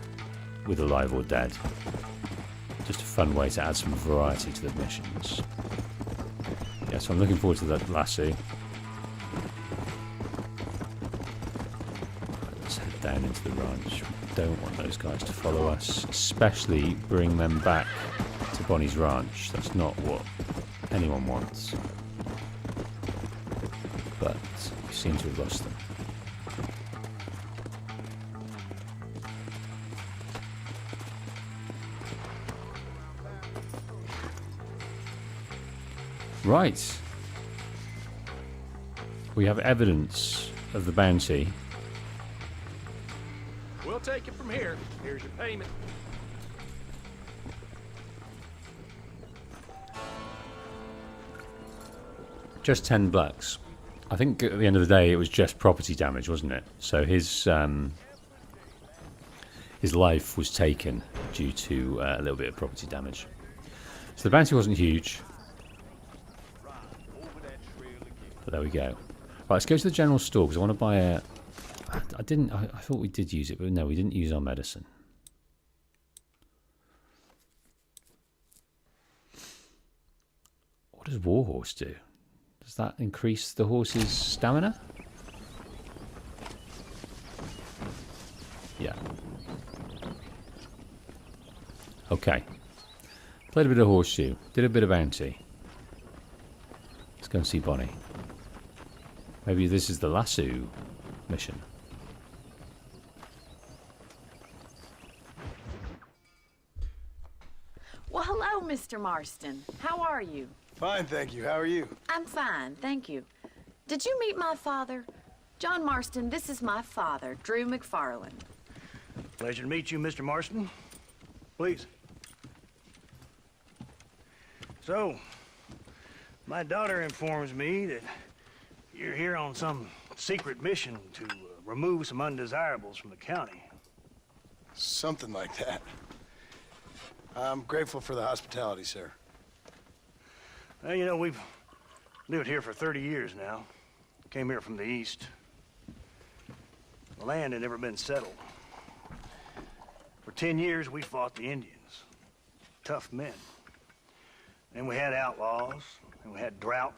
with alive or dead. Just a fun way to add some variety to the missions. Yeah, so I'm looking forward to that lassie. Let's head down into the ranch. We don't want those guys to follow us, especially bring them back to Bonnie's ranch. That's not what anyone wants. But we seem to have lost them. Right. We have evidence of the bounty. We'll take it from here. Here's your payment. Just $10. I think at the end of the day it was just property damage, wasn't it? So his life was taken due to a little bit of property damage. So the bounty wasn't huge. But there we go. Right, let's go to the general store because I want to buy a... I thought we did use it, but no, we didn't use our medicine. What does Warhorse do? Does that increase the horse's stamina? Yeah. Okay. Played a bit of horseshoe. Did a bit of bounty. Let's go and see Bonnie. Maybe this is the lasso mission. Well, hello, Mr. Marston. How are you? Fine, thank you. How are you? I'm fine, thank you. Did you meet my father? John Marston, this is my father, Drew MacFarlane. Pleasure to meet you, Mr. Marston. Please. So, my daughter informs me that you're here on some secret mission to remove some undesirables from the county. Something like that. I'm grateful for the hospitality, sir. Well, you know, we've lived here for 30 years now. Came here from the east. The land had never been settled. For 10 years, we fought the Indians. Tough men. Then we had outlaws, and we had drought,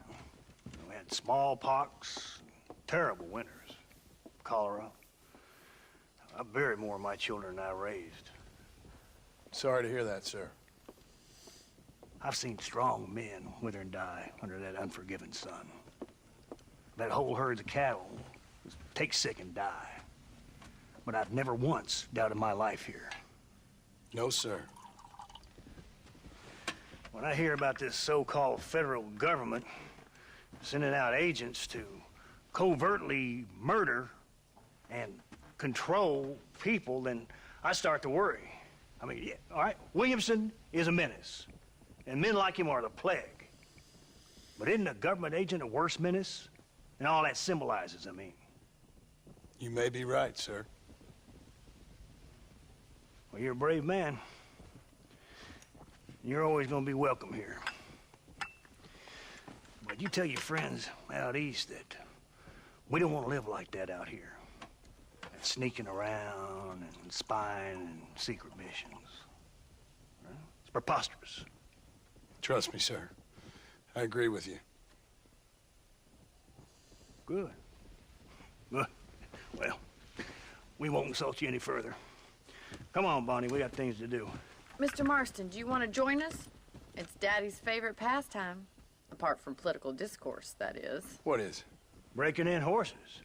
and we had smallpox, terrible winters, cholera. I buried more of my children than I raised. Sorry to hear that, sir. I've seen strong men wither and die under that unforgiving sun. That whole herds of cattle just take sick and die. But I've never once doubted my life here. No, sir. When I hear about this so-called federal government sending out agents to covertly murder and control people, then I start to worry. I mean, yeah, all right, Williamson is a menace, and men like him are the plague. But isn't a government agent a worse menace? And all that symbolizes, I mean. You may be right, sir. Well, you're a brave man. You're always gonna be welcome here. But you tell your friends out east that we don't want to live like that out here. Sneaking around and spying and secret missions. Right? It's preposterous. Trust me, sir. I agree with you. Good. Good. Well, we won't insult you any further. Come on, Bonnie, we got things to do. Mr. Marston, do you want to join us? It's Daddy's favorite pastime. Apart from political discourse, that is. What is? Breaking in horses.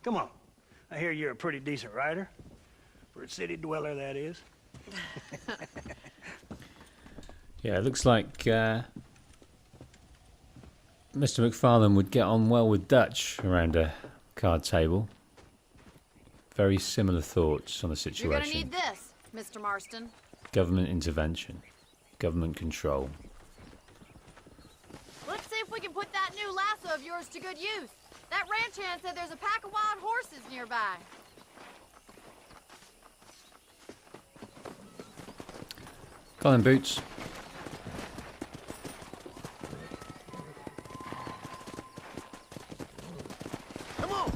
Come on. I hear you're a pretty decent rider. For a city dweller, that is. Yeah, it looks like Mr. MacFarlane would get on well with Dutch around a card table. Very similar thoughts on the situation. You're gonna need this, Mr. Marston. Government intervention. Government control. Let's see if we can put that new lasso of yours to good use. That ranch hand said there's a pack of wild horses nearby. Go on, Boots. Come on!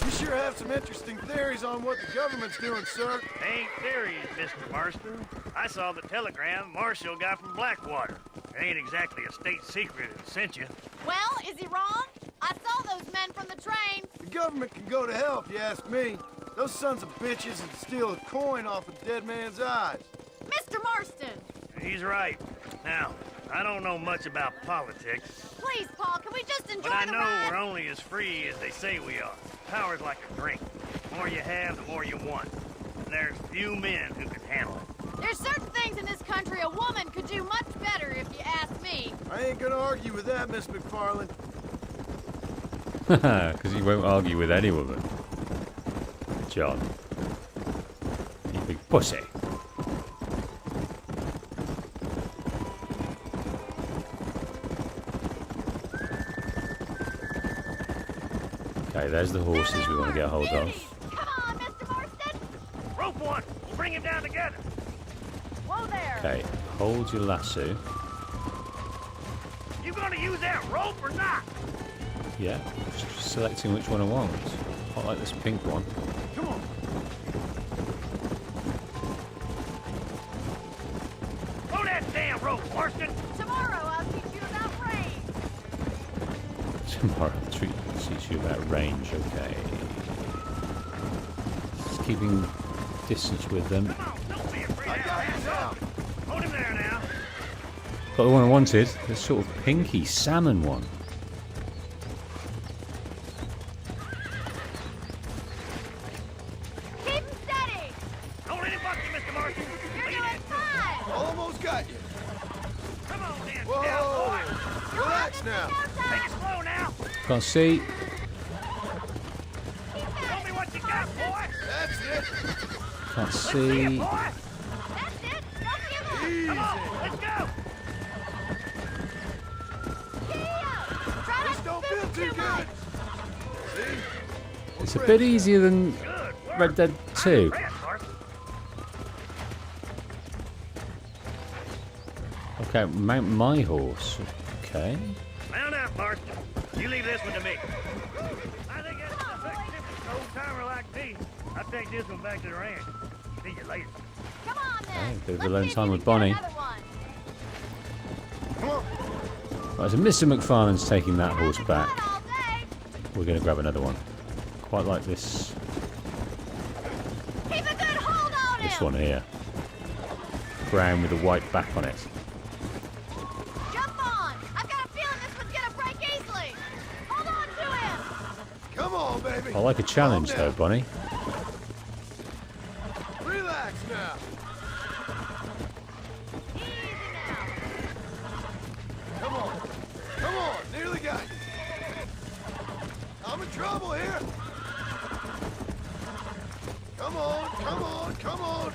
You sure have some interesting theories on what the government's doing, sir. Ain't theories, Mr. Marston. I saw the telegram Marshal got from Blackwater. It ain't exactly a state secret it sent you. Well, is he wrong? I saw those men from the train. The government can go to hell if you ask me. Those sons of bitches would steal a coin off a dead man's eyes. Mr. Marston! He's right. Now, I don't know much about politics, Please, Paul, can we just enjoy but I the know ride? we're only as free as they say we are. Power's like a drink. The more you have, the more you want. And there's few men who can handle it. There's certain things in this country a woman could do much better if you ask me. I ain't gonna argue with that, Miss MacFarlane. Because he won't argue with any woman. John. You big pussy. Okay, there's the horses we want to get hold of. Come on, Mr. Marston! Rope one! We'll bring him down together! Whoa there! Okay, hold your lasso. You gonna use that rope or not? Yeah, just selecting which one I want. I like this pink one. Come on. Throw that damn rope, Marston! Tomorrow I'll teach you about rain. Tomorrow I'll teach you about range, okay. Just keeping distance with them. Come on, don't be afraid of that. Hold him there now. Got the one I wanted, the sort of pinky salmon one. Keep him steady! Don't let him buck you, Mr. Marston. You're doing fine! Almost got you. Come on, then. Whoa! Relax now. Take it slow now. Can't see. Show me what you got, boy. That's it. Can't See see. it, boy. That's it! Don't give up! Easy. Come on, let's go. Try This don't feel too good. See? It's a bit easier than Good work. Red Dead 2. Red, Marston. Okay, mount my horse. Okay. Mount up, Marston. You leave this one to me. I think that's the big difference. An old timer like me. I'll take this one back to the ranch. See you later. Come on then! Okay, bit of Let's alone see if time we with can get Bonnie. another one. Come on. Right, so Mr. MacFarlane's taking that horse back. We're going to grab another one. Quite like this. Keep a good hold on him. This one here. Brown with a white back on it. Jump on. I've got a feeling this one's gonna break easily. Hold on to him. Come on, baby. I like a challenge though, Bonnie. Relax now. Easy now. Come on. Come on. Nearly got you. I'm in trouble here. Come on. Come on. Come on.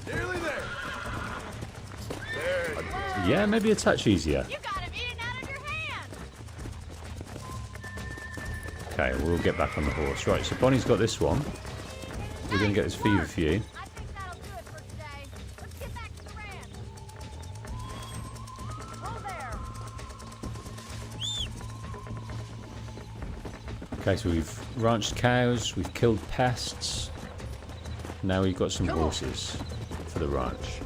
Nearly there. There you go. Yeah, maybe a touch easier. You got him eating out of your hand. Okay, we'll get back on the horse. Right, so Bonnie's got this one. We're going to get this fever for you. I think that'll do it for today. Let's get back to the ranch. Hold there. Okay, so we've ranched cows, we've killed pests. Now we've got some horses for the ranch.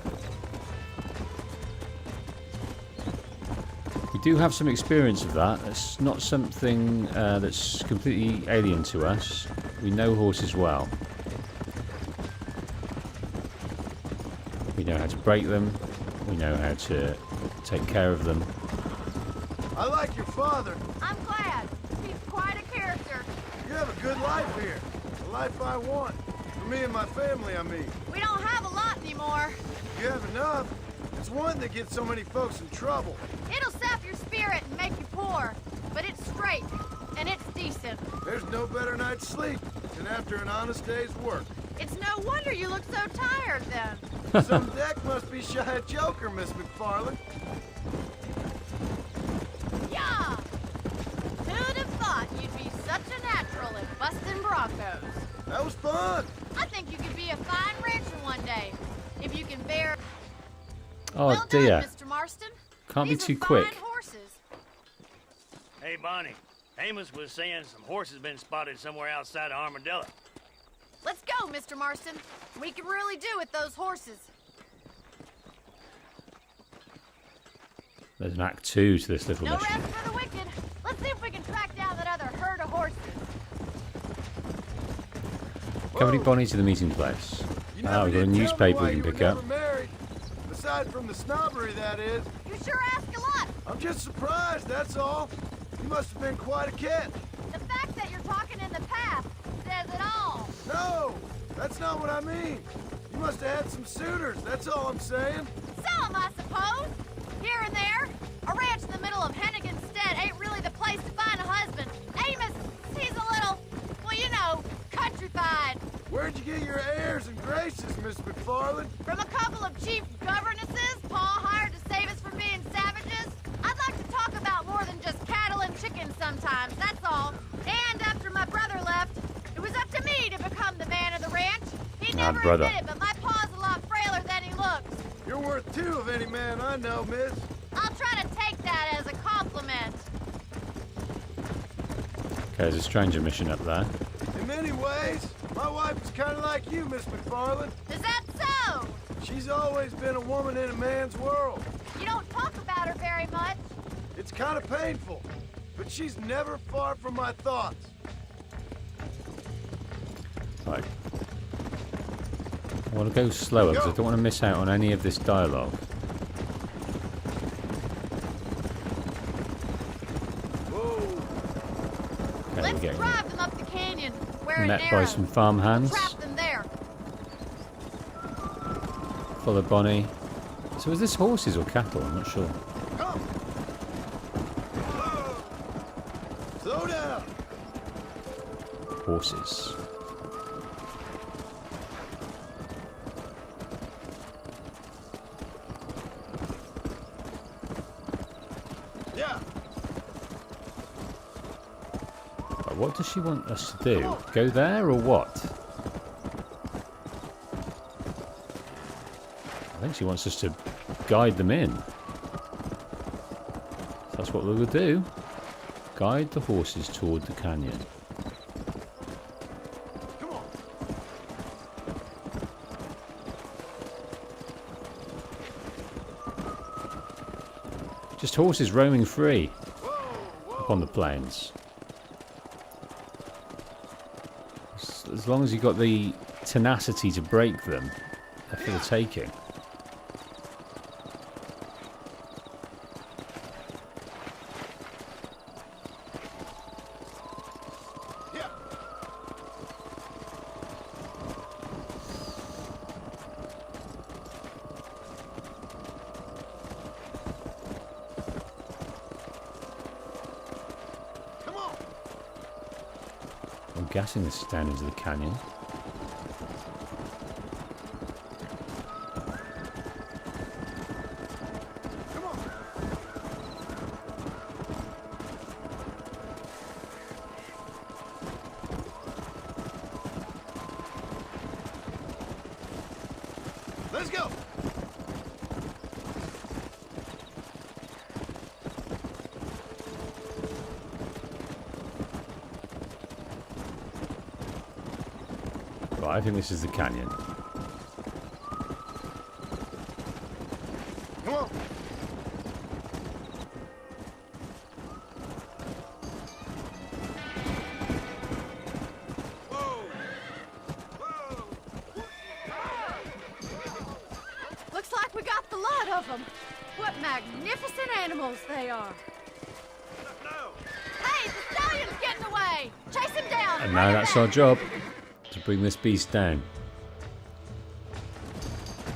We do have some experience of that. It's not something that's completely alien to us. We know horses well. We know how to break them. We know how to take care of them. I like your father. I'm glad. He's quite a character. You have a good life here. The life I want. For me and my family, I mean. We don't have a lot anymore. You have enough. It's one that gets so many folks in trouble. It'll sap your spirit and make you poor, but it's straight and it's decent. There's no better night's sleep than after an honest day's work. It's no wonder you look so tired then. Some deck must be shy of Joker, Miss MacFarlane. Yeah! Who'd have thought you'd be such a natural at busting broncos? That was fun. I think you could be a fine rancher one day, if you can bear... Oh well dear. done, Mr. Marston. Can't be These too are quick. fine horses. Hey, Bonnie. Amos was saying some horses been spotted somewhere outside of Armadillo. Let's go, Mr. Marston. We can really do with those horses. There's an act 2 to this little No mission. rest for the wicked. Let's see if we can track down that other herd of horses. Accompany Bonnie to the meeting place. You Ah, never we've got a did tell me newspaper why we can you were pick up. never married. Aside from the snobbery, that is. You sure ask a lot. I'm just surprised, that's all. You must have been quite a catch. The fact that you're talking in the past says it all. No, that's not what I mean. You must have had some suitors, that's all I'm saying. Some, I suppose. Here and there. A ranch in the middle of Hennigan's Stead ain't really the place to find a husband. Amos, he's a little, well, you know, countrified. Where'd you get your airs and graces, Miss MacFarlane? From a couple of chief governesses Pa hired to save us from being savages. I'd like to talk about more than just cattle and chickens sometimes, that's all. And after my brother left, it was up to me to become the man of the ranch. He never brother. admitted, but my pa's a lot frailer than he looks. You're worth 2 of any man I know, miss. I'll try to take that as a compliment. Okay, there's a stranger mission up there. In many ways, my wife is kind of like you, Miss MacFarlane. Is that so? She's always been a woman in a man's world. You don't talk about her very much. It's kind of painful, but she's never far from my thoughts. Right. I want to go slower because I don't want to miss out on any of this dialogue. Okay, Let's we're getting drive them up the canyon where met it by narrows. some farmhands. Trap them there. Follow Bonnie. So is this horses or cattle? I'm not sure. Come. Slow down. Horses. Yeah. Right, what does she want us to do? Go there or what? I think she wants us to guide them in. That's what we'll do. Guide the horses toward the canyon. Come on. Just horses roaming free upon the plains. As long as you've got the tenacity to break them, they're for the taking. I'm guessing this is down into the canyon. Let's go. Right, I think this is the canyon. Come on. Looks like we got the lot of them. What magnificent animals they are. Hey, the stallion's getting away. Chase him down. And now that's our job, to bring this beast down.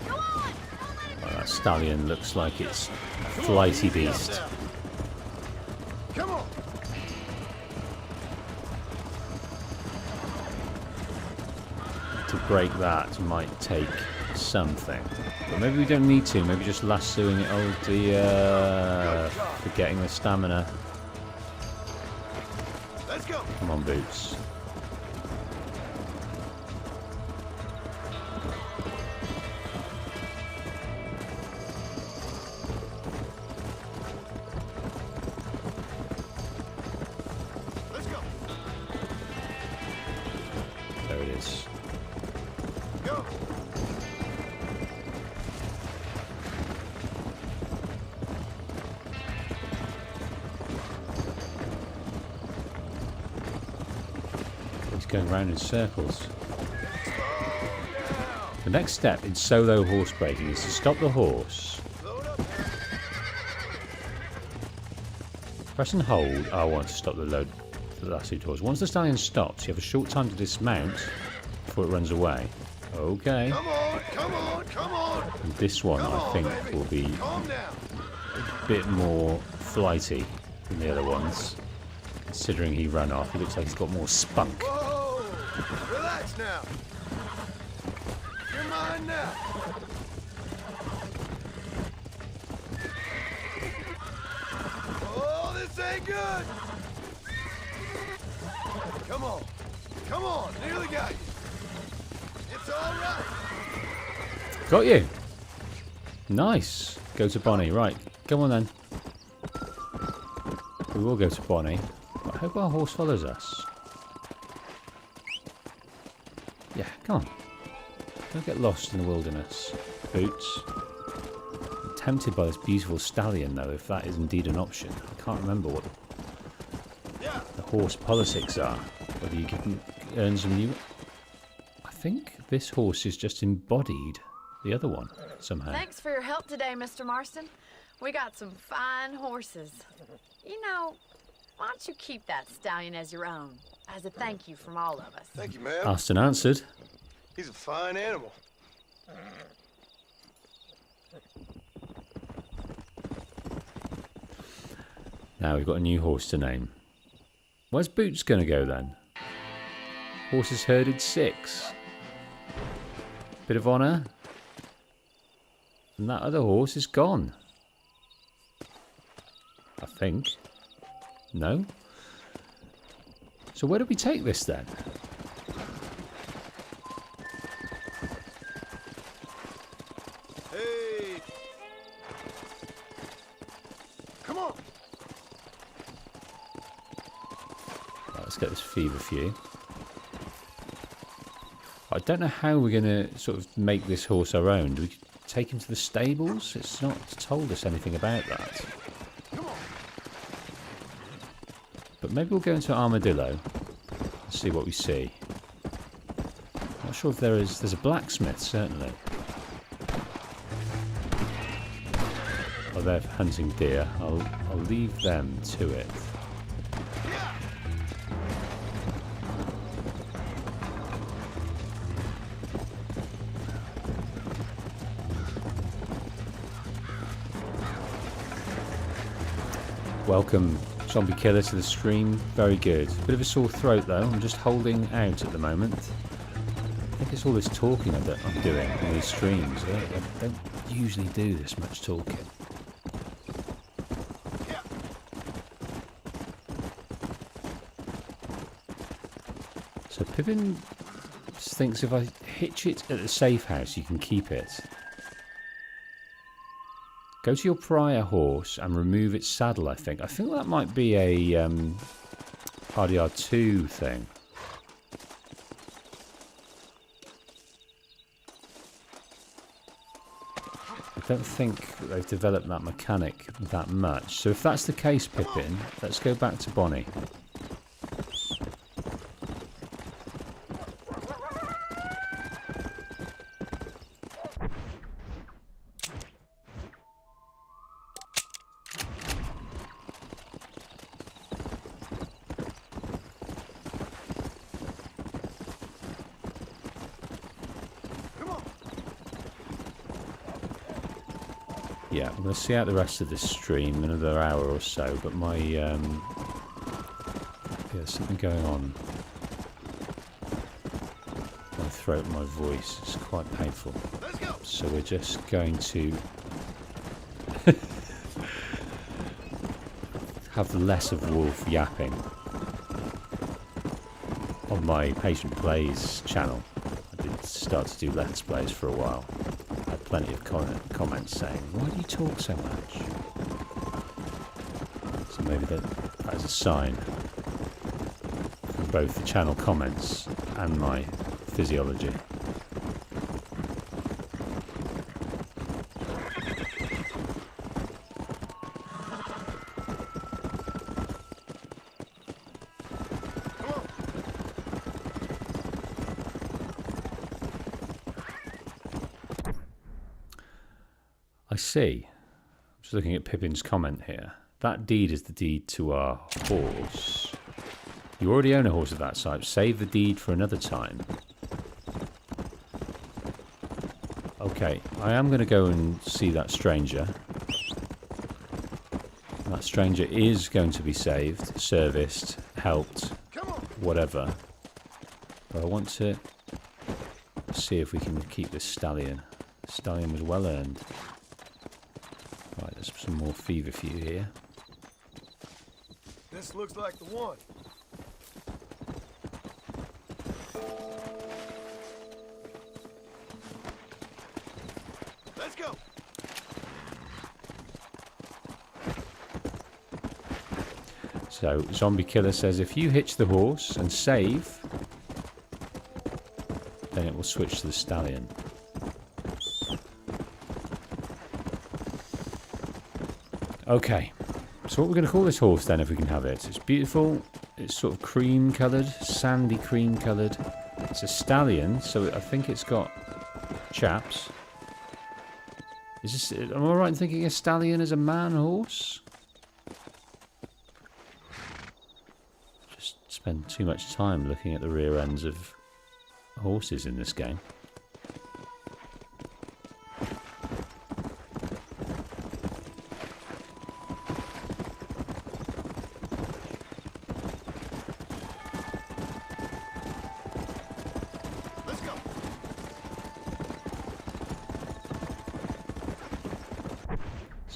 Go on. Well, that stallion looks like it's a flighty beast. Come on. To break that might take something. But maybe we don't need to. Maybe just lassoing it. Oh dear. Forgetting the stamina. Let's go. Come on, Boots. Let's go. There it is. Go. He's going around in circles. The next step in solo horse breaking is to stop the horse. Press and hold R1 to stop the lassoed horse. Once the stallion stops, you have a short time to dismount before it runs away. Okay. Come on, come on, come on. And this one, Come I on, think, baby. will be Calm down. a bit more flighty than the other ones. Considering he ran off, he looks like he's got more spunk. Whoa. Relax now. You're mine now. Oh, this ain't good. Come on. Come on. Nearly got you. It's all right. Got you. Nice. Go to Bonnie. Right. Come on then. We will go to Bonnie. I hope our horse follows us. Yeah, come on. Don't get lost in the wilderness. Boots. I'm tempted by this beautiful stallion, though, if that is indeed an option. I can't remember what the horse politics are. Whether you can earn some new... I think this horse is just embodied the other one, somehow. Thanks for your help today, Mr. Marston. We got some fine horses. You know, why don't you keep that stallion as your own, as a thank you from all of us? Thank you, ma'am. Asked and answered. He's a fine animal. Now we've got a new horse to name. Where's Boots going to go then? Horses herded 6. Bit of honour. And that other horse is gone. I think. No? So where do we take this then? Hey. Come on. Right, let's get this feverfew. I don't know how we're going to sort of make this horse our own. Do we take him to the stables? It's not told us anything about that. Maybe we'll go into Armadillo and see what we see. Not sure if there's a blacksmith, certainly. Oh, they're hunting deer. I'll leave them to it. Welcome, Zombie Killer, to the stream. Very good. Bit of a sore throat though. I'm just holding out at the moment. I think it's all this talking that I'm doing on these streams. I don't usually do this much talking. So Pippin thinks if I hitch it at the safe house, you can keep it. Go to your prior horse and remove its saddle, I think. I think that might be a RDR2 thing. I don't think they've developed that mechanic that much. So if that's the case, Pippin, let's go back to Bonnie. Yeah, I'm going to see out the rest of this stream, another hour or so, but my, yeah, there's something going on. My throat and my voice is quite painful. So we're just going to have less of Wolf yapping on my Patient Plays channel. I did start to do Let's Plays for a while. Plenty of comments saying, why do you talk so much? So maybe that is a sign from both the channel comments and my physiology. I see. I'm just looking at Pippin's comment here. That deed is the deed to our horse. You already own a horse of that type. Save the deed for another time. Okay, I am going to go and see that stranger. That stranger is going to be saved, serviced, helped, whatever. But I want to see if we can keep this stallion. The stallion was well earned. Right, there's some more fever for you here. This looks like the one. Let's go. So, Zombie Killer says if you hitch the horse and save, then it will switch to the stallion. Okay, so what we're going to call this horse then, if we can have it. It's beautiful. It's sort of cream coloured, sandy cream coloured. It's a stallion, so I think it's got chaps. Is this? Am I right in thinking a stallion is a man horse? Just spend too much time looking at the rear ends of horses in this game.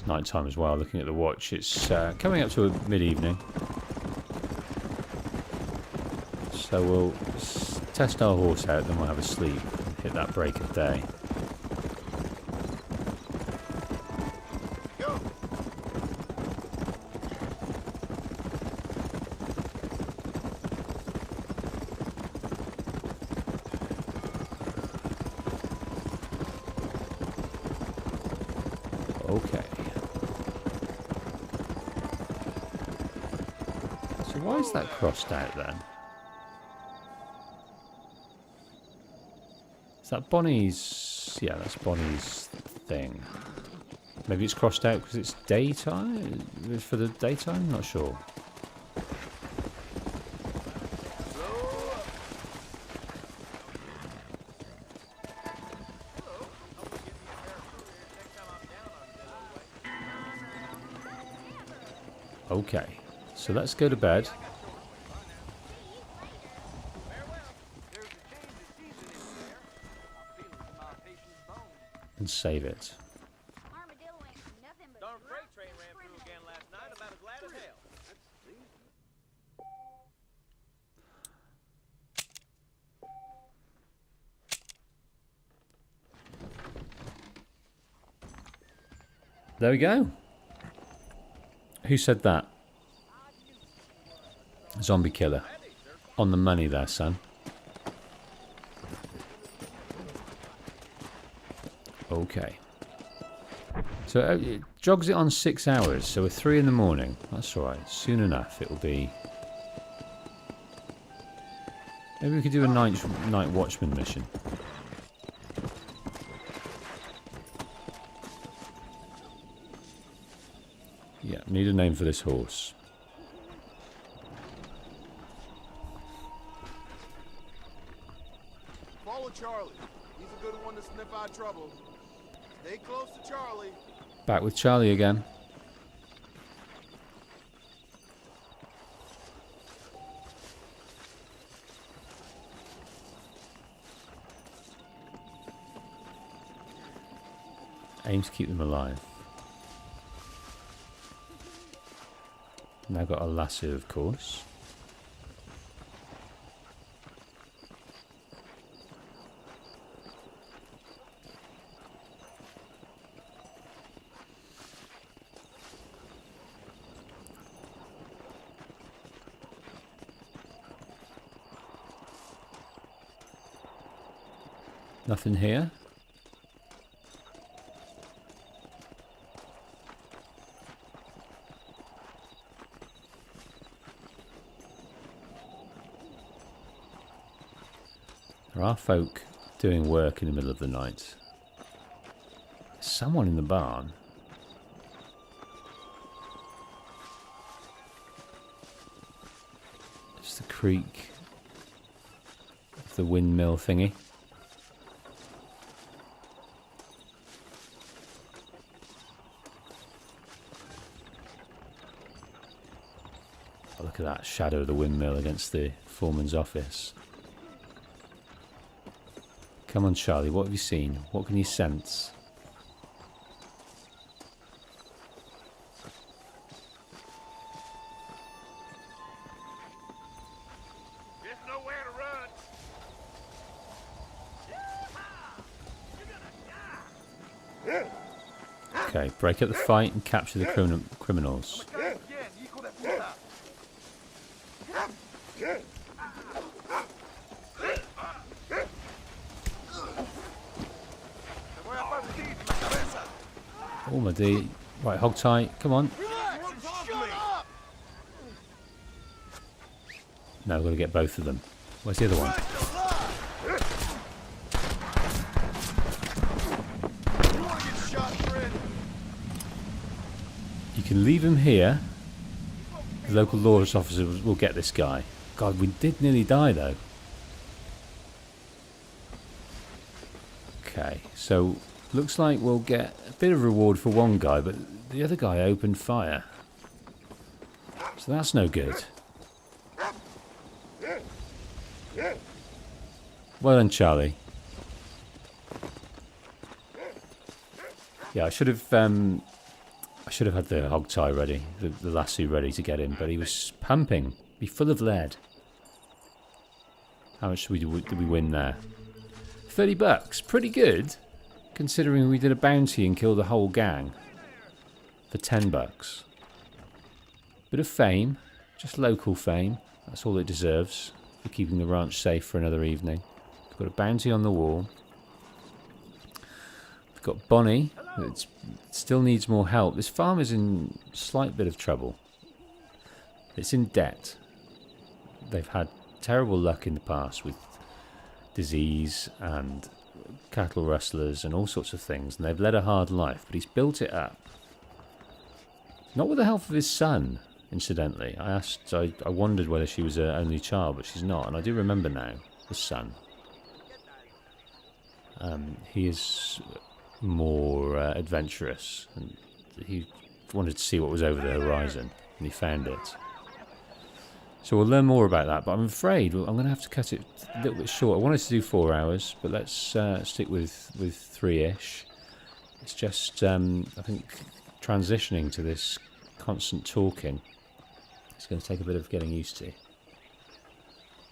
Night time as well. Looking at the watch, it's coming up to a mid-evening, so we'll test our horse out, then we'll have a sleep and hit that break of day. is that crossed out then? Is that Bonnie's? Yeah, that's Bonnie's thing. Maybe it's crossed out because it's daytime? It's for the daytime? Not sure. Okay, so let's go to bed. And save it. There we go. Who said that? Zombie killer. On the money there, son. Okay. So it jogs it on 6 hours, so we're 3 in the morning. That's alright. Soon enough it'll be... Maybe we could do a night watchman mission. Yeah, need a name for this horse. Follow Charlie. He's a good one to sniff out trouble. Stay close to Charlie. Back with Charlie again. Aim to keep them alive. Now got a lasso, of course. Nothing here. There are folk doing work in the middle of the night. There's someone in the barn. It's the creak of the windmill thingy. Oh, look at that shadow of the windmill against the foreman's office. Come on, Charlie, what have you seen? What can you sense? There's nowhere to run. Okay, break up the fight and capture the criminals. Oh my D. Right, hog tie. Come on. No, we've got to get both of them. Where's the other one? You can leave him here. The local law officer will get this guy. God, we did nearly die though. Okay, so looks like we'll get a bit of reward for one guy, but the other guy opened fire. So that's no good. Well done, Charlie. Yeah, I should have had the hog tie ready, the lasso ready to get him, but he was pumping. Be full of lead. How much did we win there? $30, pretty good, considering we did a bounty and killed the whole gang for $10. Bit of fame, just local fame. That's all it deserves for keeping the ranch safe for another evening. We've got a bounty on the wall. We've got Bonnie, that still needs more help. This farm is in a slight bit of trouble. It's in debt. they've had terrible luck in the past with disease and cattle rustlers and all sorts of things, and they've led a hard life, but he's built it up. Not with the help of his son, incidentally. I wondered whether she was her only child, but she's not, and I do remember now, the son. He is more adventurous, and he wanted to see what was over the horizon, and he found it. So we'll learn more about that, but I'm afraid I'm going to have to cut it a little bit short. I wanted to do 4 hours, but let's stick with 3-ish. It's just, I think, transitioning to this constant talking, it's going to take a bit of getting used to.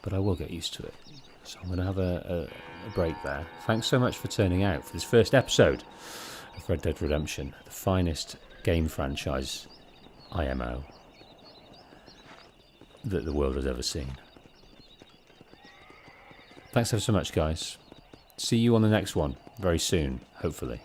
But I will get used to it. So I'm going to have a break there. Thanks so much for turning out for this first episode of Red Dead Redemption, the finest game franchise, IMO, that the world has ever seen. Thanks ever so much, guys. See you on the next one very soon, hopefully.